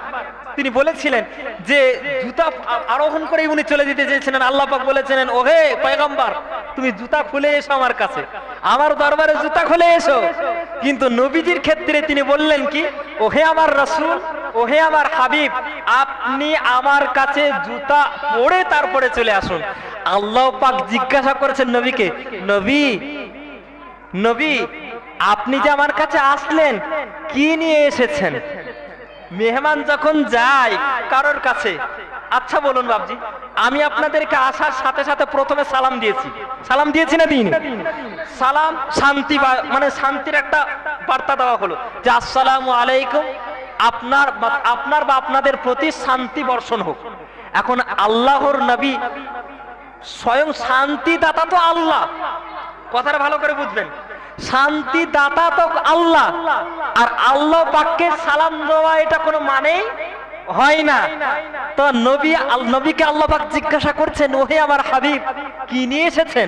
তিনি বলেছিলেন যে জুতা আরোহণ করে উনি চলে যেতে চেয়েছিলেন। আল্লাহ পাক বলেছিলেন, ওহে পয়গম্বর, তুমি জুতা খুলে এসো আমার কাছে, আমার দরবারে জুতা খুলে এসো। কিন্তু নবীজির ক্ষেত্রে তিনি বললেন কি, ওহে আমার রাসূল, ওহে আমার হাবিব, আপনি আমার কাছে জুতা পরে তারপরে চলে আসুন। আল্লাহ পাক জিজ্ঞাসা করেছেন নবীকে, নবী, আপনি যে আমার কাছে আসলেন, কি নিয়ে এসেছেন? মেহমান যখন যায় কারোর কাছে, আচ্ছা বলুন বাবজি, আমি আপনাদেরকে আসার সাথে সাথে প্রথমে সালাম দিয়েছি না দিইনি? সালাম শান্তি, মানে শান্তির একটা বার্তা দেওয়া হলো যে আসসালামু আলাইকুম, আপনার বা আপনাদের প্রতি শান্তি বর্ষণ হোক। এখন আল্লাহর নবী স্বয়ং শান্তিদাতা তো আল্লাহ, কথাটা ভালো করে বুঝবেন, শান্তিদাতা তো আল্লাহ, আর আল্লাহ পাককে সালাম দেওয়া এটা কোনো মানেই হয় না। তো নবীকে আল্লাহ পাক জিজ্ঞাসা করছেন, ওহে আমার হাবিব, কি নিয়ে এসেছেন?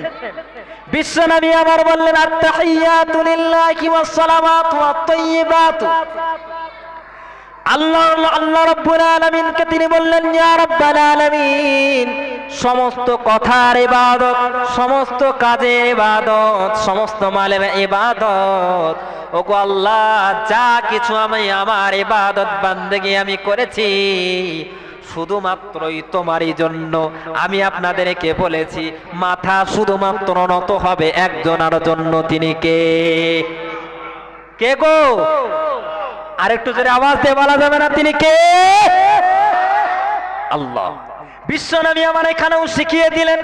বিশ্ব নবী আমার বললেন, আত-তাহিয়াতু লিল্লাহি ওয়াস সালামাতু ওয়াত-তাইয়্যিবাতু। আল্লাহ রাব্বুল আলামিনকে তিনি বললেন, ইয়া রাব্বাল আলামিন, সমস্ত কথার ইবাদত, সমস্ত কাজের ইবাদত, সমস্ত মালের ইবাদত, ওগো আল্লাহ, যা কিছু আমি আমার ইবাদত বান্দেগি আমি করেছি শুধুমাত্রই তোমারই জন্য। আমি আপনাদেরকে বলেছি, মাথা শুধুমাত্র নত হবে একজনের জন্য, তিনি কে? কে গো? আরেকটু জোরে আওয়াজ দিয়ে বলা যাবে না তিনি কে? আল্লাহ। বিশ্বনবী আমার এখানেও শিখিয়ে দিলেন,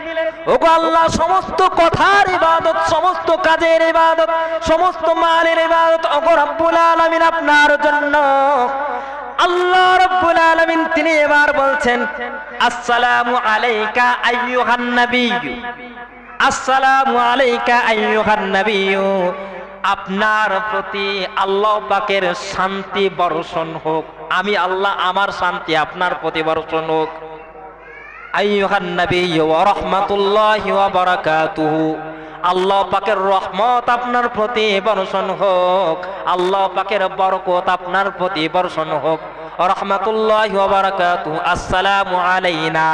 ওগো আল্লাহ, সমস্ত কথার ইবাদত, সমস্ত কাজের ইবাদত, সমস্ত মালের ইবাদত ওগো রব্বুল আলামিন আপনার জন্য। আল্লাহ রাব্বুল আলামিন তিনি এবার বলছেন, আসসালামু আলাইকা আইয়ুহান নাবিয়্যু, আসসালামু আলাইকা আইয়ুহান নাবিয়্যু, আপনার প্রতি আল্লাহ পাকের শান্তি বর্ষণ হোক। আমি আল্লাহ, আমার শান্তি আপনার প্রতি বর্ষণ হোক। আইয়ুহান নাবিয়্যু ওয়া রাহমাতুল্লাহি ওয়া বারাকাতুহু, আল্লাহ পাকের রহমত আপনার প্রতি বর্ষণ হোক, আল্লাহ পাকের বরকত আপনার প্রতি বর্ষণ হোক। রাহমাতুল্লাহি ওয়া বারাকাতুহু, আসসালামু আলাইনা।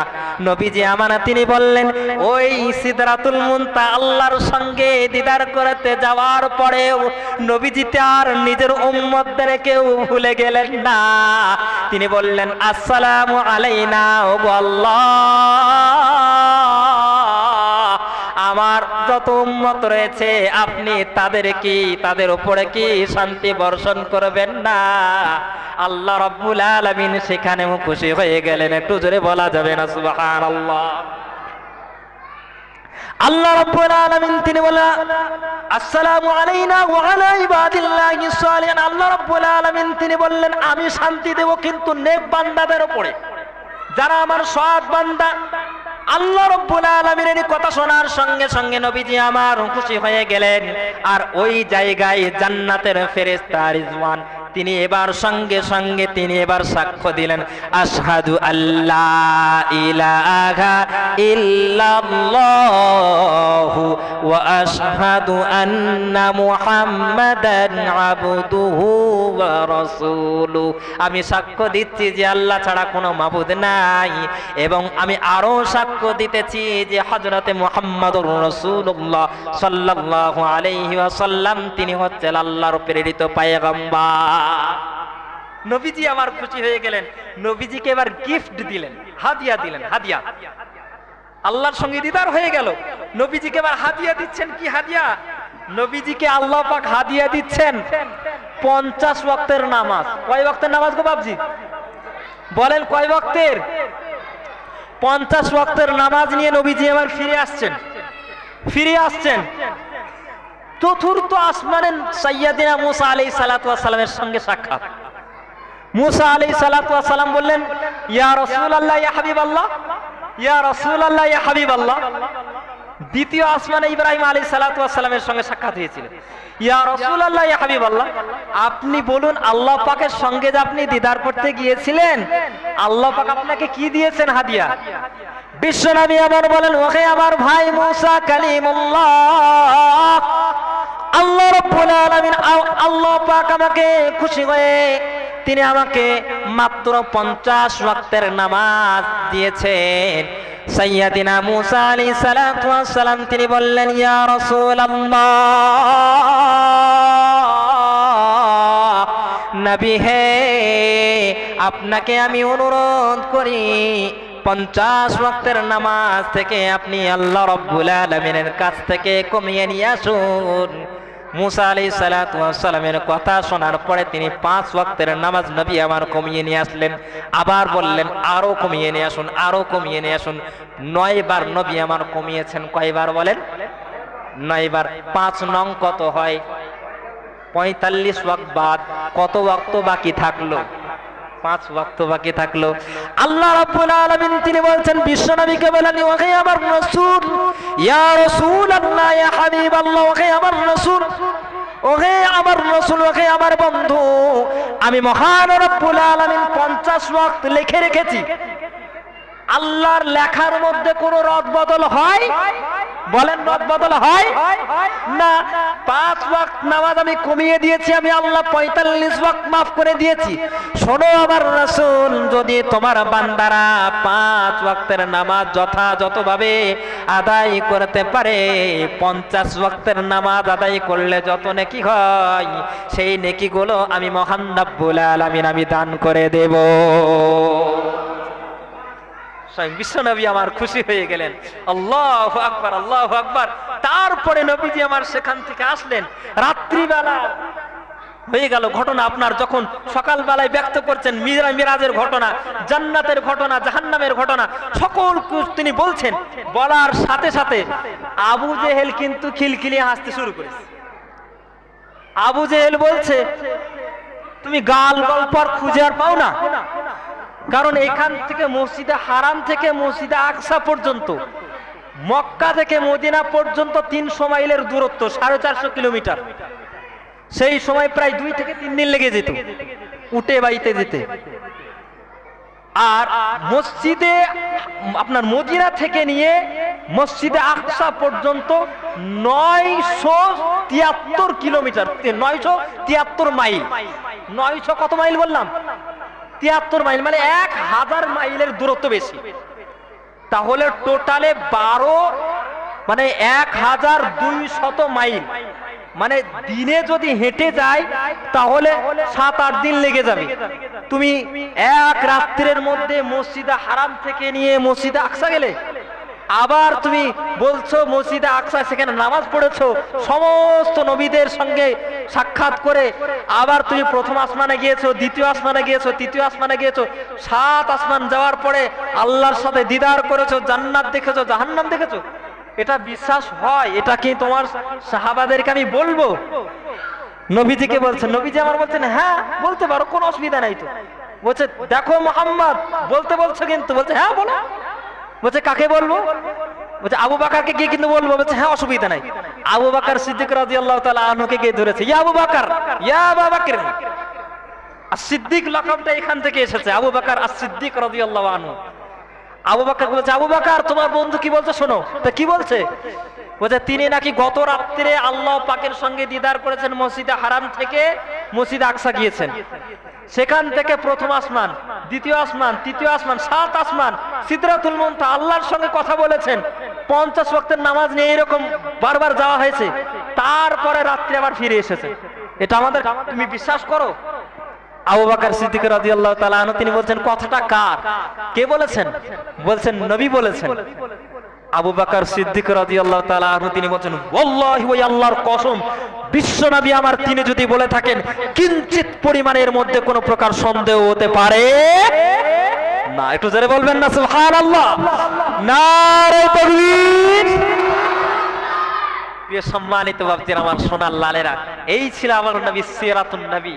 নবীজি আমার তিনি বললেন, ওই সিদরাতুল মুনতাহা আল্লাহর সঙ্গে দিদার করতে যাওয়ার পরেও নবীজি তার নিজের উম্মতদেরকেও ভুলে গেলেন না। তিনি বললেন, আসসালামু আলাইনা, ওগো আল্লাহ, আমার যত উম্মত রয়েছে আপনি তাদের উপরে কি শান্তি বর্ষণ করবেন না? আল্লাহ রাব্বুল আলামিন সেখানেও খুশি হয়ে গেলেন। একটু জোরে বলা যাবে না সুবহানাল্লাহ? আল্লাহ রাব্বুল আলামিন তিনি বলেন আসসালামু আলাইনা ওয়া আলা ইবাদিল্লাহিস সালিহিন। আল্লাহ রাব্বুল আলামিন তিনি বললেন আমি শান্তি দেব কিন্তু নেক বান্দাদের উপরে, যারা আমার সৎ বান্দা। আল্লাহ রাব্বুল আলামিনের এই কথা শোনার সঙ্গে সঙ্গে নবীজি আমার খুশি হয়ে গেলেন। আর ওই জায়গায় জান্নাতের ফেরেশতা রিজওয়ান তিনি এবার সঙ্গে সঙ্গে তিনি এবার সাক্ষ্য দিলেন, আশহাদু আল্লাহ ইলাহা ইল্লাল্লাহু ওয়া আশহাদু আন্না মুহাম্মাদান আবদুহু ওয়া রাসূলুহু। আমি সাক্ষ্য দিচ্ছি যে আল্লাহ ছাড়া কোনো মাবুদ নাই, এবং আমি আরো সাক্ষ্য দিতেছি যে হযরতে মুহাম্মদুর রাসূলুল্লাহ সাল্লাল্লাহু আলাইহি ওয়াসাল্লাম তিনি হচ্ছেন আল্লাহর প্রেরিত পয়গম্বর। নবীজি আমার খুশি হয়ে গেলেন। নবীজিকে এবার গিফট দিলেন, হাদিয়া দিলেন। হাদিয়া আল্লাহর সঙ্গে দিদার হয়ে গেল, নবীজিকে এবার হাদিয়া দিচ্ছেন। কি হাদিয়া? নবীজিকে আল্লাহ পাক হাদিয়া দিচ্ছেন 50 ওয়াক্তের নামাজ। কয় ওয়াক্তের নামাজ গো বাবজি? বলেন কয় ওয়াক্তের? 50 ওয়াক্তের নামাজ নিয়ে নবীজি এবার ফিরে আসছেন। চতুর্থ আসমানের সাইয়্যিদিনা মুসা আলাইহিস সালাতু ওয়াস সালামের সঙ্গে সাক্ষাৎ। মুসা আলাইহিস সালাতু ওয়াস সালাম বললেন, ইয়া রাসূলুল্লাহ ইয়া হাবিবাল্লাহ, ইয়া রাসূলুল্লাহ ইয়া হাবিবাল্লাহ। দ্বিতীয় আসমানে ইব্রাহিম আলাইহিস সালাতু ওয়াস সালামের সঙ্গে সাক্ষাৎ হয়েছিল। ইয়া রাসূলুল্লাহ ইয়া হাবিবাল্লাহ, আপনি বলুন আল্লাহ পাকের সঙ্গে যে আপনি দিদার করতে গিয়েছিলেন, আল্লাহ পাক আপনাকে কি দিয়েছেন হাদিয়া? বিশ্বনবী আমার বলেন, ওহে আমার ভাই মুসা কালিমুল্লাহ, আল্লাহ রাব্বুল আলামিন আল্লাহ পাক আমাকে খুশি হয়ে তিনি আমাকে মাত্র 50 ওয়াক্তের নামাজ দিয়েছেন। সাইয়্যিদিনা মুসা আলাইহিস সালাতু ওয়াস সালাম তিনি বললেন, ইয়া রাসূলুল্লাহ, নবী হে আপনাকে আমি অনুরোধ করি 50 ওয়াক্তের নামাজ থেকে আপনি আল্লাহ রাব্বুল আলামিনের কাছ থেকে কমিয়ে নিয়ে আসুন। মুসা আলাইহিস সালাতু ওয়াস সালামের কথা শোনার পরে তিনি 5 ওয়াক্তের নামাজ নবী আমার কমিয়ে নিয়ে আসলেন। আবার বললেন আরো কমিয়ে নিয়ে আসুন, আরো কমিয়ে নিয়ে আসুন। 9 বার নবী আমার কমিয়েছেন। কয়বার বলেন? 9 বার। 5 নং কত হয়? 45 ওয়াক্ত বাদ কত ওয়াক্ত বাকি থাকলো? 5 ওয়াক্ত বাকি থাকলো। আল্লাহ রাব্বুল আলামিন তিনি বলছেন বিশ্বনবীকে বলেন, ওহে আমার রাসূল, ইয়া রাসূলুল্লাহ ইয়া হাবিবাল্লাহ, ওহে আমার রাসূল, ওহে আমার রাসূল, ওহে আমার বন্ধু, আমি মহান রব্বুল আলামিন 50 ওয়াক্ত লিখে রেখেছি। আল্লাহর লেখার মধ্যে কোনো রদ বদল হয়? বলেন রদ বদল হয় না। 5 ওয়াক্ত নামাজ আমি কমিয়ে দিয়েছি, আমি আল্লাহ 45 ওয়াক্ত মাফ করে দিয়েছি। শোনো আমার রাসূল, যদি তোমার বান্দারা 5 ওয়াক্তের নামাজ যথাযথভাবে আদায় করতে পারে, 50 ওয়াক্তের নামাজ আদায় করলে যত নেকি হয় সেই নেকিগুলো আমি মহান রব্বুল আলামিন আমি দান করে দেব। বিশ্বনবী আমার খুশি হয়ে গেলেন। আল্লাহু আকবার, আল্লাহু আকবার। তারপরে নবীজি আমার সেখান থেকে আসলেন। রাত্রিবেলা হয়ে গেল ঘটনা আপনার, যখন সকালবেলায় ব্যক্ত করছেন মিরাজের ঘটনা, জান্নাতের ঘটনা, জাহান্নামের ঘটনা, সকল তিনি বলছেন। বলার সাথে সাথে আবু জেহেল কিন্তু খিলখিলিয়ে হাসতে শুরু করেছে। আবু জেহেল বলছে, তুমি গাল গল্প খুঁজে আর পাও না, কারণ এখান থেকে মসজিদে হারাম থেকে মসজিদে আকসা পর্যন্ত, মক্কা থেকে মদিনা পর্যন্ত 300 মাইলের দূরত্ব, 450 কিলোমিটার। সেই সময় প্রায় 2 থেকে 3 দিন লেগে যেত উঠে বাইতে যেতে। আর মসজিদে আপনার মদিনা থেকে নিয়ে মসজিদে আকসা পর্যন্ত 973 কিলোমিটার, 973 মাইল। 900 কত মাইল বললাম? 73 মাইল, মানে 1000 মাইলের দূরত্ব বেশি। তাহলে টোটালে 12, মানে 1200 মাইল। মানে দিনে যদি হেঁটে যায় তাহলে 7-8 দিন লেগে যাবে। তুমি এক রাত্রের মধ্যে মসজিদে হারাম থেকে নিয়ে মসজিদে আকসা গেলে, আবার তুমি বলছো মসজিদে আকসা সেখানে নামাজ পড়েছো, সমস্ত নবীদের সঙ্গে সাক্ষাৎ করে আবার তুমি প্রথম আসমানে গিয়েছো, দ্বিতীয় আসমানে গিয়েছো, তৃতীয় আসমানে গিয়েছো, 7 আসমান যাওয়ার পরে আল্লাহর সাথে দিদার করেছো, জান্নাত দেখেছো, জাহান্নাম দেখেছো। এটা বিশ্বাস হয়, এটা কি তোমার সাহাবাদেরকে আমি বলবো? নবীজিকে বলছেন, নবীজি আমার বলছেন হ্যাঁ বলতে পারো, কোনো অসুবিধা নাই তো। বলছে দেখো মোহাম্মদ বলতে বলছো কিন্তু, বলছে হ্যাঁ বলো। বলছে কাকে বলবো? বলছে আবু বকরকে গিয়ে কিন্তু বলবো। বলছে হ্যাঁ অসুবিধা নাই। আবু বকর সিদ্দিক রাদিয়াল্লাহু তাআলা আনহুকে গিয়ে ধরেছে, ইয়া আবু বকর, ইয়া আবু বকর। আর-সিদ্দিক লকাবটা এখান থেকে এসেছে, আবু বকর আর-সিদ্দিক রাদিয়াল্লাহু আনহু। আবু বকর বলছে আবু বকর তোমার বন্ধু কি বলছে শোনো। তা কি বলছে? বলছে তিনি নাকি গত রাত্রে আল্লাহ পাকের সঙ্গে দিদার করেছেন, মসজিদে হারাম থেকে মসজিদে আকসা গিয়েছেন। সেখান থেকে প্রথম আসমান, দ্বিতীয় আসমান, তৃতীয় আসমান, 7 আসমান, সিদরাতুল মুনতাহা, আল্লাহর সঙ্গে কথা বলেছেন। 50 ওয়াক্তের নামাজ নিয়ে এরকম বারবার যাওয়া হয়েছে। তারপরে রাত্রে আবার ফিরে এসেছে। এটা আমাদের, তুমি বিশ্বাস করো? আবু বকর সিদ্দিক রাদিয়াল্লাহু তাআলা আনহু তিনি বলছেন কথাটা কার, কে বলেছেন? বলছেন নবী বলেছেন। আবু বকর সিদ্দিক রাদিয়াল্লাহু তাআলা আনহু তিনি বলছেন ওয়াল্লাহি ওয়া আল্লাহর কসম, বিশ্ব নবী আমার তিনি যদি বলে থাকেন কিঞ্চিত পরিমাণের মধ্যে কোনো প্রকার সন্দেহ হতে পারে না। একটু জোরে বলবেন না সুবহানাল্লাহ, নারে তাকবীর। প্রিয় সম্মানিত বাপজির আমার সোনার লালেরা, এই ছিল আমার নবী সিরাতুন নবী,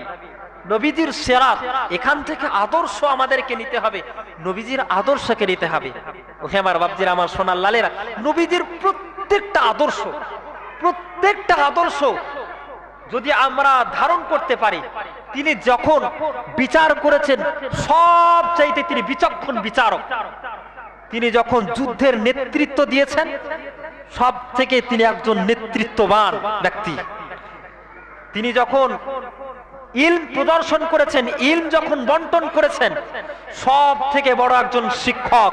নবীজির সিরাত। এখান থেকে আদর্শ আমাদেরকে নিতে হবে, নবীজির আদর্শকে নিতে হবে। ওহে আমার বাপজির আমার সোনার লালেরা, নবীজির প্রত্যেকটা আদর্শ যদি আমরা ধারণ করতে পারি, তিনি যখন বিচার করেছেন সব চাইতে তিনি বিচক্ষণ বিচারক। তিনি যখন যুদ্ধের নেতৃত্ব দিয়েছেন সব থেকে তিনি একজন নেতৃত্ববান ব্যক্তি। তিনি যখন ইলম প্রদর্শন করেছেন, ইলম যখন বন্টন করেছেন, সব থেকে বড় একজন শিক্ষক।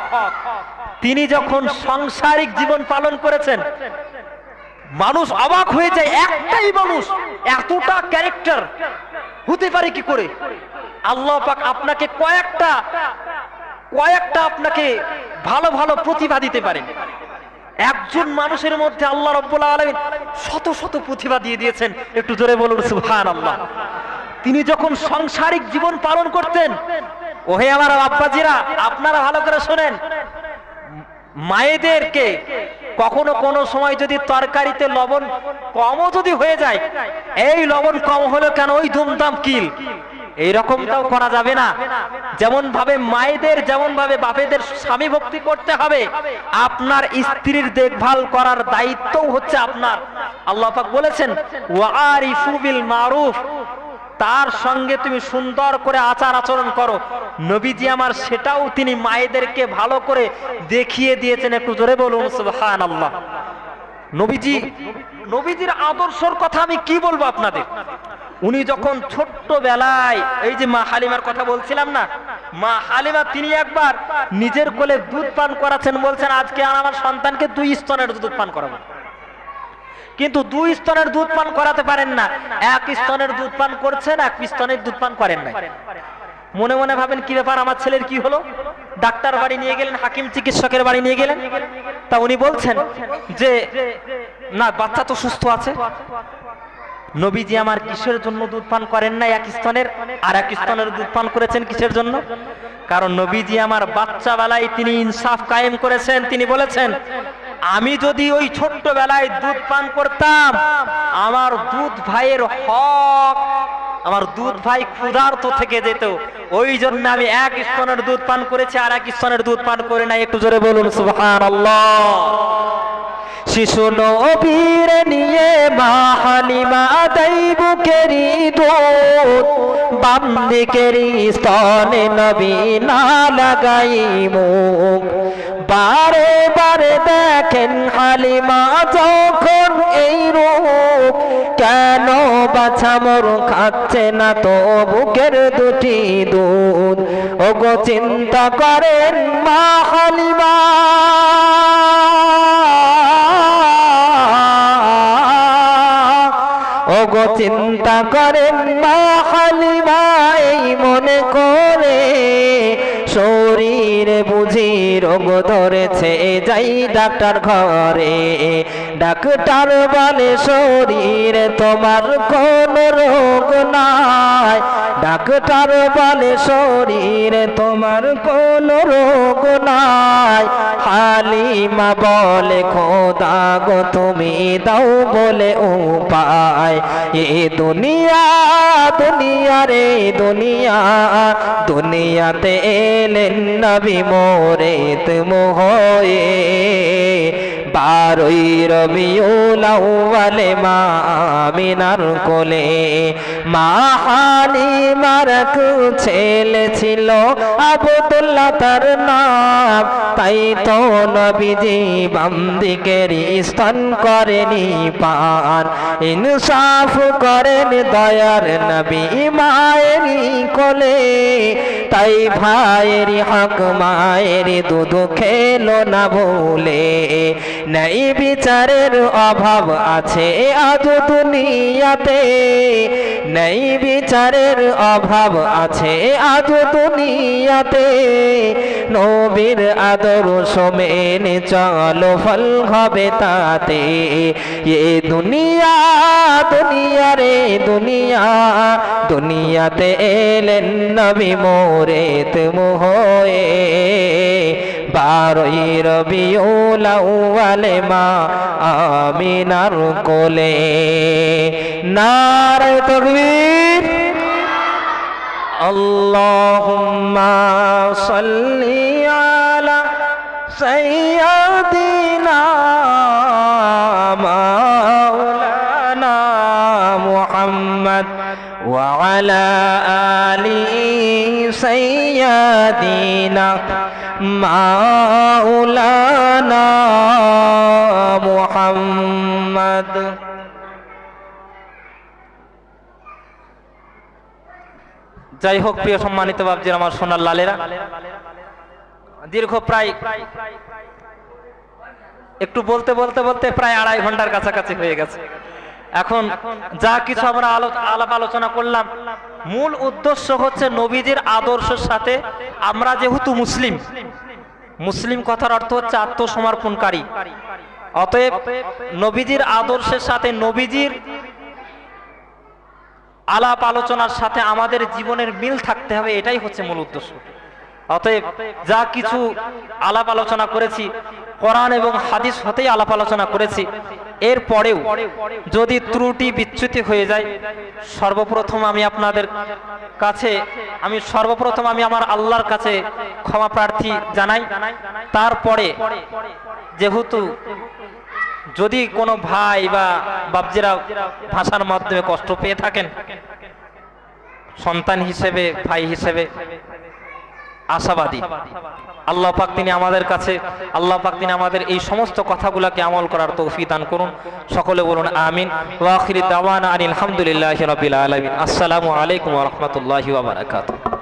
তিনি যখন সাংসারিক জীবন পালন করেছেন, মানুষ অবাক হয়ে যায়, একটাই মানুষ এতটা ক্যারেক্টার হতে পারে কি করে? আল্লাহ পাক আপনাকে কয়েকটা আপনাকে ভালো ভালো প্রতিভা দিতে পারেন। একজন মানুষের মধ্যে আল্লাহ রাব্বুল আলামিন শত শত প্রতিভা দিয়ে দিয়েছেন। একটু জোরে বলুন সুবহানাল্লাহ। তিনি যখন সাংসারিক জীবন পালন করতেন, ওহে আমার আব্বাজিরা আপনারা ভালো করে শোনেন, মায়েদেরকে কখনো কোনো সময় যদি তরকারিতে লবণ কমও যদি হয়ে যায়, এই লবণ কম হলো কেন, ওই ধুমধাম কিল, এইরকমটাও করা যাবে না। যেমন ভাবে মায়েদের, যেমন ভাবে বাপেদের স্বামী ভক্তি করতে হবে, আপনার স্ত্রীর দেখভাল করার দায়িত্বও হচ্ছে আপনার। আল্লাহ পাক বলেছেন ওয়ারিফু বিল মারুফ, তার সঙ্গে তুমি সুন্দর করে আচার আচরণ করো। নবীজি আমার সেটাও তিনি মায়েদেরকে ভালো করে দেখিয়ে দিয়েছেন। একটু জোরে বলুন সুবহানাল্লাহ। নবীজির আদর্শের কথা আমি কি বলবো আপনাদের। উনি যখন ছোট্ট বেলায়, এই যে মা হালিমার কথা বলছিলাম না, মা হালিমা তিনি একবার নিজের কোলে দুধ পান করাচ্ছেন, বলছেন আজকে আমার সন্তানকে 2 স্তনের দুধ পান করাবো। কিন্তু 2 স্তনের দুধ পান করাতে পারেন না, 1 স্তনের দুধ পান করছেন, 1 স্তনের দুধ পান করেন না। মনে মনে ভাবেন কি ব্যাপার, আমার ছেলের কি হলো? ডাক্তার বাড়ি নিয়ে গেলেন, হাকিম চিকিৎসকের বাড়ি নিয়ে গেলেন। তা উনি বলছেন যে না, বাচ্চা তো সুস্থ আছে। নবীজি আমার কিসের জন্য দুধ পান করেন না 1 স্তনের, আর 1 স্তনের দুধ পান করেছেন কিসের জন্য? কারণ নবীজি আমার বাচ্চা বেলায় তিনি ইনসাফ কায়েম করেছেন। তিনি বলেছেন আমি যদি ওই ছোট্ট বেলায় দুধ পান করতাম, আমার দুধ ভাইয়ের হক, আমার দুধ ভাই ক্ষুধার্ত থেকে যেত, ওই জন্য আমি 1 স্তনের দুধ পান করেছি, আর 1 স্তনের দুধ পান করে নাই। একটু জোরে বলুন সুবহানাল্লাহ। শিশু নবীর নিয়ে মা হালিমা দেয় বুকেরি দুধ, বাম দিকেরি স্তনে নবী না লাগাই মুখ। বারে বারে দেখেন হালিমা যখন এই রূপ, কেন বাছা মোর খাচ্ছে না তো বুকের দুটি দুধ। ওগো চিন্তা করেন মা হালিমা, ওগো চিন্তা করেন মা হালিমা, এই মনে করে শরীরে বুঝি রোগ ধরেছে, যাই ডাক্তার ঘরে। ডাক্তার বলে শরীরে তোমার কোনো রোগ নাই, ডাক্তার বলে শরীরে তোমার কোনো রোগ নাই। হালিমা বলে খোদা গো তুমি দাও বলে উপায় এ দুনিয়া দুনিয়া রে দুনিয়া দুনিয়াতে এলেন নবী মোরে তুমি হয়ে 12ই রবিউল আউয়ালে মা আমিনার কোলে মা হালিমার ছেলে ছিল আব্দুল্লাহ তার নাম তাই তো নবীজি বাম দিকের স্তন করেনি পান ইনসাফ করেন দয়ার নবী মায়েরই কোলে তাই ভাইয়েরই হক মায়েরই দুধ খেলো না বলে নাই বিচারের অভাব আছে আজ দুনিয়াতে নাই বিচারের অভাব আছে আজ দুনিয়াতে নবীর আদর্শ মেনে চলো ফল হবে তাতে এ দুনিয়া দুনিয়া রে দুনিয়া দুনিয়াতে এলেন নবী মোরে তুমি হয়ে 12ই রবিউল আউয়ালে মা আমিনার কোলে নারে তাকবীর আল্লাহুম্মা সাল্লি আলা সাইয়্যিদিনা মাওলানা মুহাম্মদ ওয়া আলা আলি সাইয়্যিদিনা মাওলানা মুহাম্মদ যাই হোক প্রিয় সম্মানিত বাবজির আমার সোনার লালেরা দীর্ঘ প্রায় একটু বলতে বলতে বলতে প্রায় 2.5 ঘন্টার কাছাকাছি হয়ে গেছে এখন যা কিছু আমরা আলাপ আলোচনা করলাম মূল উদ্দেশ্য হচ্ছে নবীজির আদর্শের সাথে আমরা যেহেতু মুসলিম কথার অর্থ হচ্ছে আত্মসমর্পণকারী অতএব নবীজির আদর্শের সাথে নবীজির আলাপ আলোচনার সাথে আমাদের জীবনের মিল থাকতে হবে এটাই হচ্ছে মূল উদ্দেশ্য অতএব যা কিছু আলাপ আলোচনা করেছি কোরআন এবং হাদিস হতেই আলাপ আলোচনা করেছি এরপরেও যদি ত্রুটি বিচ্যুতি হয়ে যায় সর্বপ্রথম আমি আপনাদের কাছে আমি আমার আল্লাহর কাছে ক্ষমা প্রার্থী জানাই তারপরে যেহেতু যদি কোনো ভাই বা বাবজিরা ভাষার মাধ্যমে কষ্ট পেয়ে থাকেন সন্তান হিসেবে ভাই হিসেবে আশাবাদী আল্লাহ পাক তিনি আমাদের এই সমস্ত কথাগুলোকে আমল করার তৌফিক দান করুন সকলে বলুন আমিন ওয়া আখিরি দাওয়ানা আনিল হামদুলিল্লাহি রাব্বিল আলামিন আসসালামু আলাইকুম ওয়া রাহমাতুল্লাহি ওয়া বারাকাতুহু